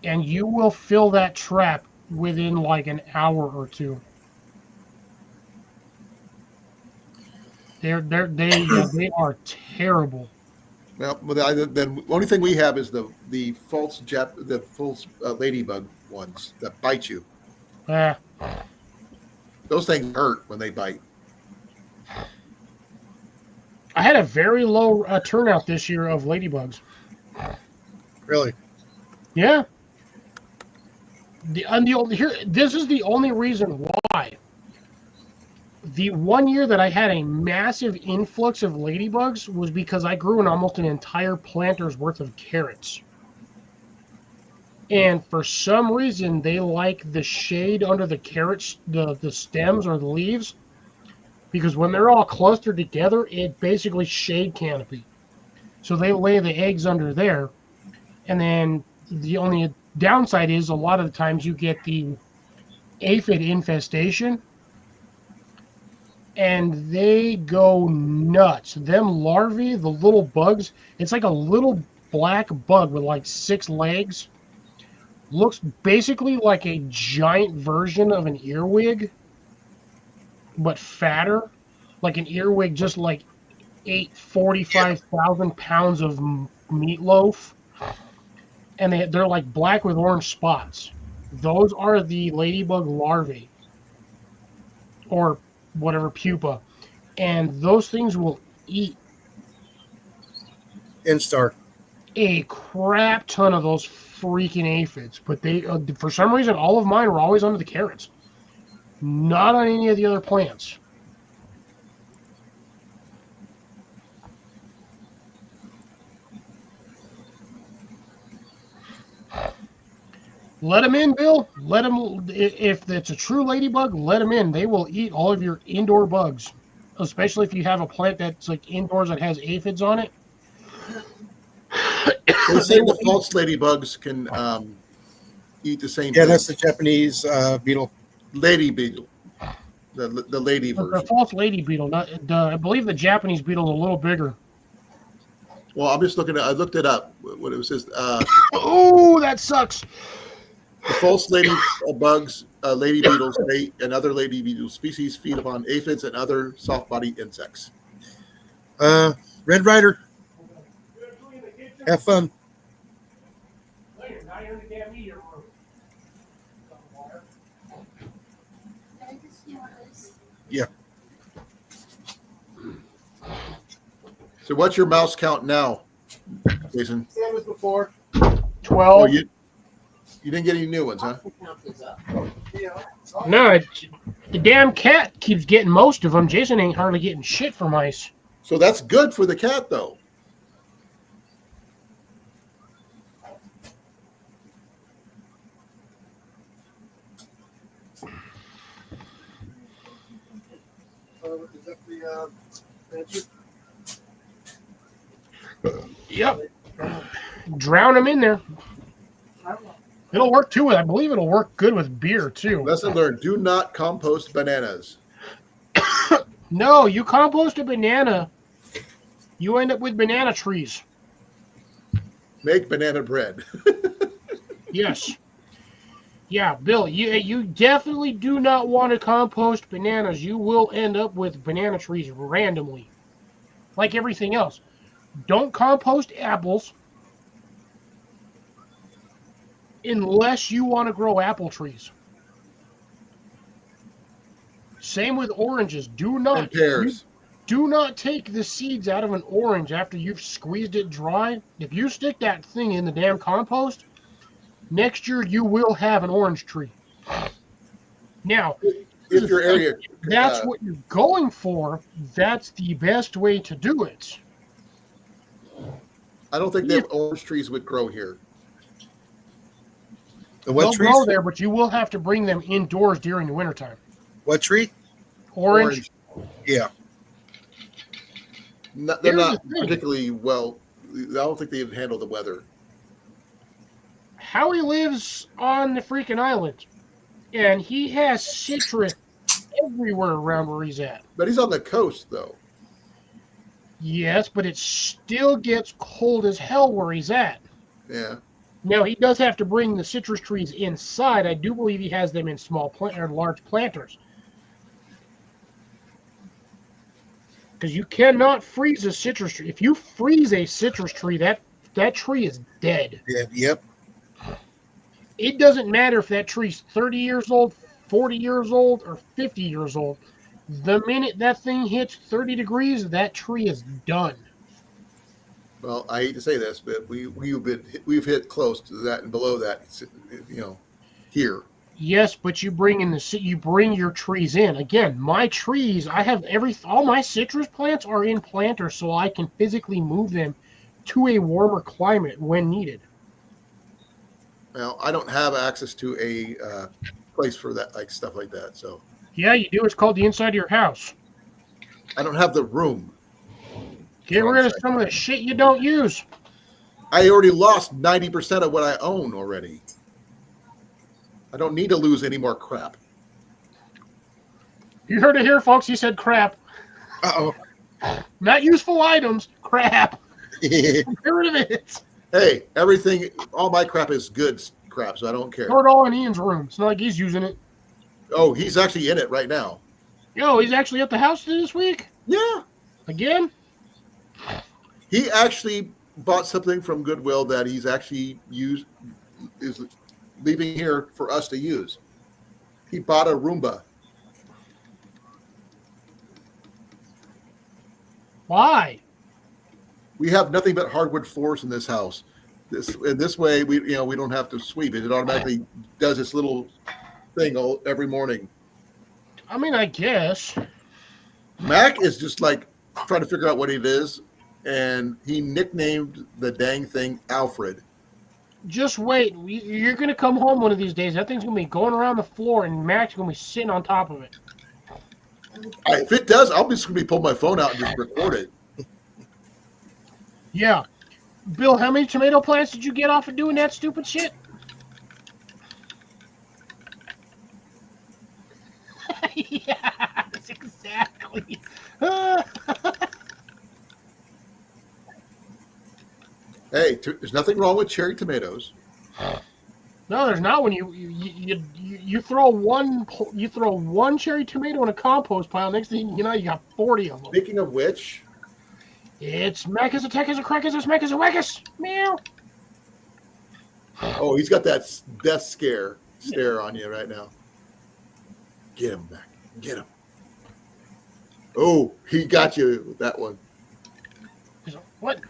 and you will fill that trap within like an hour or two. They are terrible. Well, the only thing we have is the false ladybug ones that bite you. Uh, Those things hurt when they bite. I had a very low turnout this year of ladybugs. Really? Yeah. This is the only reason why. The one year that I had a massive influx of ladybugs was because I grew almost an entire planter's worth of carrots. And for some reason, they like the shade under the carrots, the stems or the leaves, because when they're all clustered together, it basically shade canopy. So they lay the eggs under there. And then the only downside is a lot of the times you get the aphid infestation, and they go nuts. Them larvae, the little bugs, it's like a little black bug with like 6 legs. Looks basically like a giant version of an earwig, but fatter. Like an earwig, just like 45,000 pounds of meatloaf. And they're like black with orange spots. Those are the ladybug larvae, or whatever, pupa. And those things will eat Instar. a crap ton of those freaking aphids. But they, for some reason, all of mine were always under the carrots. Not on any of the other plants. Let them in, Bill. Let them. If it's a true ladybug, let them in. They will eat all of your indoor bugs, especially if you have a plant that's like indoors that has aphids on it. They say the false ladybugs can eat the same Yeah, thing. that's the Japanese beetle. Lady beetle. The lady The version. false lady beetle. I believe the Japanese beetle is a little bigger. Well, I'm just looking at. I looked it up. What it was says. Oh, that sucks. The false ladybugs, lady beetles, and other lady beetle species feed upon aphids and other soft-bodied insects. Red Rider. Have fun. Yeah. So, what's your mouse count now, Jason? Same as before. 12. You didn't get any new ones, huh? Count is up. No, the damn cat keeps getting most of them. Jason ain't hardly getting shit for mice. So that's good for the cat, though. Is that the answer? Yep. Drown them in there. It'll work too. I believe it'll work good with beer too. Lesson learned: do not compost bananas. No, you compost a banana, you end up with banana trees. Make banana bread. Yes. Yeah, Bill, you definitely do not want to compost bananas. You will end up with banana trees randomly. Like everything else. Don't compost apples unless you want to grow apple trees. Same with oranges. And pears. Do not take the seeds out of an orange after you've squeezed it dry. If you stick that thing in the damn compost, next year you will have an orange tree. Now, If your area, that's what you're going for, that's the best way to do it. I don't think that orange trees would grow here. The what They'll trees? grow there, but you will have to bring them indoors during the wintertime. What tree? Orange. Yeah. They're Here's not the thing. particularly well. I don't think they handle the weather. Howie lives on the freaking island, and he has citrus everywhere around where he's at. But he's on the coast, though. Yes, but it still gets cold as hell where he's at. Yeah. Now, he does have to bring the citrus trees inside. I do believe he has them in small or large planters. Because you cannot freeze a citrus tree. If you freeze a citrus tree, that tree is dead. Yeah. Yep. It doesn't matter if that tree's 30 years old, 40 years old, or 50 years old. The minute that thing hits 30 degrees, that tree is done. Well, I hate to say this, but we've hit close to that and below that. Here. Yes, but you bring your trees in. Again, my trees, I have all my citrus plants are in planters, so I can physically move them to a warmer climate when needed. Well, I don't have access to a place for that, like stuff like that. So Yeah, you do. It's called the inside of your house. I don't have the room. Get rid of some of the shit you don't use. I already lost 90% of what I own already. I don't need to lose any more crap. You heard it here, folks. He said crap. Uh-oh. Not useful items. Crap. Get rid of it. Hey, everything, all my crap is good crap, so I don't care. Throw it all in Ian's room. It's not like he's using it. Oh, he's actually in it right now. Yo, he's actually at the house this week? Yeah. Again? He actually bought something from Goodwill that he's actually is leaving here for us to use. He bought a Roomba. Why? We have nothing but hardwood floors in this house. This way we don't have to sweep it. It automatically does this little thing every morning. I mean, I guess. Mac is just like trying to figure out what it is, and he nicknamed the dang thing Alfred. Just wait. You're going to come home one of these days. That thing's going to be going around the floor, and Mac's going to be sitting on top of it. If it does, I'm just going to be pulling my phone out and just record it. Yeah. Bill, how many tomato plants did you get off of doing that stupid shit? Yes, exactly. Hey, there's nothing wrong with cherry tomatoes. No, there's not. When you throw one cherry tomato in a compost pile, next thing you know, you got 40 of them. Speaking of which, It's Macus a Techus a Crackus a Smackus a Wackus. Meow. oh, he's got that death stare on you right now. Get him back. Get him. Oh, he got you with that one. What?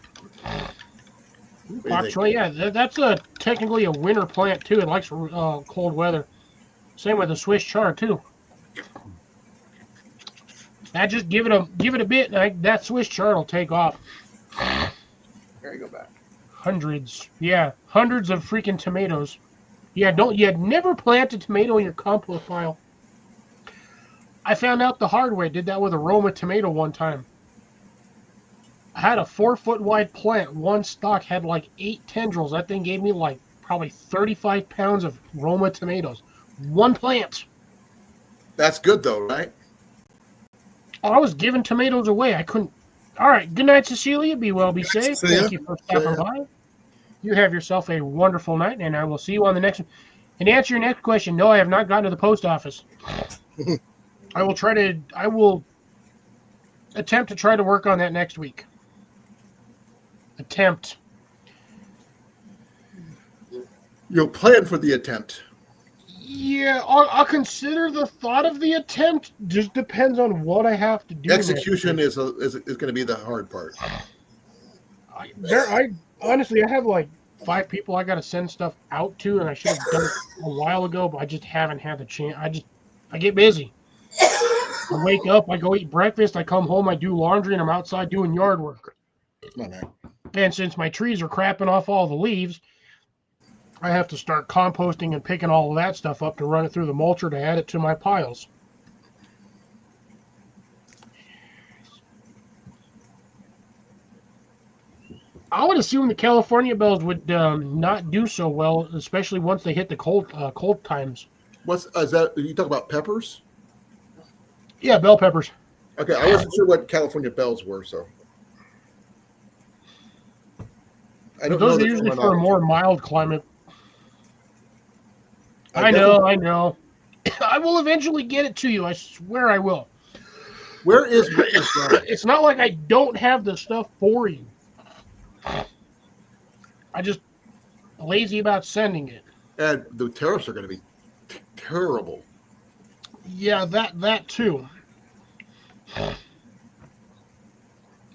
do you think? Actually, yeah, that's a technically a winter plant too. It likes cold weather. Same with the Swiss chard too. I just give it a bit, and that Swiss chard will take off. There you go back. Hundreds of freaking tomatoes. Yeah, never plant a tomato in your compost pile. I found out the hard way. Did that with a Roma tomato one time. I had a 4-foot wide plant. One stalk had like 8 tendrils. That thing gave me like probably 35 pounds of Roma tomatoes. One plant. That's good though, right? I was giving tomatoes away. I couldn't. All right. Good night, Cecilia. Be well, be safe. Thank you for stopping by. You have yourself a wonderful night, and I will see you on the next one. And to answer your next question, no, I have not gotten to the post office. I will attempt to try to work on that next week. Attempt. You'll plan for the attempt. Yeah, I'll consider the thought of the attempt. Just depends on what I have to do. Execution is going to be the hard part. Honestly, I have like 5 people I got to send stuff out to, and I should have done it a while ago, but I just haven't had the chance. I get busy. I wake up, I go eat breakfast, I come home, I do laundry, and I'm outside doing yard work. And since my trees are crapping off all the leaves, I have to start composting and picking all of that stuff up to run it through the mulcher to add it to my piles. I would assume the California bells would not do so well, especially once they hit the cold times. Is that? You talk about peppers? Yeah, bell peppers. Okay, I wasn't sure what California bells were, so I don't know. Those are usually for a more mild climate. I know. I will eventually get it to you. I swear I will. Where is Wicker from? It's not like I don't have the stuff for you. I just lazy about sending it. And the tariffs are going to be terrible. Yeah, that too.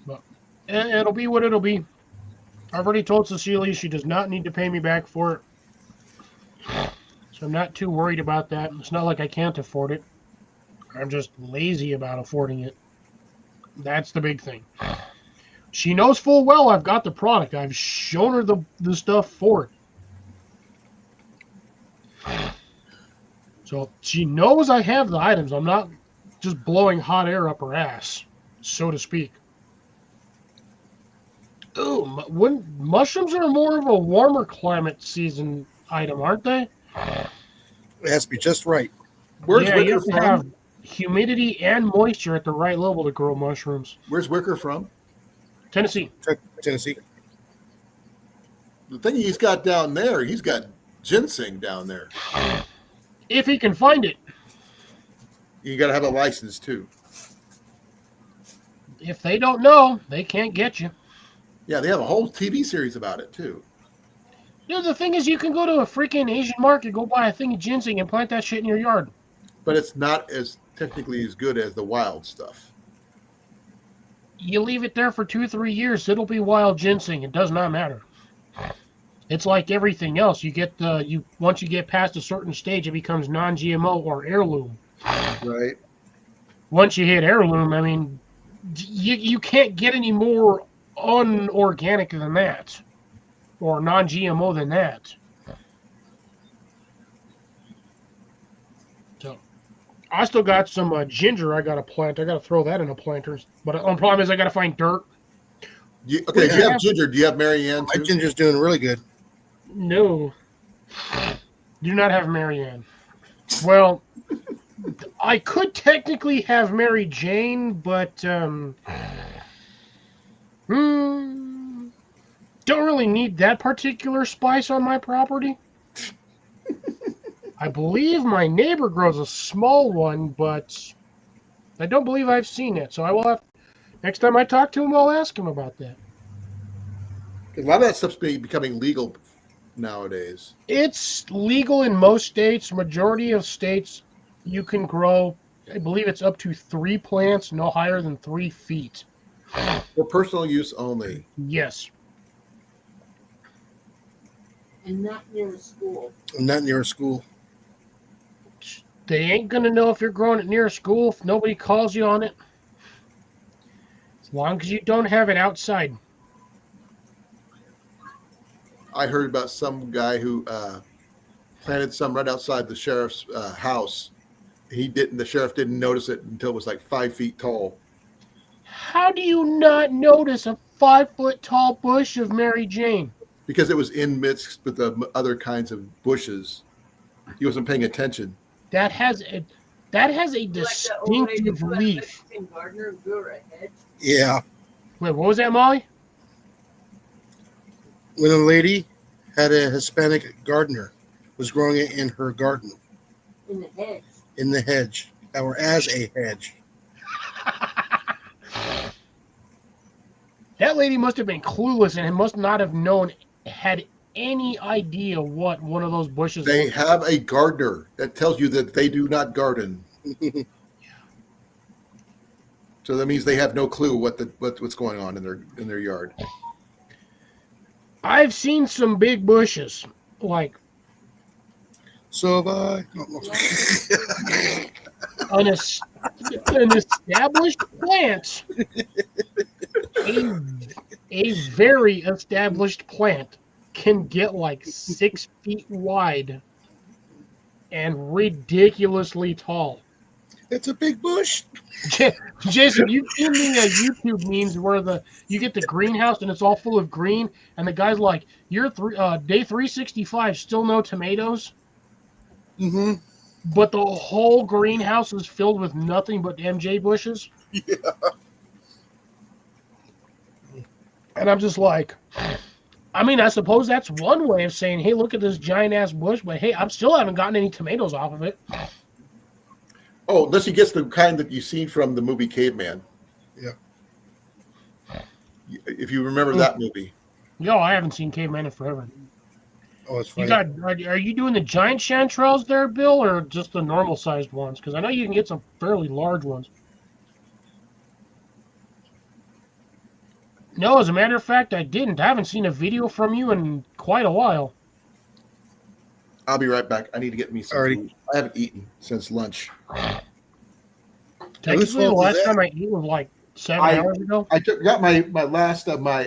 But it'll be what it'll be. I've already told Cecilia she does not need to pay me back for it. So I'm not too worried about that. It's not like I can't afford it. I'm just lazy about affording it. That's the big thing. She knows full well I've got the product. I've shown her the stuff for it. So she knows I have the items. I'm not just blowing hot air up her ass, so to speak. Ooh, mushrooms are more of a warmer climate season item, aren't they? It has to be just right. Where's you Wicker have to from? have humidity and moisture at the right level to grow mushrooms. Where's Wicker from? Tennessee. Tennessee. The thing he's got down there, he's got ginseng down there. If he can find it. You got to have a license too. If they don't know, they can't get you. Yeah, they have a whole TV series about it too. You know, the thing is, you can go to a freaking Asian market, go buy a thing of ginseng, and plant that shit in your yard. But it's not as technically as good as the wild stuff. You leave it there for 2-3 years, it'll be wild ginseng. It does not matter. It's like everything else. Once you get past a certain stage, it becomes non-GMO or heirloom. Right. Once you hit heirloom, I mean, you can't get any more unorganic than that, or non-GMO than that. So, I still got some ginger I got to plant. I got to throw that in a planter. But the problem is I got to find dirt. Okay, if you have ginger, do you have Marianne too? My ginger's doing really good. No. Do not have Marianne. Well, I could technically have Mary Jane, but don't really need that particular spice on my property. I believe my neighbor grows a small one, but I don't believe I've seen it. So I will have, next time I talk to him, I'll ask him about that. A lot of that stuff's becoming legal nowadays. It's legal in most states. Majority of states, you can grow, I believe it's up to 3 plants, no higher than 3 feet. For personal use only. Yes. And not near a school. Not near a school. They ain't going to know if you're growing it near a school if nobody calls you on it. As long as you don't have it outside. I heard about some guy who planted some right outside the sheriff's house. The sheriff didn't notice it until it was like 5 feet tall. How do you not notice a 5-foot tall bush of Mary Jane? Because it was in midst with the other kinds of bushes. He wasn't paying attention. That has a distinctive leaf. Gardener who grew her a hedge. Yeah. Wait, what was that, Molly? When a lady had a Hispanic gardener, was growing it in her garden. In the hedge. In the hedge. Or as a hedge. That lady must have been clueless and must not have had any idea what one of those bushes They was. have a gardener that tells you that they do not garden. So that means they have no clue what's going on in their yard. I've seen some big bushes, like So have I. an established plant, a very established plant can get like 6 feet wide and ridiculously tall. It's a big bush. Jason, you've seen the YouTube memes where you get the greenhouse and it's all full of green, and the guy's like, "You're day 365, still no tomatoes." Mm-hmm. But the whole greenhouse is filled with nothing but MJ bushes. Yeah. And I'm just like, I mean, I suppose that's one way of saying, hey, look at this giant ass bush, but hey, I still haven't gotten any tomatoes off of it. Oh, unless he gets the kind that you've seen from the movie Caveman. Yeah. If you remember that movie. Yo, I haven't seen Caveman in forever. Oh, it's funny. Are you doing the giant chanterelles there, Bill, or just the normal sized ones? Because I know you can get some fairly large ones. No, as a matter of fact, I didn't. I haven't seen a video from you in quite a while. I'll be right back. I need to get me some food. I haven't eaten since lunch. Technically, the last time I ate was like 7 hours ago. I got my last of my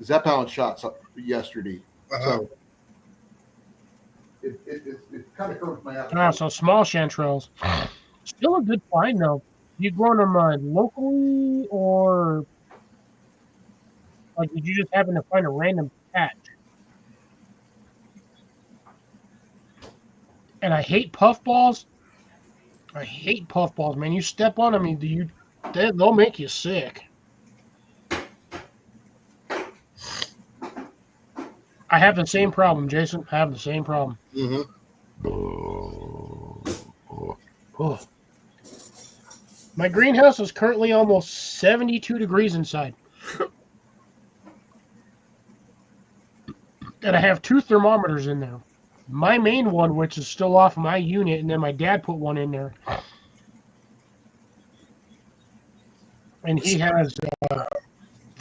Zepalin shots yesterday. So it kind of hurts my appetite. So small chanterelles. Still a good find, though. You growing them locally, or like did you just happen to find a random patch? And I hate puffballs. I hate puffballs, man. You step on them, they'll make you sick. I have the same problem, Jason. I have the same problem. Mm-hmm. Oh. My greenhouse is currently almost 72 degrees inside. And I have 2 thermometers in there. My main one, which is still off my unit, and then my dad put one in there. And he has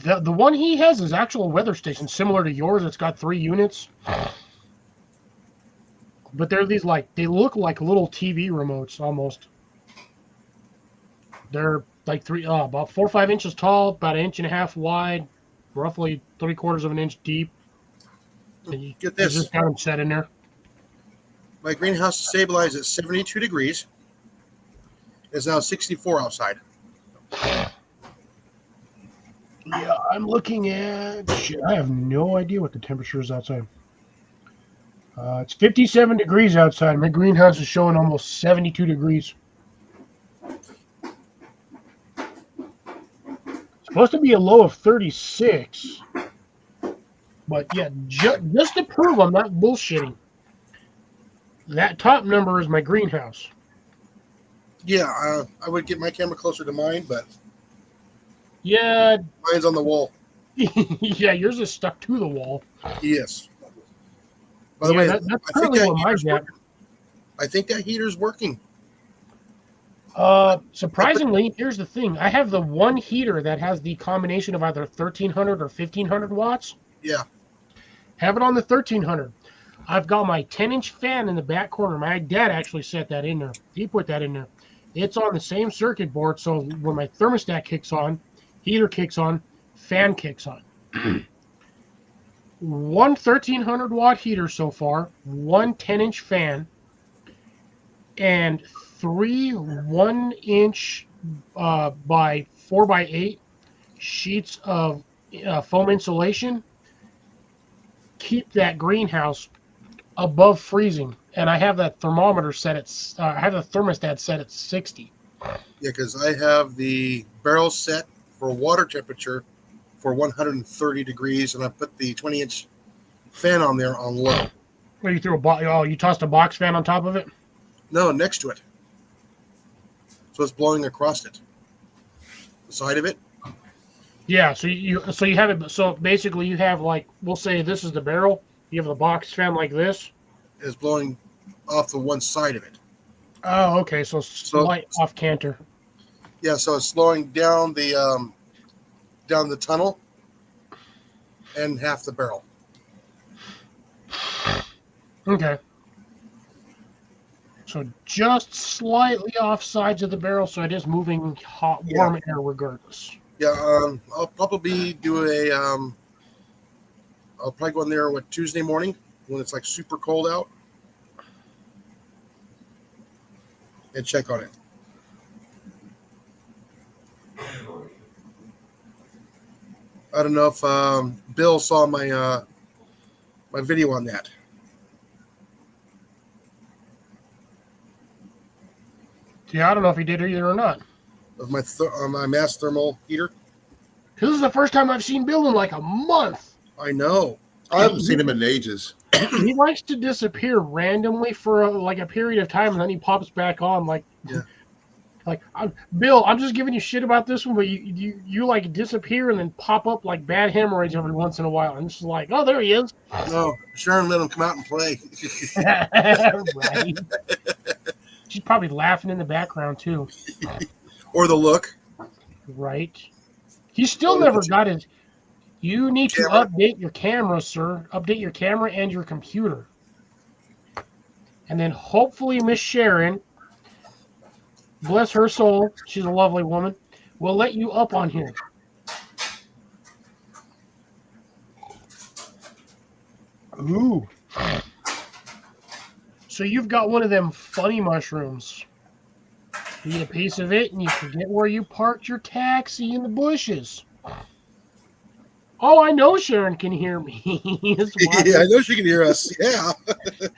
the one he has is actual weather station, similar to yours. It's got 3 units. But they're these they look like little TV remotes almost. They're like about 4 or 5 inches tall, about 1.5 inches wide, roughly 3/4 of an inch deep. And Get this. You just got them set in there. My greenhouse is stabilized at 72 degrees. It's now 64 outside. Yeah, I'm looking at... Shit, I have no idea what the temperature is outside. It's 57 degrees outside. My greenhouse is showing almost 72 degrees. It's supposed to be a low of 36. But yeah, just to prove I'm not bullshitting, that top number is my greenhouse. Yeah, I would get my camera closer to mine, but Yeah. mine's on the wall. Yeah, yours is stuck to the wall. Yes. By the way, that's currently what mine's at. I think that heater's working. Surprisingly, here's the thing. I have the one heater that has the combination of either 1,300 or 1,500 watts. Yeah. Have it on the 1300. I've got my 10-inch fan in the back corner. My dad actually set that in there. He put that in there. It's on the same circuit board, so when my thermostat kicks on, heater kicks on, fan kicks on. One 1300-watt heater so far, one 10-inch fan, and 3 1-inch by 4x8 sheets of foam insulation keep that greenhouse above freezing. And I have that thermometer set at, I have the thermostat set at 60. Yeah, because I have the barrel set for water temperature for 130 degrees, and I put the 20-inch fan on there on low. Where you threw you tossed a box fan on top of it? No, next to it. So it's blowing across it. The side of it. Yeah, so you have it. So basically, you have, like, we'll say this is the barrel. You have the box fan like this. Is blowing off the one side of it. Oh, okay. So slight off canter. Yeah, so it's slowing down the tunnel and half the barrel. Okay. So just slightly off sides of the barrel, so it is moving hot, warm air regardless. Yeah, I'll probably do I'll probably go in there Tuesday morning when it's like super cold out and check on it. I don't know if Bill saw my my video on that. Yeah, I don't know if he did either or not. Of my mass thermal heater. This is the first time I've seen Bill in like a month. I know. I haven't seen him in ages. He likes to disappear randomly for a period of time, and then he pops back on. Bill, I'm just giving you shit about this one, but you like disappear and then pop up like bad hemorrhoids every once in a while. And it's just like, oh, there he is. No, Sharon let him come out and play. Right. She's probably laughing in the background too. Or the look. Right. He still never got his. You need to update your camera, sir. Update your camera and your computer. And then hopefully Miss Sharon, bless her soul, she's a lovely woman, will let you up on here. Ooh. So you've got one of them funny mushrooms. You eat a piece of it and you forget where you parked your taxi in the bushes. Oh, I know Sharon can hear me. Yeah, I know she can hear us. Yeah.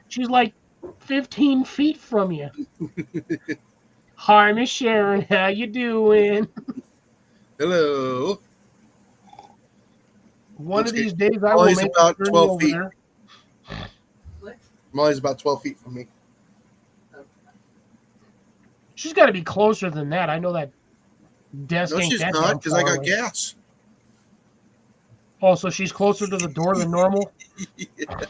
She's like 15 feet from you. Hi, Miss Sharon. How you doing? Hello. One of these days I Molly's will make about a journey 12 over feet. there. Molly's about 12 feet from me. She's got to be closer than that. I know that desk No, ain't she's that not, damn because I far got away. gas. Oh, so she's closer to the door than normal? Yeah.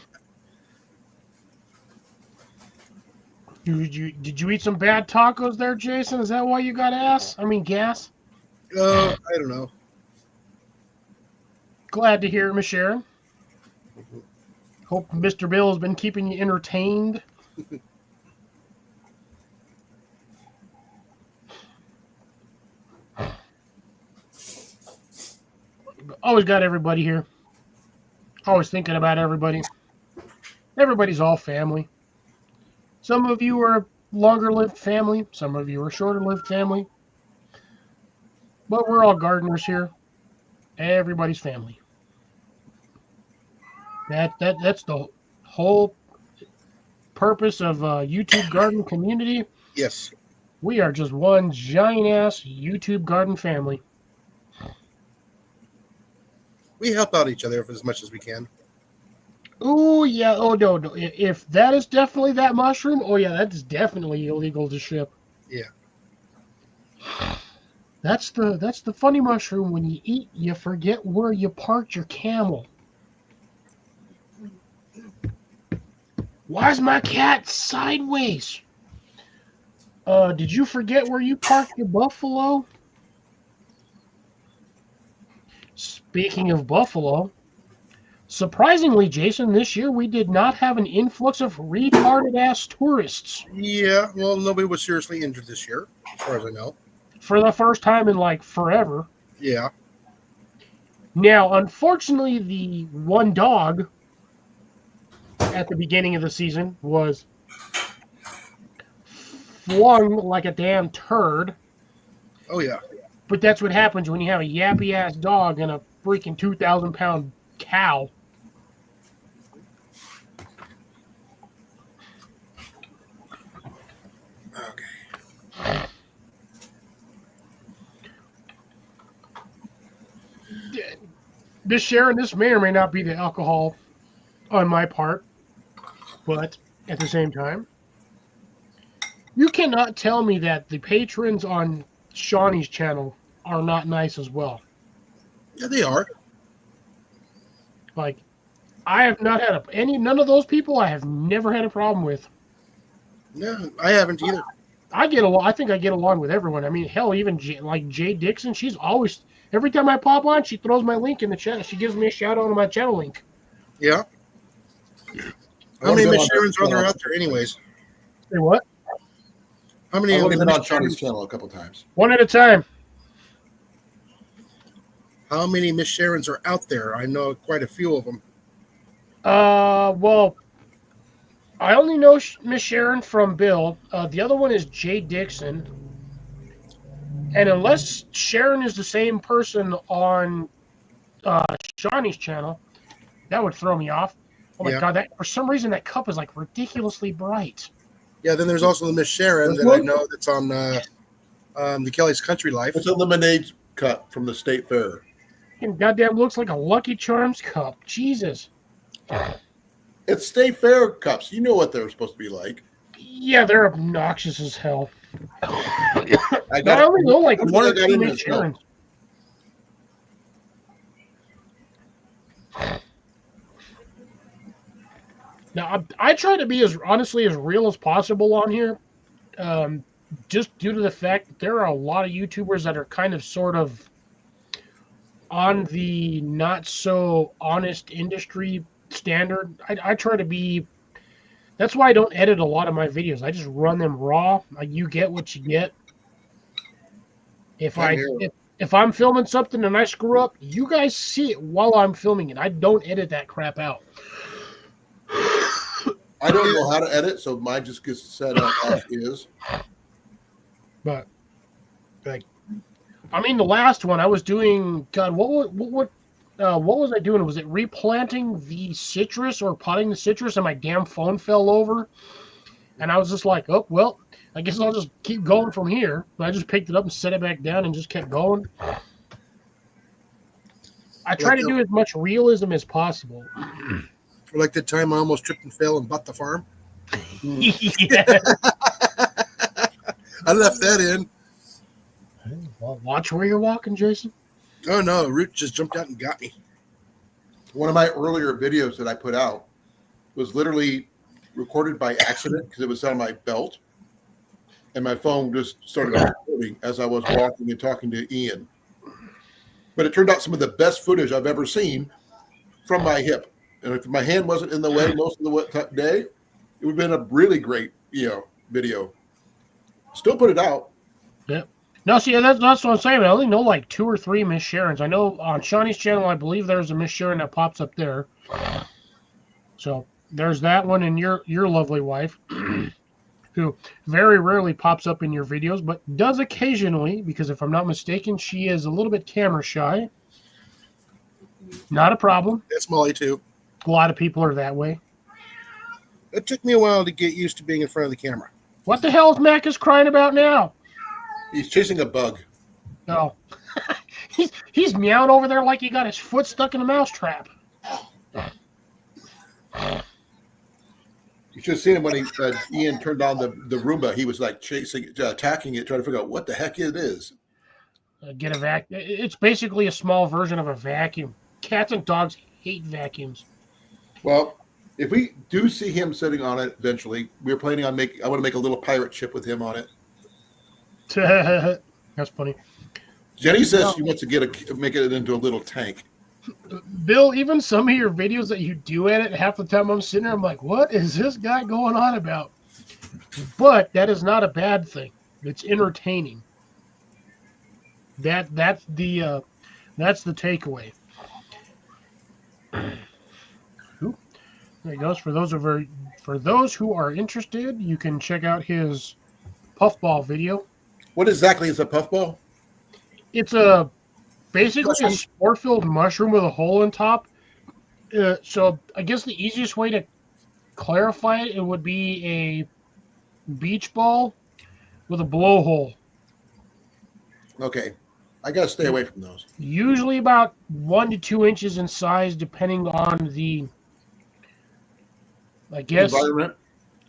Did you eat some bad tacos there, Jason? Is that why you got gas? I don't know. Glad to hear it, Miss Sharon. Hope Mr. Bill has been keeping you entertained. Always got everybody here. Always thinking about everybody. Everybody's all family. Some of you are longer-lived family. Some of you are shorter-lived family. But we're all gardeners here. Everybody's family. That's the whole purpose of YouTube garden community. Yes. We are just one giant-ass YouTube garden family. We help out each other as much as we can. Oh, yeah. Oh, no. If that is definitely that mushroom, oh, yeah, that's definitely illegal to ship. Yeah. That's the funny mushroom. When you eat, you forget where you parked your camel. Why is my cat sideways? Did you forget where you parked your buffalo? Speaking of buffalo, Surprisingly, Jason, this year we did not have an influx of retarded-ass tourists Yeah, well, nobody was seriously injured this year, as far as I know. for the first time in like forever. Yeah. Now, unfortunately, the one dog at the beginning of the season was flung like a damn turd. Oh, yeah. But that's what happens when you have a yappy-ass dog and a freaking 2,000-pound cow. Okay. This Sharon, this may or may not be the alcohol on my part, but at the same time, you cannot tell me that the patrons on Shawnee's channel are not nice as well. Yeah, they are. Like, I have not had none of those people I have never had a problem with. No, I haven't either. I get along. I think I get along with everyone. I mean, hell, even like Jay Dixon, she's always every time I pop on, she throws my link in the chat. She gives me a shout out on my channel link. Yeah. How many Miss Sharons are there out there, anyways? Say what? How many? I've only been Miss on Shawnee's Sharons- channel a couple times. One at a time. How many Miss Sharons are out there? I know quite a few of them. Well, I only know Miss Sharon from Bill. The other one is Jay Dixon. And unless Sharon is the same person on Shawnee's channel, that would throw me off. Oh my God! That for some reason that cup is like ridiculously bright. Yeah. Then there's also the Miss Sharon that I know that's on the Kelly's Country Life. It's a lemonade cup from the state fair. And goddamn looks like a Lucky Charms cup. Jesus. It's state fair cups. You know what they're supposed to be like. Yeah, they're obnoxious as hell. I only know like one one or I got two in Miss this milk. Sharons. Now, I try to be as honestly as real as possible on here, just due to the fact that there are a lot of YouTubers that are kind of sort of on the not so honest industry standard. I try to be. That's why I don't edit a lot of my videos. I just run them raw. Like, you get what you get. If I'm filming something and I screw up, you guys see it while I'm filming it. I don't edit that crap out. I don't know how to edit, so mine just gets set up as is. But, like, I mean, the last one I was doing. God, what was I doing? Was it replanting the citrus or potting the citrus, and my damn phone fell over? And I was just like, oh well, I guess I'll just keep going from here. But I just picked it up and set it back down and just kept going. I try to do as much realism as possible. Like the time I almost tripped and fell and bought the farm. Yeah. I left that in. Well, watch where you're walking, Jason. Oh no, Root just jumped out and got me. One of my earlier videos that I put out was literally recorded by accident because it was on my belt, and my phone just started recording as I was walking and talking to Ian. But it turned out some of the best footage I've ever seen from my hip. And if my hand wasn't in the way most of the day, it would have been a really great, video. Still put it out. Yeah. No, see, that's what I'm saying. I only know like 2 or 3 Miss Sharons. I know on Shawnee's channel, I believe there's a Miss Sharon that pops up there. So there's that one, and your lovely wife, who very rarely pops up in your videos, but does occasionally, because if I'm not mistaken, she is a little bit camera shy. Not a problem. That's Molly too. A lot of people are that way. It took me a while to get used to being in front of the camera. What the hell is Macus crying about now? He's chasing a bug. Oh. he's meowing over there like he got his foot stuck in a mouse trap. You should have seen him when Ian turned on the Roomba. He was like attacking it, trying to figure out what the heck it is. Get a vacuum. It's basically a small version of a vacuum. Cats and dogs hate vacuums. Well, if we do see him sitting on it eventually, we're planning on I want to make a little pirate ship with him on it. That's funny. Jenny says she wants to make it into a little tank. Bill, even some of your videos that you do edit, half the time I'm sitting there, I'm like, what is this guy going on about? But that is not a bad thing. It's entertaining. That's the takeaway. Ooh, there he goes. For those who are interested, you can check out his puffball video. What exactly is a puffball? It's basically a spore-filled mushroom with a hole in top. So I guess the easiest way to clarify it would be a beach ball with a blowhole. Okay. I got to stay away from those. Usually about 1 to 2 inches in size, depending on the, I guess,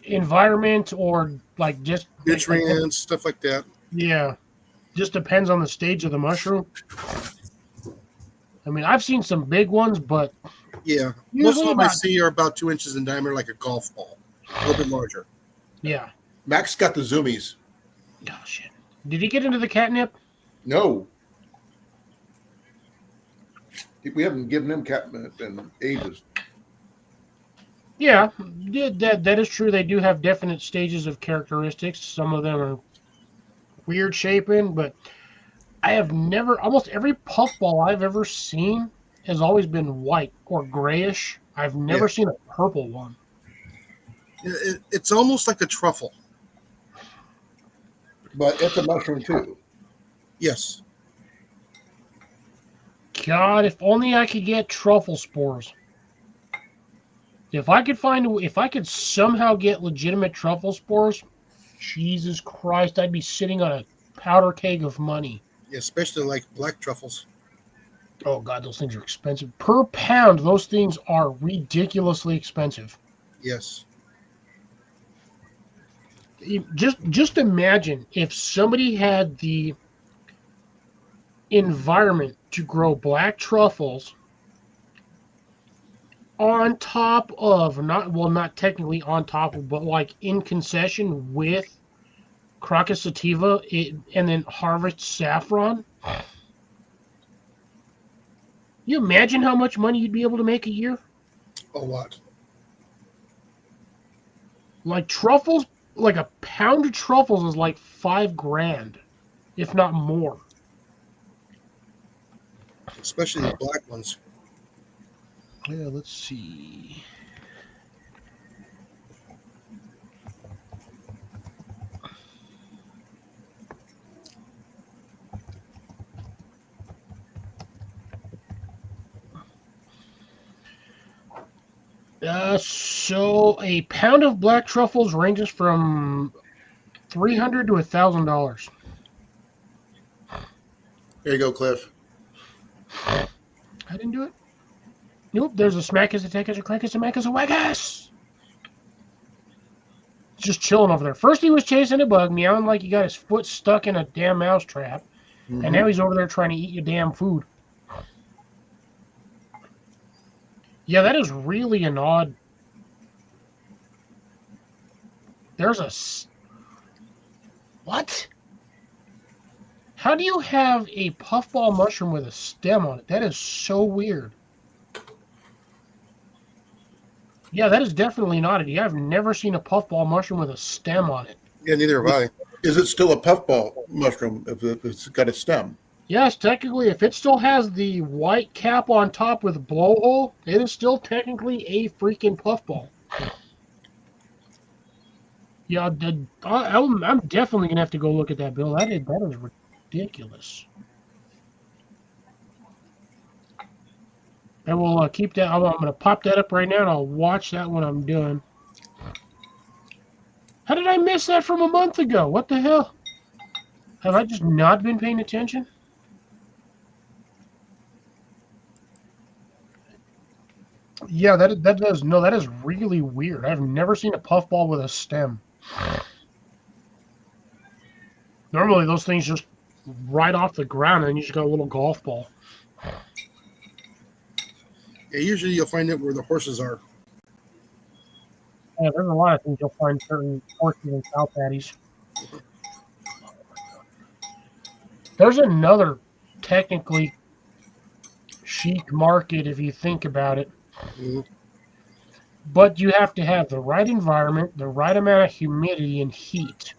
environment or like just nutrients, stuff like that. Yeah, just depends on the stage of the mushroom. I mean, I've seen some big ones, but yeah, most of them I see are about 2 inches in diameter, like a golf ball, a little bit larger. Yeah. Max got the zoomies. Oh shit! Did he get into the catnip? No. We haven't given him catnip in ages. Yeah, that is true. They do have definite stages of characteristics. Some of them are weird shaping, but I have never, almost every puffball I've ever seen has always been white or grayish. I've never seen a purple one. It's almost like a truffle. But it's a mushroom too. Yes. God, if only I could get truffle spores. If I could somehow get legitimate truffle spores, Jesus Christ, I'd be sitting on a powder keg of money. Yeah, especially like black truffles. Oh God, those things are expensive. Per pound, those things are ridiculously expensive. Yes. Just imagine if somebody had the environment to grow black truffles on top of, not technically on top of, but like in concession with Crocus sativa and then harvest saffron. You imagine how much money you'd be able to make a year? A lot. Like truffles, like a pound of truffles is like $5,000, if not more. Especially the black ones. Yeah, let's see. So a pound of black truffles ranges from $300 to $1,000. There you go, Cliff. I didn't do it. Nope, there's a smackus, a techus, a crackus, a mackus, a wackus. Just chilling over there. First he was chasing a bug, meowing like he got his foot stuck in a damn mouse trap. Mm-hmm. And now he's over there trying to eat your damn food. Yeah, that is really an odd... There's a... What? How do you have a puffball mushroom with a stem on it? That is so weird. Yeah, that is definitely an oddity. I've never seen a puffball mushroom with a stem on it. Yeah, neither have I. Is it still a puffball mushroom if it's got a stem? Yes, technically, if it still has the white cap on top with a blowhole, it is still technically a freaking puffball. Yeah, I'm definitely going to have to go look at that, Bill. That is ridiculous. I will keep that. I'm going to pop that up right now, and I'll watch that when I'm done. How did I miss that from a month ago? What the hell? Have I just not been paying attention? Yeah, that is really weird. I've never seen a puffball with a stem. Normally, those things just right off the ground, and then you just got a little golf ball. Yeah, usually you'll find it where the horses are. Yeah, there's a lot of things you'll find certain horses and cow patties. There's another technically chic market if you think about it. Mhm. But you have to have the right environment, the right amount of humidity and heat.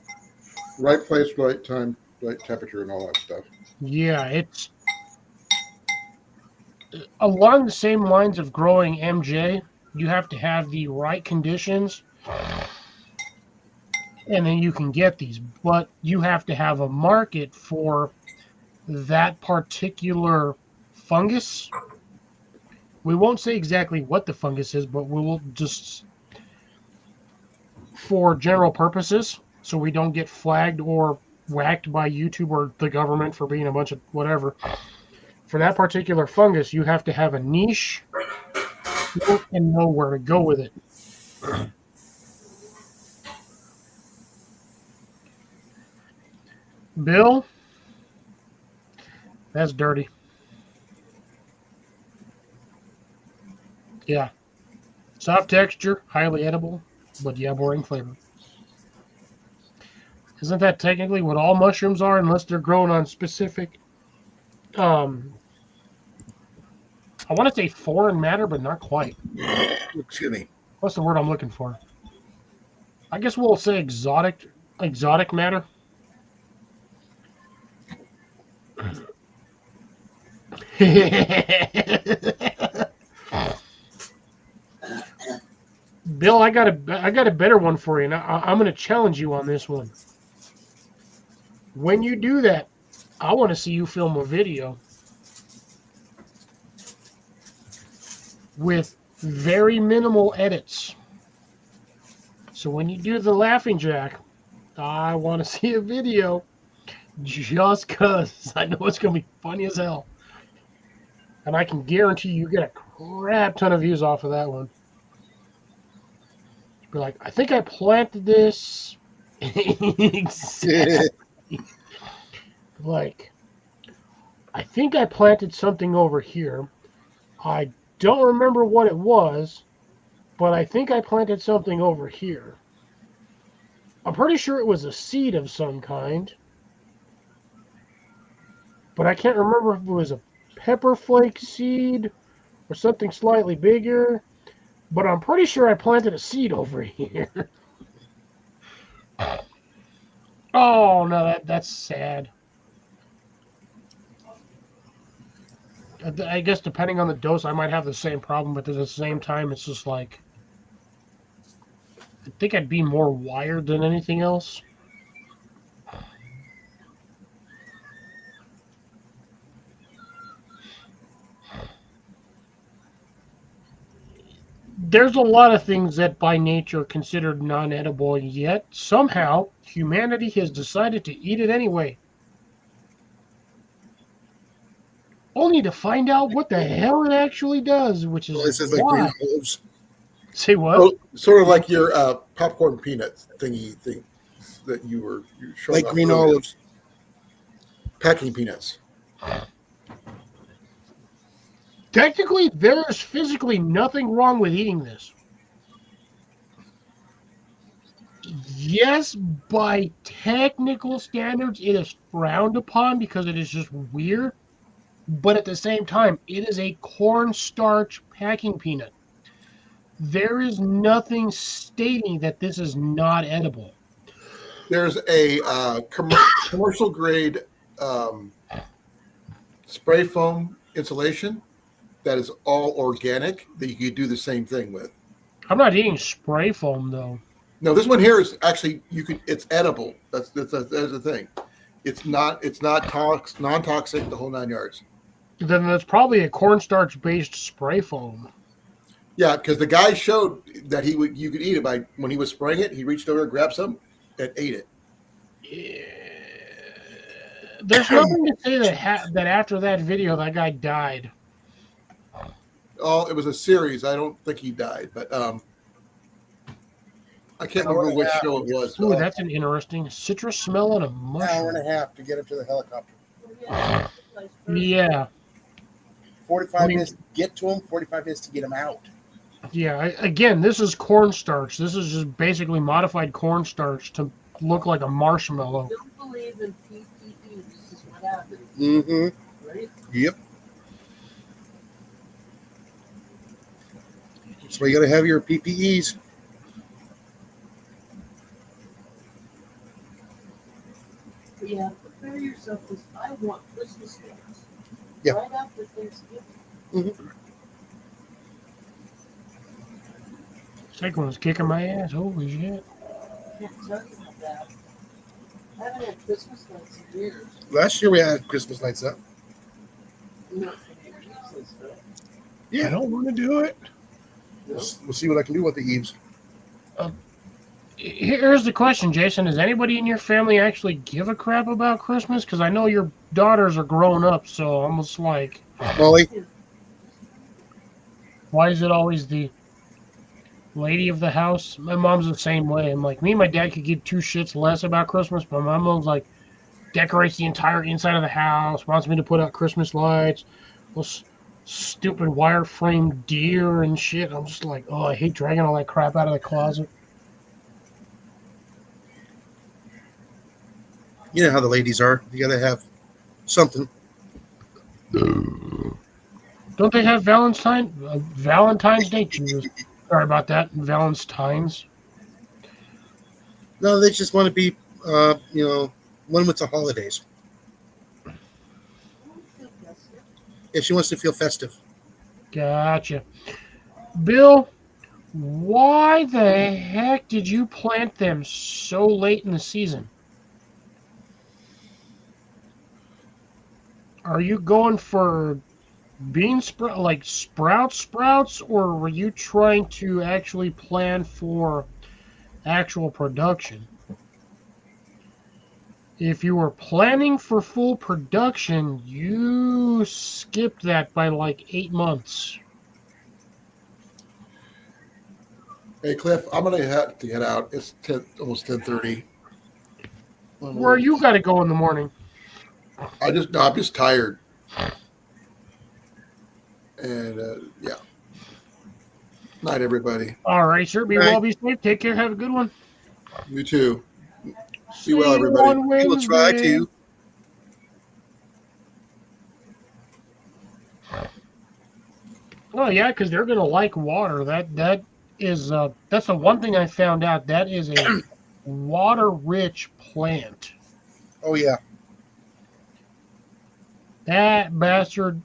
Right place, right time, right temperature, and all that stuff. Yeah, it's along the same lines of growing MJ. You have to have the right conditions, and then you can get these. But you have to have a market for that particular fungus. We won't say exactly what the fungus is, but we will just, for general purposes, so we don't get flagged or whacked by YouTube or the government for being a bunch of whatever. For that particular fungus, you have to have a niche and know where to go with it. Bill, that's dirty. Yeah. Soft texture, highly edible, but yeah, boring flavor. Isn't that technically what all mushrooms are, unless they're grown on specific, I want to say foreign matter, but not quite. Excuse me. What's the word I'm looking for? I guess we'll say exotic matter. Bill, I got a better one for you, and I'm going to challenge you on this one. When you do that, I want to see you film a video with very minimal edits. So when you do the laughing jack, I want to see a video just because I know it's going to be funny as hell. And I can guarantee you get a crap ton of views off of that one. Be like, I think I planted this. Exactly. Like, I think I planted something over here. I don't remember what it was, but I think I planted something over here. I'm pretty sure it was a seed of some kind, but I can't remember if it was a pepper flake seed or something slightly bigger, but I'm pretty sure I planted a seed over here. Oh, no, that's sad. I guess depending on the dose, I might have the same problem, but at the same time, it's just like, I think I'd be more wired than anything else. There's a lot of things that by nature are considered non-edible, yet somehow humanity has decided to eat it anyway. Only to find out what the hell it actually does, which is Well, this is like why. green olives. Say what? Oh, sort of like your popcorn peanuts thingy thing that you were showing Like off green earlier. olives. Packing peanuts. Technically, there is physically nothing wrong with eating this. Yes, by technical standards, it is frowned upon because it is just weird. But at the same time, it is a cornstarch packing peanut. There is nothing stating that this is not edible. There's a commercial grade spray foam insulation that is all organic that you could do the same thing with. I'm not eating spray foam though. No, this one here is actually it's edible. That's the thing. It's non-toxic, the whole 9 yards. Then that's probably a cornstarch based spray foam. Yeah, because the guy showed that you could eat it by when he was spraying it. He reached over and grabbed some and ate it. Yeah. There's nothing to say that after that video that guy died. Oh, it was a series. I don't think he died, but I can't remember which show it was. Ooh, that's an interesting citrus smell and a mushroom. Hour and a half to get him to the helicopter. Yeah. 45 minutes to get to him, 45 minutes to get him out. Yeah, again, this is cornstarch. This is just basically modified cornstarch to look like a marshmallow. Don't believe in PPE. This is what happens. Mm-hmm. Right? Yep. That's why you got to have your PPEs. Yeah, prepare yourself because I want Christmas lights. Yeah. Right after Thanksgiving. Second one's kicking my ass. Holy shit. Can't tell you how bad. I haven't had Christmas lights in years. Last year we had Christmas lights up. Not for the eaves and stuff. Yeah. I don't want to do it. We'll see what I can do with the eaves. Here's the question, Jason. Does anybody in your family actually give a crap about Christmas? Because I know your daughters are grown up, so almost like, Molly, why is it always the lady of the house? My mom's the same way. I'm like, me and my dad could give two shits less about Christmas, but my mom's like, decorates the entire inside of the house, wants me to put out Christmas lights, those stupid wire-framed deer and shit. I'm just like, oh, I hate dragging all that crap out of the closet. you know how the ladies are. You got to have something. Don't they have Valentine's Day? Jesus. Sorry about that. Valentine's. No, they just want to be, one with the holidays. Yeah, she wants to feel festive. Gotcha. Bill, why the heck did you plant them so late in the season? Are you going for sprouts, or were you trying to actually plan for actual production? If you were planning for full production, you skipped that by like 8 months. Hey, Cliff, I'm going to have to get out. It's almost 10:30. Where you got to go in the morning? I'm just tired. And, yeah. Night, everybody. All right, sir. Be All right. well, be safe. Take care. Have a good one. You too. See well, you everybody. on We will try Wednesday. to. Oh yeah, because they're gonna like water. That's the one thing I found out. That is a water-rich plant. Oh, yeah. That bastard,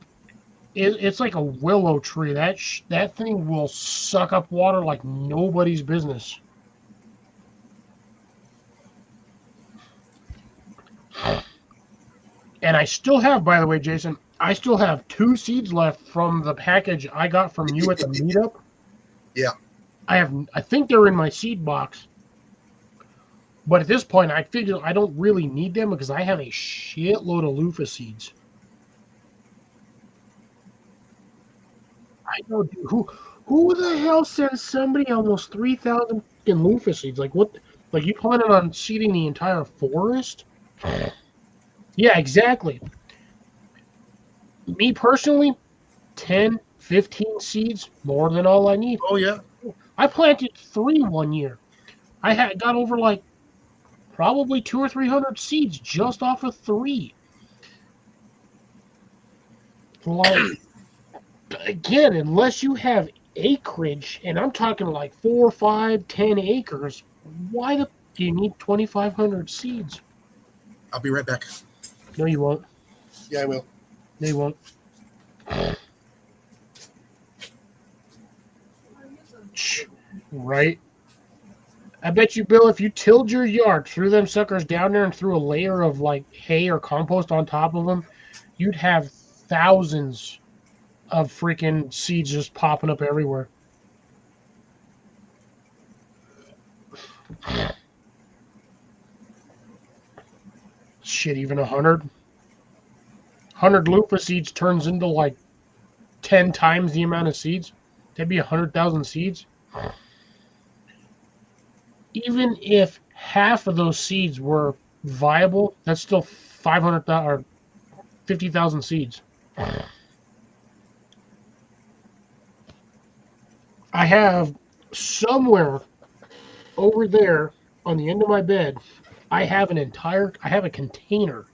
it's like a willow tree. That thing will suck up water like nobody's business. And I still have, by the way, Jason, I still have 2 seeds left from the package I got from you at the meetup. Yeah. I think they're in my seed box. But at this point, I figure I don't really need them because I have a shitload of loofah seeds. I know, dude, who the hell sends somebody almost 3,000 fucking loofah seeds? Like what? Like you planning on seeding the entire forest? Yeah, exactly. Me personally, 10, 15 seeds, more than all I need. Oh, yeah. I planted 3 one year. I got over like probably 200 or 300 seeds just off of 3. Like, again, unless you have acreage, and I'm talking like 4, 5, 10 acres, why do you need 2,500 seeds? I'll be right back. No, you won't. Yeah, I will. No, you won't. Right? I bet you, Bill, if you tilled your yard, threw them suckers down there and threw a layer of like hay or compost on top of them, you'd have thousands of freaking seeds just popping up everywhere. Shit, even 100? 100 loofah seeds turns into like 10 times the amount of seeds. That'd be 100,000 seeds. Even if half of those seeds were viable, that's still 500,000 or 50,000 seeds. I have somewhere over there on the end of my bed, I have a container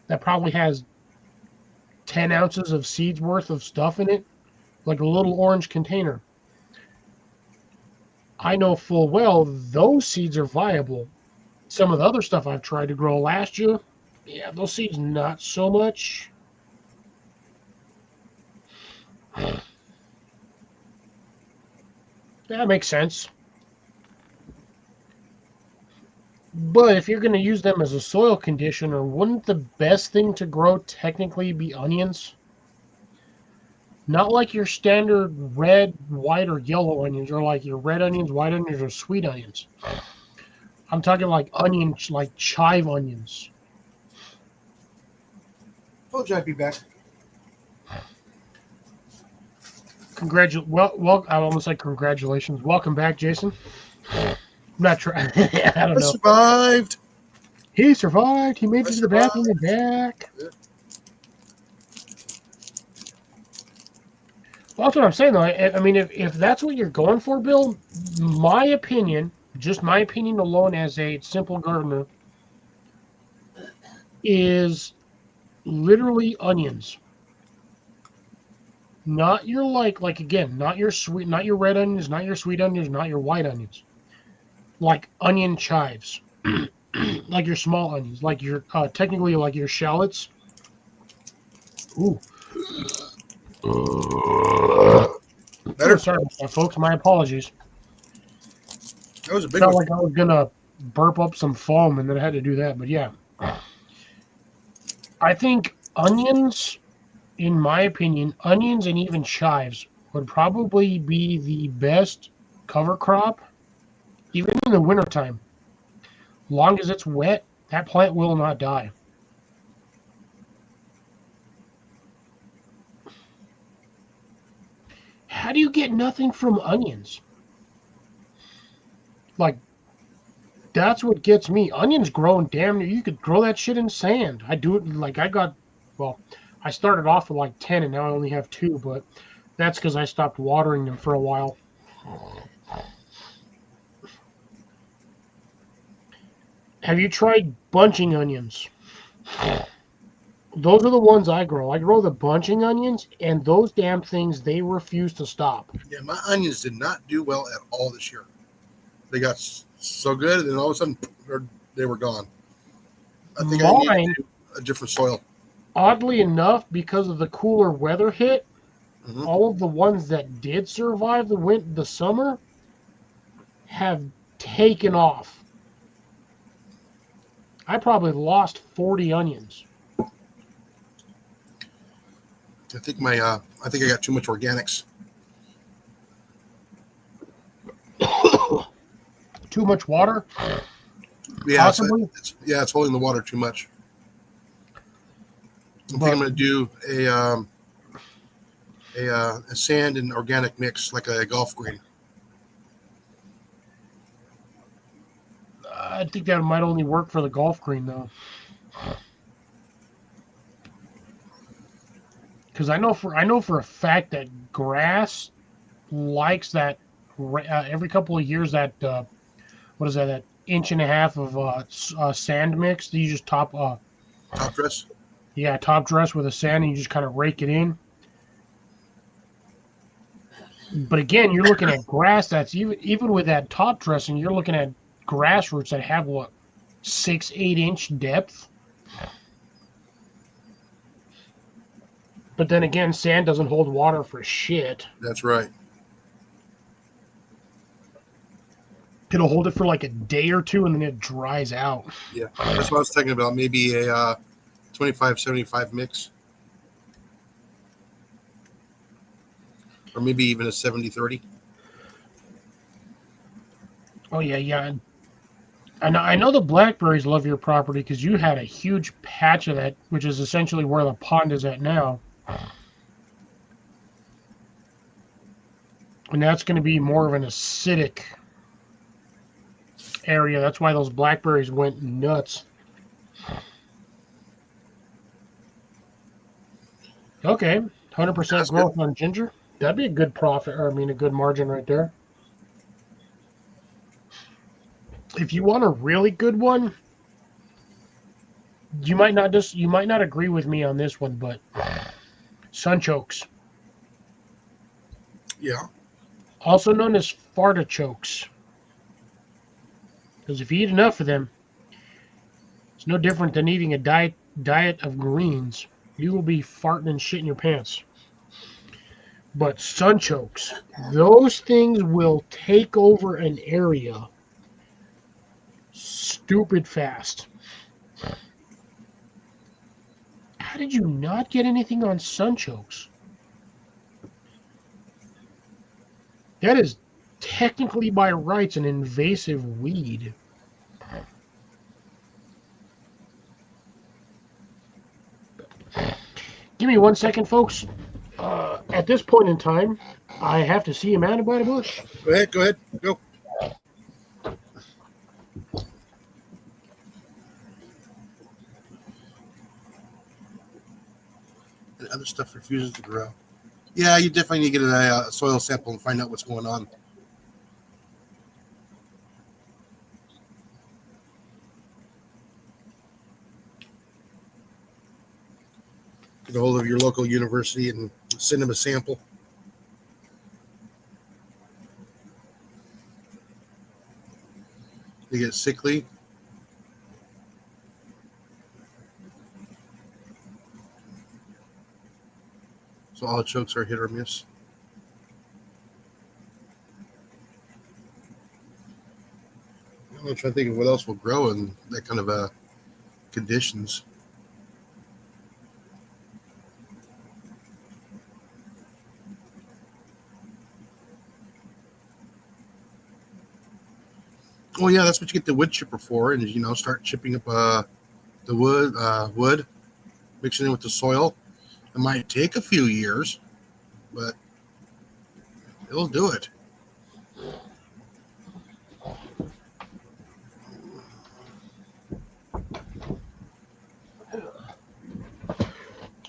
that probably has 10 ounces of seeds worth of stuff in it, like a little orange container. I know full well those seeds are viable. Some of the other stuff I've tried to grow last year, yeah, those seeds not so much. That makes sense. But if you're going to use them as a soil conditioner, wouldn't the best thing to grow technically be onions? Not like your standard red, white, or yellow onions, or like your red onions, white onions, or sweet onions. I'm talking like onions, like chive onions. Told you I'd be back. Well, I almost said congratulations. Welcome back, Jason. I'm not trying. I don't I know. survived. He survived. He made it I to the bathroom and back. Yeah. Well, that's what I'm saying, though. I mean, if that's what you're going for, Bill, my opinion, just my opinion alone as a simple gardener, is literally onions. Not your like again, not your red onions, not your sweet onions, not your white onions. Like onion chives. Like your small onions, like your technically like your shallots. Ooh. Better. Oh, sorry about that, folks. My apologies. That was a big Felt one. like I was gonna burp up some foam, and then I had to do that. But yeah, I think onions, in my opinion, onions and even chives would probably be the best cover crop, even in the wintertime. Long as it's wet, that plant will not die. How do you get nothing from onions? Like, that's what gets me. Onions growing damn near, you could grow that shit in sand. I do it like I started off with like 10 and now I only have 2, but that's because I stopped watering them for a while. Have you tried bunching onions? Those are the ones I grow. I grow the bunching onions, and those damn things, they refuse to stop. Yeah, my onions did not do well at all this year. They got so good, and then all of a sudden, they were gone. I think I need to do a different soil. Oddly enough, because of the cooler weather hit, Mm-hmm. all of the ones that did survive the summer have taken off. I probably lost 40 onions. I think I got too much organics. Too much water? Yeah, Possibly. It's holding the water too much. I think I'm going to do a sand and organic mix, like a golf green. I think that might only work for the golf green, though. Because I know for a fact that grass likes that every couple of years that what is that inch and a half of sand mix that you just top dress. Yeah, top dress with a sand and you just kind of rake it in. But again, you're looking at grass that's even with that top dressing, you're looking at grass roots that have what 6-8 inch depth. But then again, sand doesn't hold water for shit. That's right. It'll hold it for like a day or two and then it dries out. Yeah, that's what I was thinking about. Maybe a 25-75 mix. Or maybe even a 70-30. Oh, yeah. I know the blackberries love your property because you had a huge patch of that, which is essentially where the pond is at now. And that's going to be more of an acidic area. That's why those blackberries went nuts. Okay, 100% growth on ginger. That'd be a good profit, or I mean a good margin right there. If you want a really good one, you might not agree with me on this one, but sunchokes. Yeah. also known as fartichokes. Because if you eat enough of them, it's no different than eating a diet of greens. You will be farting and shitting your pants. But sunchokes, those things will take over an area stupid fast. How did you not get anything on sunchokes? That is technically by rights an invasive weed. Give me 1 second, folks. At this point in time, I have to see a man by the bush. Go ahead. Go. And other stuff refuses to grow. Yeah, you definitely need to get a soil sample and find out what's going on. Get a hold of your local university and send them a sample. They get sickly. So all chokes are hit or miss. I'm trying to think of what else will grow in that kind of conditions. Oh yeah, that's what you get the wood chipper for, and start chipping up the wood, mixing it with the soil. It might take a few years, but it'll do it.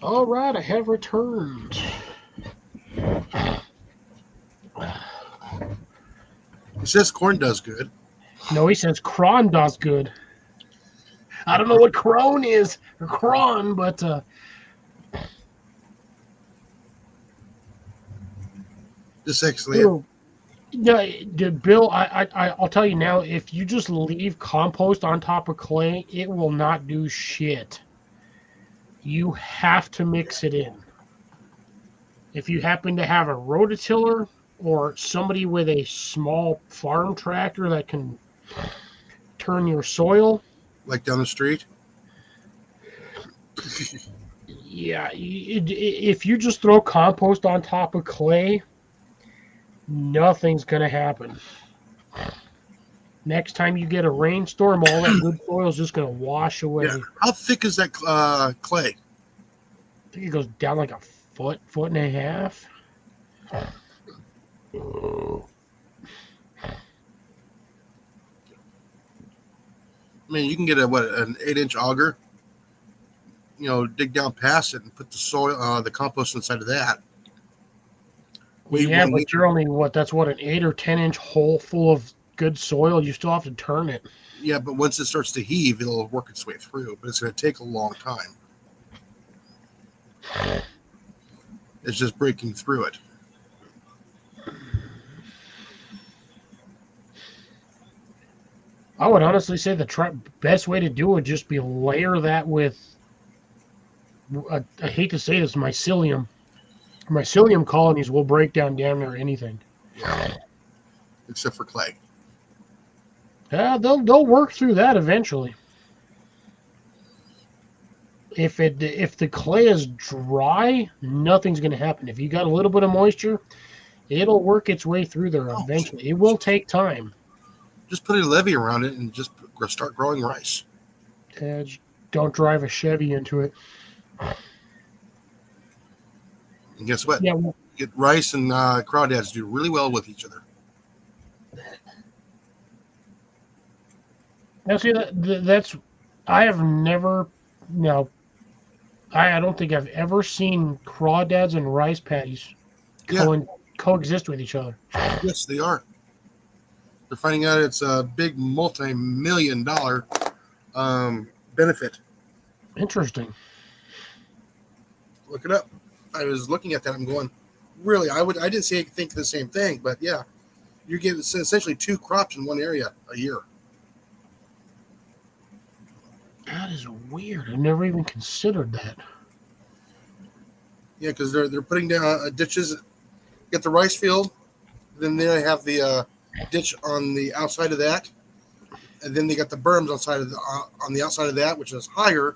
All right, I have returned. It says corn does good. No, he says cron does good. I don't know what crone is or cron, but Just excellent. Yeah, Bill, I'll tell you now, if you just leave compost on top of clay, it will not do shit. You have to mix it in. If you happen to have a rototiller or somebody with a small farm tractor that can turn your soil. Like down the street? Yeah, if you just throw compost on top of clay, nothing's going to happen. Next time you get a rainstorm, all that good soil is just going to wash away. Yeah. How thick is that clay? I think it goes down like a foot and a half. I mean, you can get an 8-inch auger, dig down past it and put the soil, the compost inside of that. Yeah, but you're only that's an 8 or 10-inch hole full of good soil. You still have to turn it. Yeah, but once it starts to heave, it'll work its way through, but it's going to take a long time. It's just breaking through it. I would honestly say the best way to do it would just be layer that with, I hate to say this, mycelium. Mycelium colonies will break down damn near anything. Yeah. Except for clay. Yeah, they'll work through that eventually. If the clay is dry, nothing's going to happen. If you got a little bit of moisture, it'll work its way through there eventually. It will take time. Just put a levee around it and just start growing rice. Don't drive a Chevy into it. And guess what? Yeah. Get rice and crawdads do really well with each other. Now, see, that's I have never. No, I don't think I've ever seen crawdads and rice paddies coexist with each other. Yes, they are. They're finding out it's a big multi-million-dollar benefit. Interesting. Look it up. I was looking at that. I'm going, Really, I didn't say I could think the same thing, but yeah, you get essentially 2 crops in one area a year. That is weird. I never even considered that. Yeah, because they're putting down ditches. Get the rice field, then they have the ditch on the outside of that, and then they got the berms on the outside of that, which is higher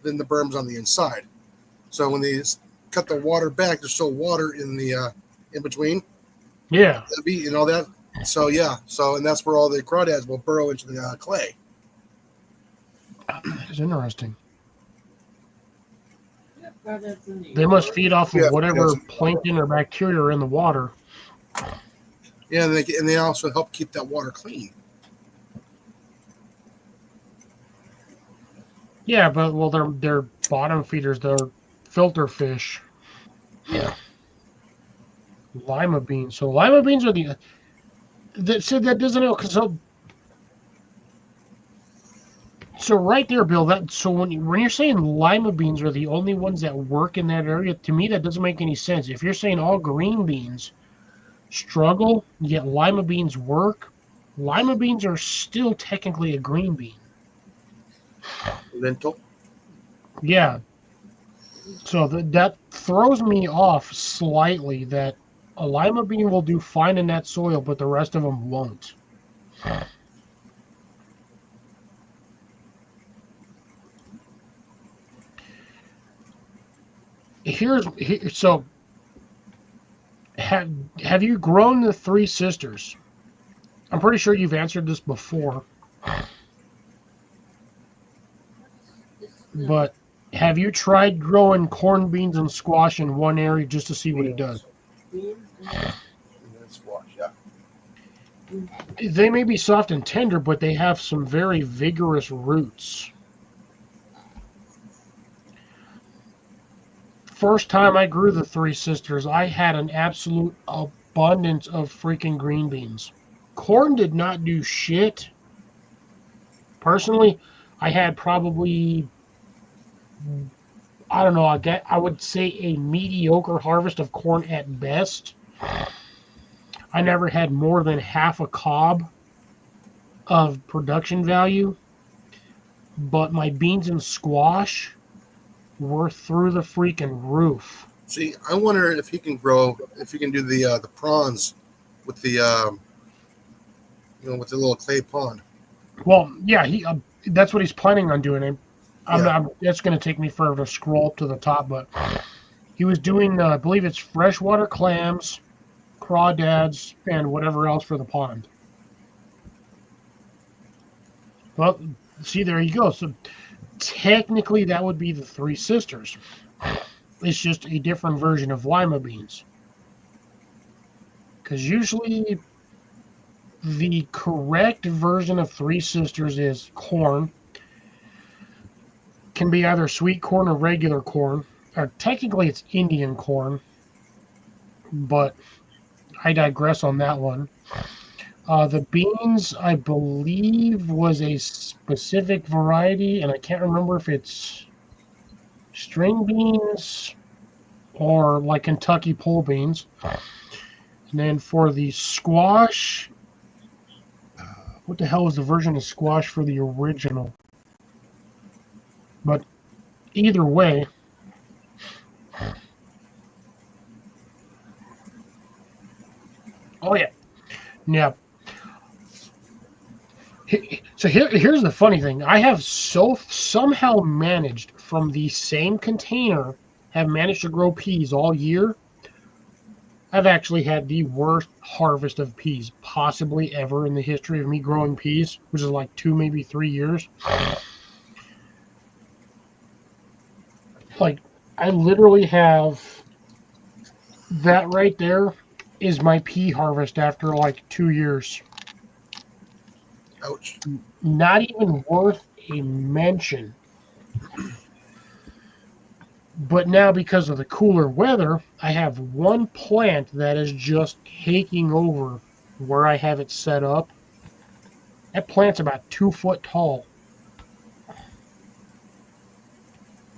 than the berms on the inside. So when they cut the water back, there's still water in the in between. Yeah. And all that. So yeah, and that's where all the crawdads will burrow into the clay. That is interesting. Yeah, crawdads in the They must feed off of Yeah, whatever yes. plankton or bacteria are in the water. Yeah, and they also help keep that water clean. Yeah, but well, they're bottom feeders. They're filter fish. Yeah. Lima beans. So lima beans are that doesn't know. So right there, Bill. When you're saying lima beans are the only ones that work in that area, to me that doesn't make any sense. If you're saying all green beans struggle, yet lima beans work, lima beans are still technically a green bean. Lentil. Yeah. So that throws me off slightly that a lima bean will do fine in that soil, but the rest of them won't. So have you grown the Three Sisters? I'm pretty sure you've answered this before, but have you tried growing corn, beans, and squash in one area just to see what it does? beans And then squash. Yeah. They may be soft and tender, but they have some very vigorous roots. First time I grew the Three Sisters, I had an absolute abundance of freaking green beans. Corn did not do shit. Personally, I had probably, I don't know, I would say a mediocre harvest of corn at best. I never had more than half a cob of production value, but my beans and squash were through the freaking roof. See, I wonder if he can do the prawns with the with the little clay pond. Well, yeah, that's what he's planning on doing. Yeah. That's going to take me forever to scroll up to the top, but he was doing, I believe it's freshwater clams, crawdads, and whatever else for the pond. Well, see, there you go. So technically, that would be the Three Sisters. It's just a different version of lima beans. Because usually the correct version of Three Sisters is corn. Can be either sweet corn or regular corn. Or technically, it's Indian corn. But I digress on that one. The beans, I believe, was a specific variety, and I can't remember if it's string beans or like Kentucky pole beans. And then for the squash, what the hell was the version of squash for the original? But either way, oh yeah, yeah. So here's the funny thing. I have somehow managed from the same container, have managed to grow peas all year. I've actually had the worst harvest of peas possibly ever in the history of me growing peas, which is like 2, maybe 3 years. Like, I literally have that right there is my pea harvest after like 2 years. Ouch. Not even worth a mention. But now, because of the cooler weather, I have one plant that is just taking over where I have it set up. That plant's about 2 foot tall.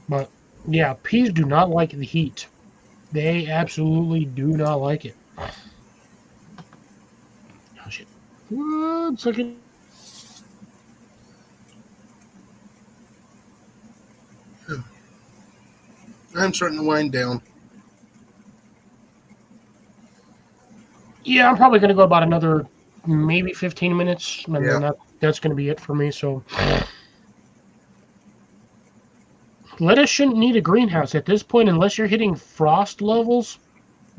But yeah, peas do not like the heat. They absolutely do not like it. Oh, shit. 1 second. I'm starting to wind down. Yeah, I'm probably going to go about another maybe 15 minutes, and Yeah. then that's going to be it for me. So lettuce shouldn't need a greenhouse at this point unless you're hitting frost levels.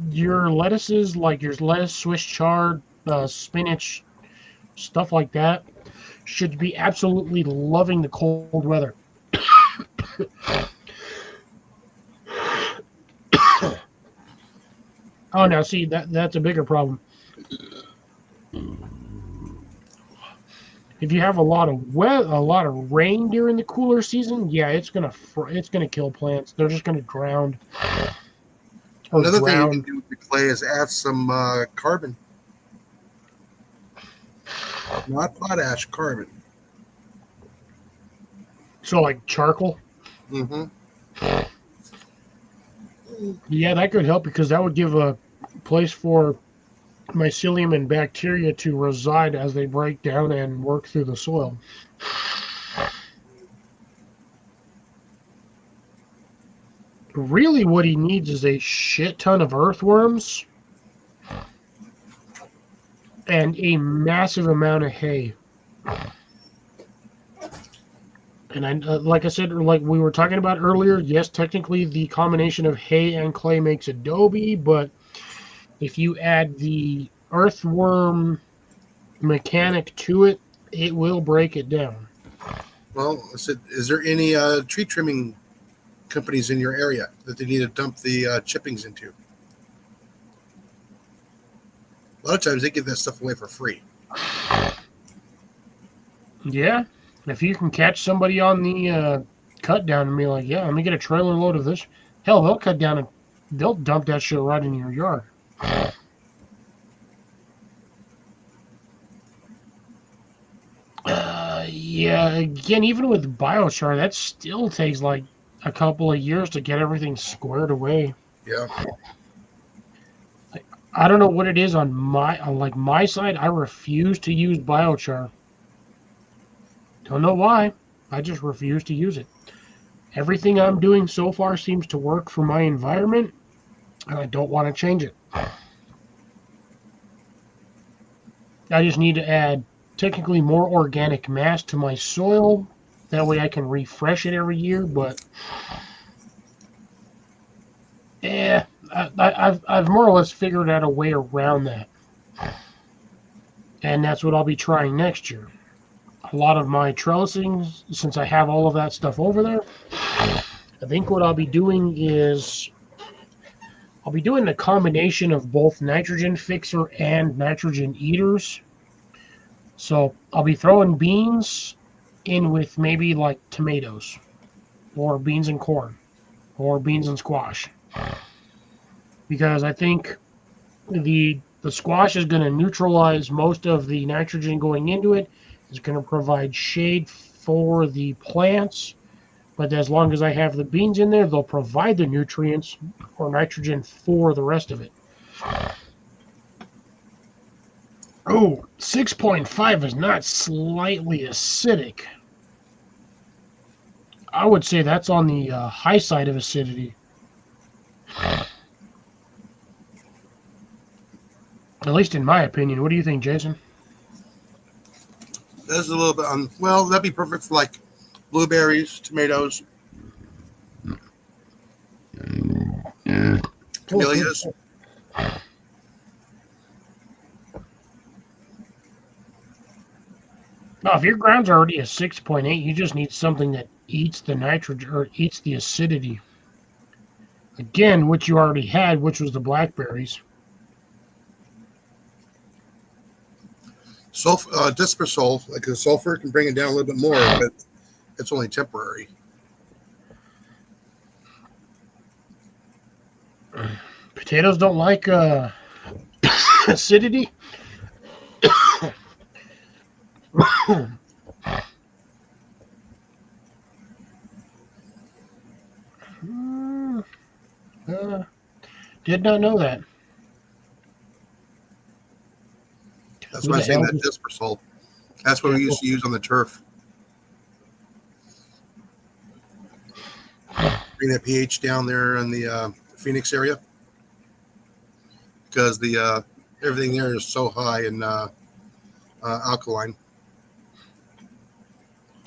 Your lettuces, like your lettuce, Swiss chard, spinach, stuff like that, should be absolutely loving the cold weather. Oh, now see that's a bigger problem. If you have a lot of rain during the cooler season, yeah, it's gonna kill plants. They're just gonna drown or Another thing you can drown. do with the clay is add some carbon, not potash, carbon. So like charcoal, Mm-hmm. yeah, that could help because that would give a place for mycelium and bacteria to reside as they break down and work through the soil. Really, what he needs is a shit ton of earthworms and a massive amount of hay. And like I said, or like we were talking about earlier, yes, technically the combination of hay and clay makes adobe, but if you add the earthworm mechanic to it, it will break it down. Well, I said, is there any tree trimming companies in your area that they need to dump the chippings into? A lot of times they give that stuff away for free. Yeah, if you can catch somebody on the cut down and be like, yeah, let me get a trailer load of this. Hell, they'll cut down and they'll dump that shit right in your yard. Yeah, again, even with biochar, that still takes like a couple of years to get everything squared away. Yeah. I don't know what it is on my side. I refuse to use biochar. Don't know why. I just refuse to use it. Everything I'm doing so far seems to work for my environment, and I don't want to change it. I just need to add technically more organic mass to my soil. That way I can refresh it every year, but yeah, I've more or less figured out a way around that. And that's what I'll be trying next year. A lot of my trellising, since I have all of that stuff over there, I think what I'll be doing is I'll be doing the combination of both nitrogen fixer and nitrogen eaters. So I'll be throwing beans in with maybe like tomatoes or beans and corn or beans and squash. Because I think the squash is going to neutralize most of the nitrogen going into it. It's going to provide shade for the plants, but as long as I have the beans in there, they'll provide the nutrients or nitrogen for the rest of it. Oh, 6.5 is not slightly acidic. I would say that's on the high side of acidity. At least in my opinion. What do you think, Jason? That's a little bit well, that'd be perfect for like blueberries, tomatoes, camellias. No, if your ground's already a 6.8, you just need something that eats the nitrogen or eats the acidity. Again, which you already had, which was the blackberries. Dispersol, like the sulfur, can bring it down a little bit more, but it's only temporary. Potatoes don't like acidity. Did not know that. That's Who why I'm the saying hell that does- disper salt. That's what we used to use on the turf. Bring that pH down there in the Phoenix area because the everything there is so high in alkaline.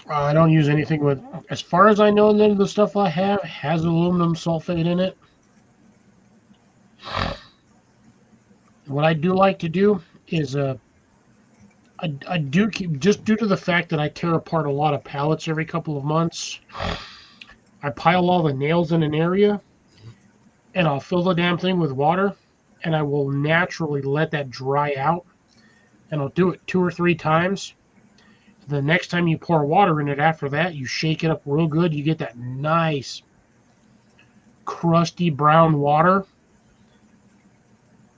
I don't use anything with, as far as I know, none of the stuff I have has aluminum sulfate in it. What I do like to do is, I do keep, just due to the fact that I tear apart a lot of pallets every couple of months, I pile all the nails in an area, and I'll fill the damn thing with water, and I will naturally let that dry out, and I'll do it 2 or 3 times. The next time you pour water in it after that, you shake it up real good. You get that nice, crusty brown water.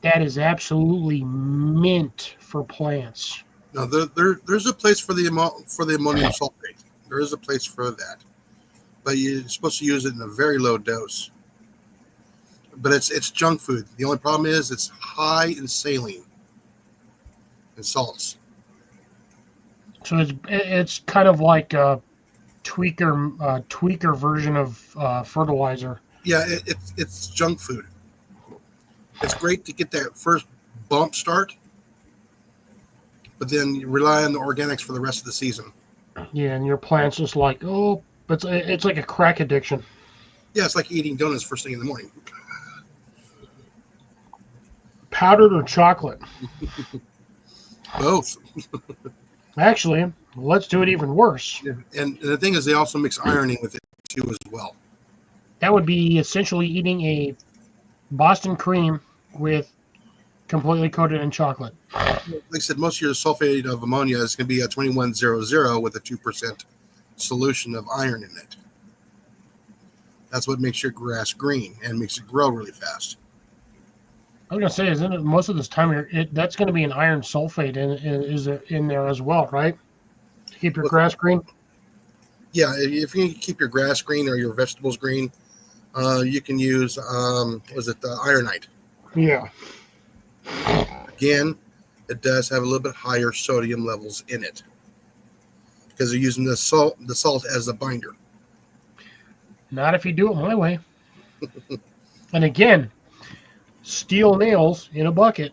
That is absolutely mint for plants. Now there's a place for the ammonium sulfate. There is a place for that, but you're supposed to use it in a very low dose. But it's junk food. The only problem is it's high in saline and salts. So it's kind of like a tweaker version of fertilizer. Yeah, it's junk food. It's great to get that first bump start, but then you rely on the organics for the rest of the season. Yeah, and your plant's just like, oh, it's like a crack addiction. Yeah, it's like eating donuts first thing in the morning. Powdered or chocolate? Both. Actually, let's do it even worse. And the thing is, they also mix ironing with it too as well. That would be essentially eating a Boston cream with completely coated in chocolate. Like I said, most of your sulfate of ammonia is going to be a 2100 with a 2% solution of iron in it. That's what makes your grass green and makes it grow really fast. I was gonna say, isn't it most of this time that's going to be an iron sulfate in there as well, right? To keep your grass green. Yeah, if you keep your grass green or your vegetables green, you can use was it the ironite? Yeah. Again, it does have a little bit higher sodium levels in it because they're using the salt as a binder. Not if you do it my way. And again, steel nails in a bucket.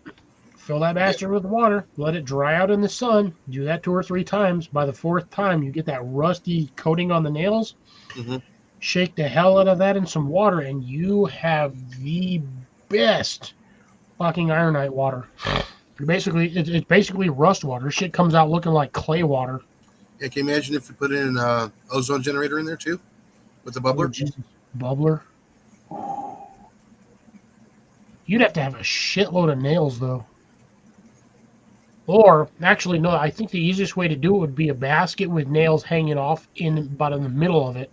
Fill that bastard with water. Let it dry out in the sun. Do that 2 or 3 times. By the 4th time, you get that rusty coating on the nails. Mm-hmm. Shake the hell out of that in some water, and you have the best fucking ironite water. It's basically rust water. Shit comes out looking like clay water. Yeah, can you imagine if you put in an ozone generator in there too with the bubbler? Oh, Jesus. Bubbler. You'd have to have a shitload of nails, though. Or, actually, no, I think the easiest way to do it would be a basket with nails hanging off about in the middle of it.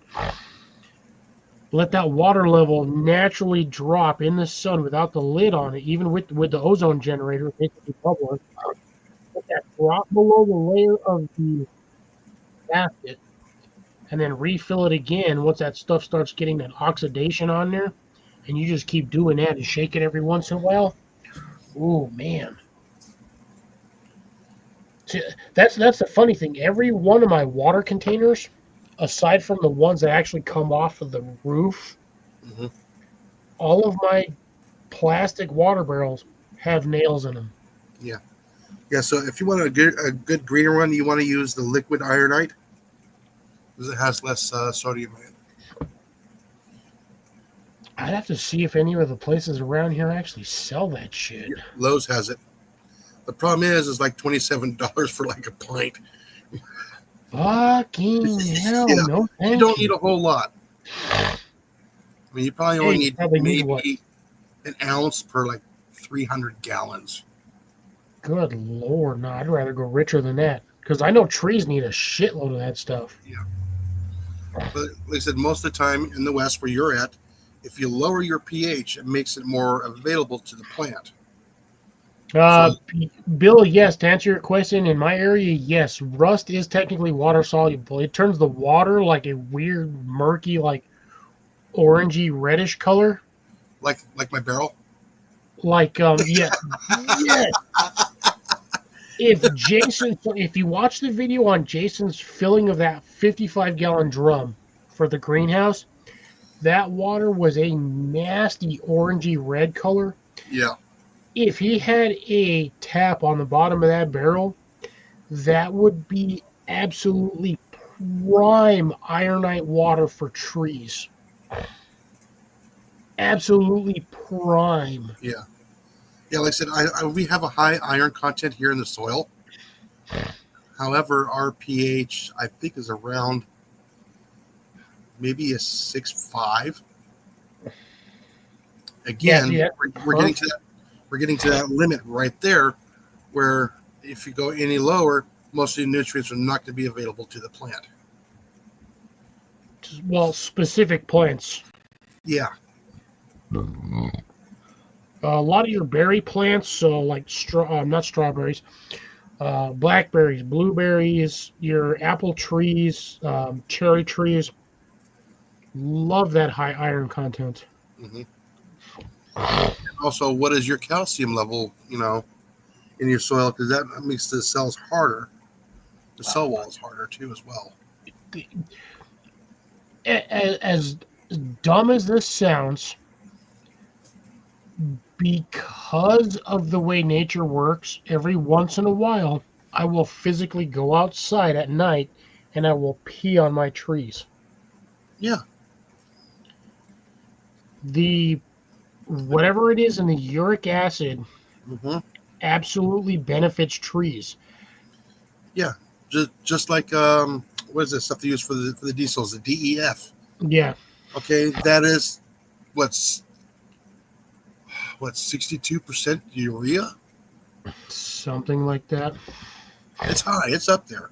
Let that water level naturally drop in the sun without the lid on it, even with the ozone generator, basically bubbler. Let that drop below the layer of the basket, and then refill it again once that stuff starts getting that oxidation on there. And you just keep doing that and shake it every once in a while. Oh, man. See, that's the funny thing. Every one of my water containers, aside from the ones that actually come off of the roof, Mm-hmm. all of my plastic water barrels have nails in them. Yeah. So if you want a good greener one, you want to use the liquid ironite because it has less sodium in it. I'd have to see if any of the places around here actually sell that shit. Yeah, Lowe's has it. The problem is like $27 for like a pint. Fucking hell, Yeah, no thank You don't need a whole lot. I mean, you probably only need maybe an ounce per like 300 gallons. Good Lord, no, I'd rather go richer than that. Because I know trees need a shitload of that stuff. Yeah. But like I said, most of the time in the West where you're at, if you lower your pH, it makes it more available to the plant. Bill, yes, to answer your question, in my area, yes, rust is technically water soluble. It turns the water like a weird, murky, like orangey reddish color. Like my barrel? Like, yeah, yes. If you watch the video on Jason's filling of that 55-gallon drum for the greenhouse, that water was a nasty orangey red color. Yeah. If he had a tap on the bottom of that barrel, that would be absolutely prime ironite water for trees. Absolutely prime. Yeah. Yeah, like I said, we have a high iron content here in the soil. However, our pH, I think, is around maybe a 6.5. Again, Yeah, we're getting to that limit right there, where if you go any lower, most of the nutrients are not going to be available to the plant. well, specific plants. Yeah. A lot of your berry plants, so like not strawberries, blackberries, blueberries, your apple trees, cherry trees, love that high iron content. Mm-hmm. Also, what is your calcium level, in your soil? Because that makes the cells harder. The cell wall is harder too, as well. As dumb as this sounds, because of the way nature works, every once in a while, I will physically go outside at night and I will pee on my trees. Yeah. The whatever it is in the uric acid Mm-hmm. absolutely benefits trees. Yeah. Just like what is this stuff they use for the diesels, the DEF? Yeah. Okay, that is what's 62% urea. Something like that. It's high. It's up there.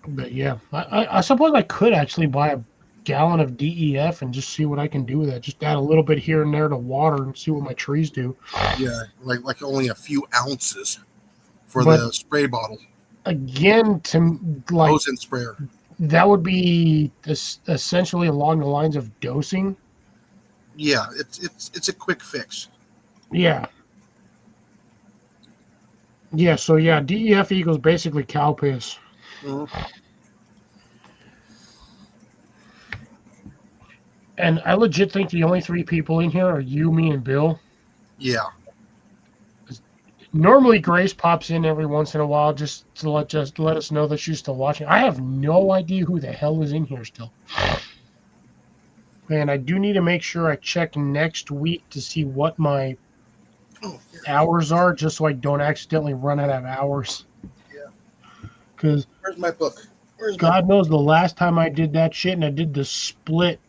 But yeah, I suppose I could actually buy a gallon of DEF and just see what I can do with it. Just add a little bit here and there to water and see what my trees do. Yeah, like only a few ounces for But the spray bottle. Again, like Ozone sprayer. that would be essentially along the lines of dosing. Yeah, it's a quick fix. Yeah. Yeah, so yeah, DEF equals basically cow piss. Mm-hmm. And I legit think the only three people in here are you, me, and Bill. Yeah. Normally Grace pops in every once in a while just to let us know that she's still watching. I have no idea who the hell is in here still. And I do need to make sure I check next week to see what my hours are, just so I don't accidentally run out of hours. Yeah. Because where's my book? God knows the last time I did that shit and I did the split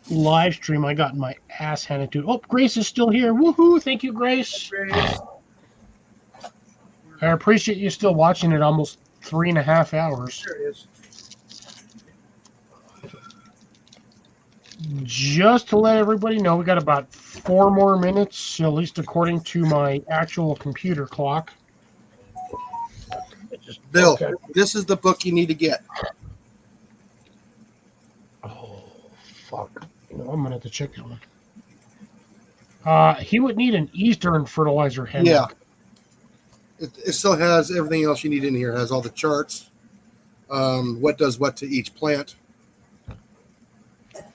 live stream, I got my ass handed to. Oh, Grace is still here. Woohoo! Thank you, Grace. I appreciate you still watching it almost 3.5 hours. There it is. Just to let everybody know, we got about 4 more minutes, at least according to my actual computer clock. Bill, Okay. This is the book you need to get. Oh, fuck. I'm going to have to check that one. He would need an Eastern fertilizer handbook. Yeah. It still has everything else you need in here. It has all the charts, what does what to each plant.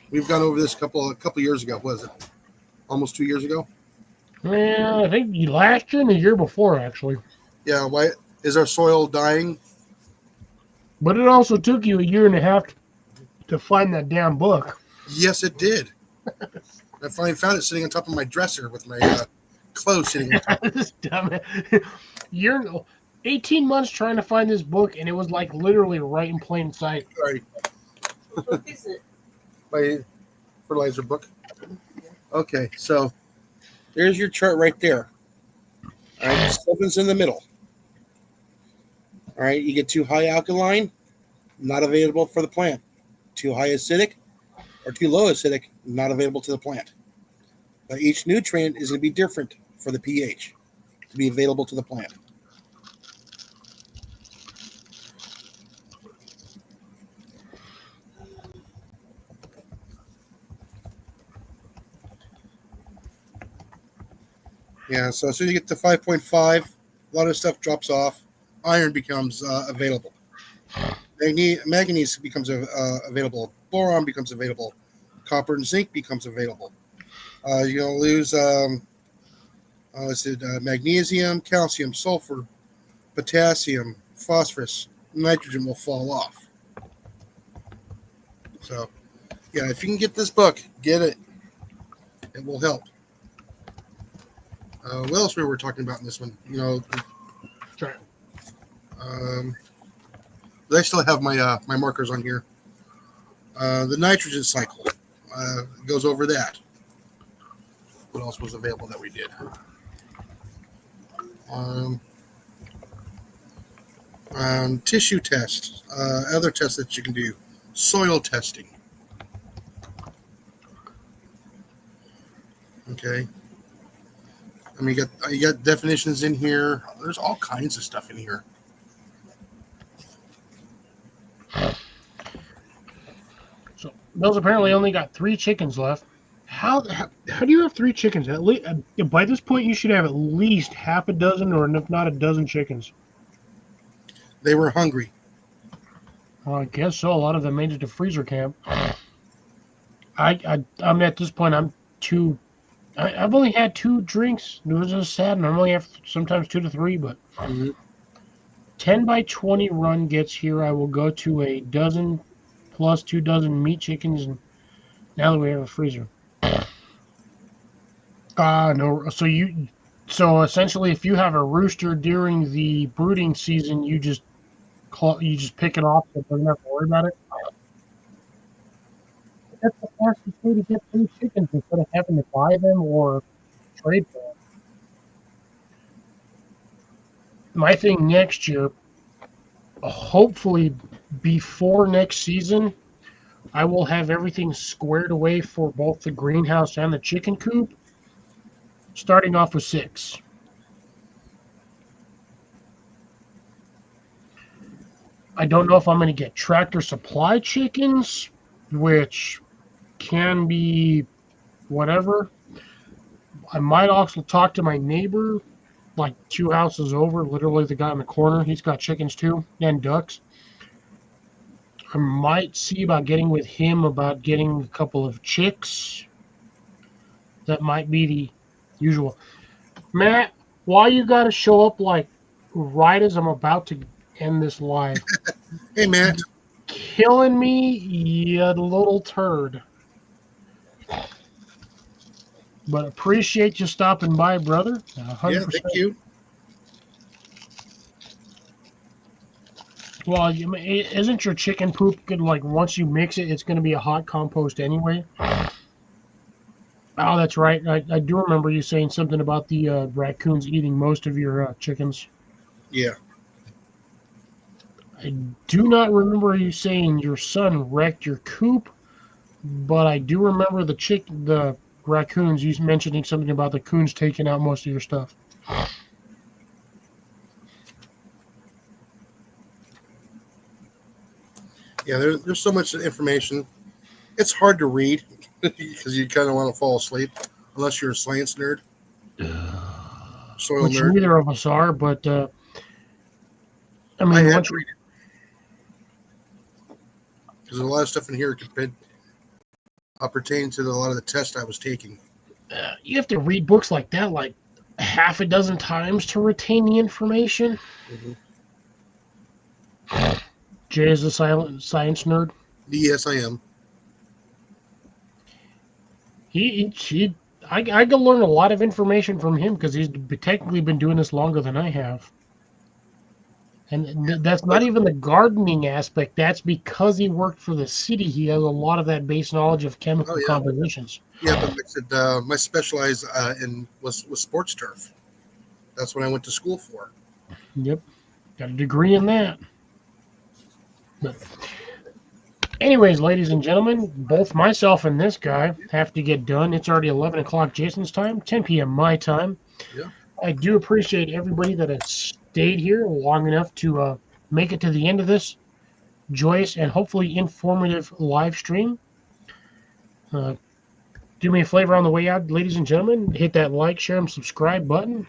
We've gone over this a couple years ago. Was it almost 2 years ago? Yeah, I think last year and the year before, actually. Yeah. Why is our soil dying? But it also took you 1.5 years to find that damn book. Yes, it did. I finally found it sitting on top of my dresser with my clothes sitting on top. This dumb. You're 18 months trying to find this book, and it was like literally right in plain sight. Sorry. What is it? My fertilizer book. Okay, so there's your chart right there. All right, 7's in the middle. All right, you get too high alkaline, not available for the plant. Too high acidic or too low acidic, not available to the plant. Now, each nutrient is going to be different for the pH to be available to the plant. Yeah, so as soon as you get to 5.5, a lot of stuff drops off. Iron becomes available. Manganese becomes available. Boron becomes available. Copper and zinc becomes available. You'll lose magnesium, calcium, sulfur, potassium, phosphorus, nitrogen will fall off. So, yeah, if you can get this book, get it. It will help. What else we were talking about in this one? Sure. I still have my my markers on here. The nitrogen cycle goes over that. What else was available that we did? Tissue tests, other tests that you can do, soil testing. Okay. I mean, you got definitions in here. There's all kinds of stuff in here. So Bill's apparently only got 3 chickens left. How do you have 3 chickens? At least by this point, you should have at least half a dozen, or if not a dozen chickens. They were hungry. Well, I guess so. A lot of them made it to freezer camp. I'm at this point. I've only had 2 drinks. It was just sad. Normally I have sometimes 2 to 3, but 10 by 20 run gets here. I will go to a dozen plus 2 dozen meat chickens, and now that we have a freezer. No. So essentially, if you have a rooster during the brooding season, you just pick it off, so it doesn't have to worry about it. That's the fastest way to get 3 chickens instead of having to buy them or trade for them. My thing next year, hopefully before next season, I will have everything squared away for both the greenhouse and the chicken coop, starting off with 6. I don't know if I'm going to get Tractor Supply chickens, which can be whatever. I might also talk to my neighbor, like 2 houses over, literally the guy in the corner. He's got chickens too, and ducks. I might see about getting with him about getting a couple of chicks. That might be the usual. Matt, why you got to show up like right as I'm about to end this live? Hey, Matt. Killing me, you little turd. But appreciate you stopping by, brother. 100%. Yeah, thank you. Well, isn't your chicken poop good? Like once you mix it, it's going to be a hot compost anyway. Oh, that's right. I do remember you saying something about the raccoons eating most of your chickens. Yeah. I do not remember you saying your son wrecked your coop, but I do remember the raccoons. You mentioning something about the coons taking out most of your stuff. Yeah, there's so much information. It's hard to read because you kind of want to fall asleep unless you're a science nerd. Soil Which nerd. neither of us are, but I mean, I had once to read it because there's a lot of stuff in here pertaining to a lot of the tests I was taking. you have to read books like that like half a dozen times to retain the information. Jay is a silent science nerd. Yes, I am. I can learn a lot of information from him because he's technically been doing this longer than I have. And that's not even the gardening aspect. That's because he worked for the city. He has a lot of that base knowledge of chemical compositions. Yeah, but like I said, my specialize was sports turf. That's what I went to school for. Yep, got a degree in that. But anyways, ladies and gentlemen, both myself and this guy have to get done. It's already 11 o'clock Jason's time, 10 p.m. my time. Yeah. I do appreciate everybody that has stayed here long enough to make it to the end of this joyous and hopefully informative live stream. Do me a favor on the way out, ladies and gentlemen. Hit that like, share, and subscribe button.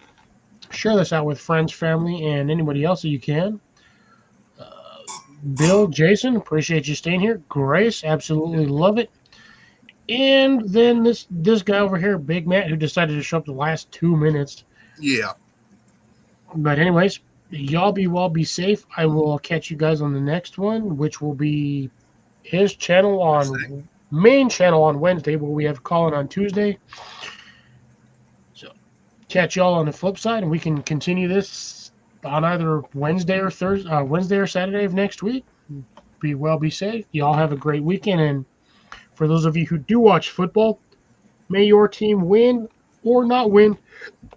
Share this out with friends, family, and anybody else that you can. Bill, Jason, appreciate you staying here. Grace, absolutely love it. And then this guy over here, Big Matt, who decided to show up the last 2 minutes. Yeah. But anyways, y'all be well, be safe. I will catch you guys on the next one, which will be his channel on main channel on Wednesday, where we have call-in on Tuesday. So catch y'all on the flip side, and we can continue this on either Wednesday or Saturday of next week. Be well, be safe. Y'all have a great weekend, and for those of you who do watch football, may your team win or not win,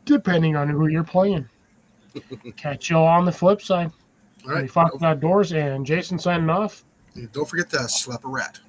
depending on who you're playing. Catch y'all on the flip side. All right. Fox Outdoors and Jason signing off. And don't forget to slap a rat.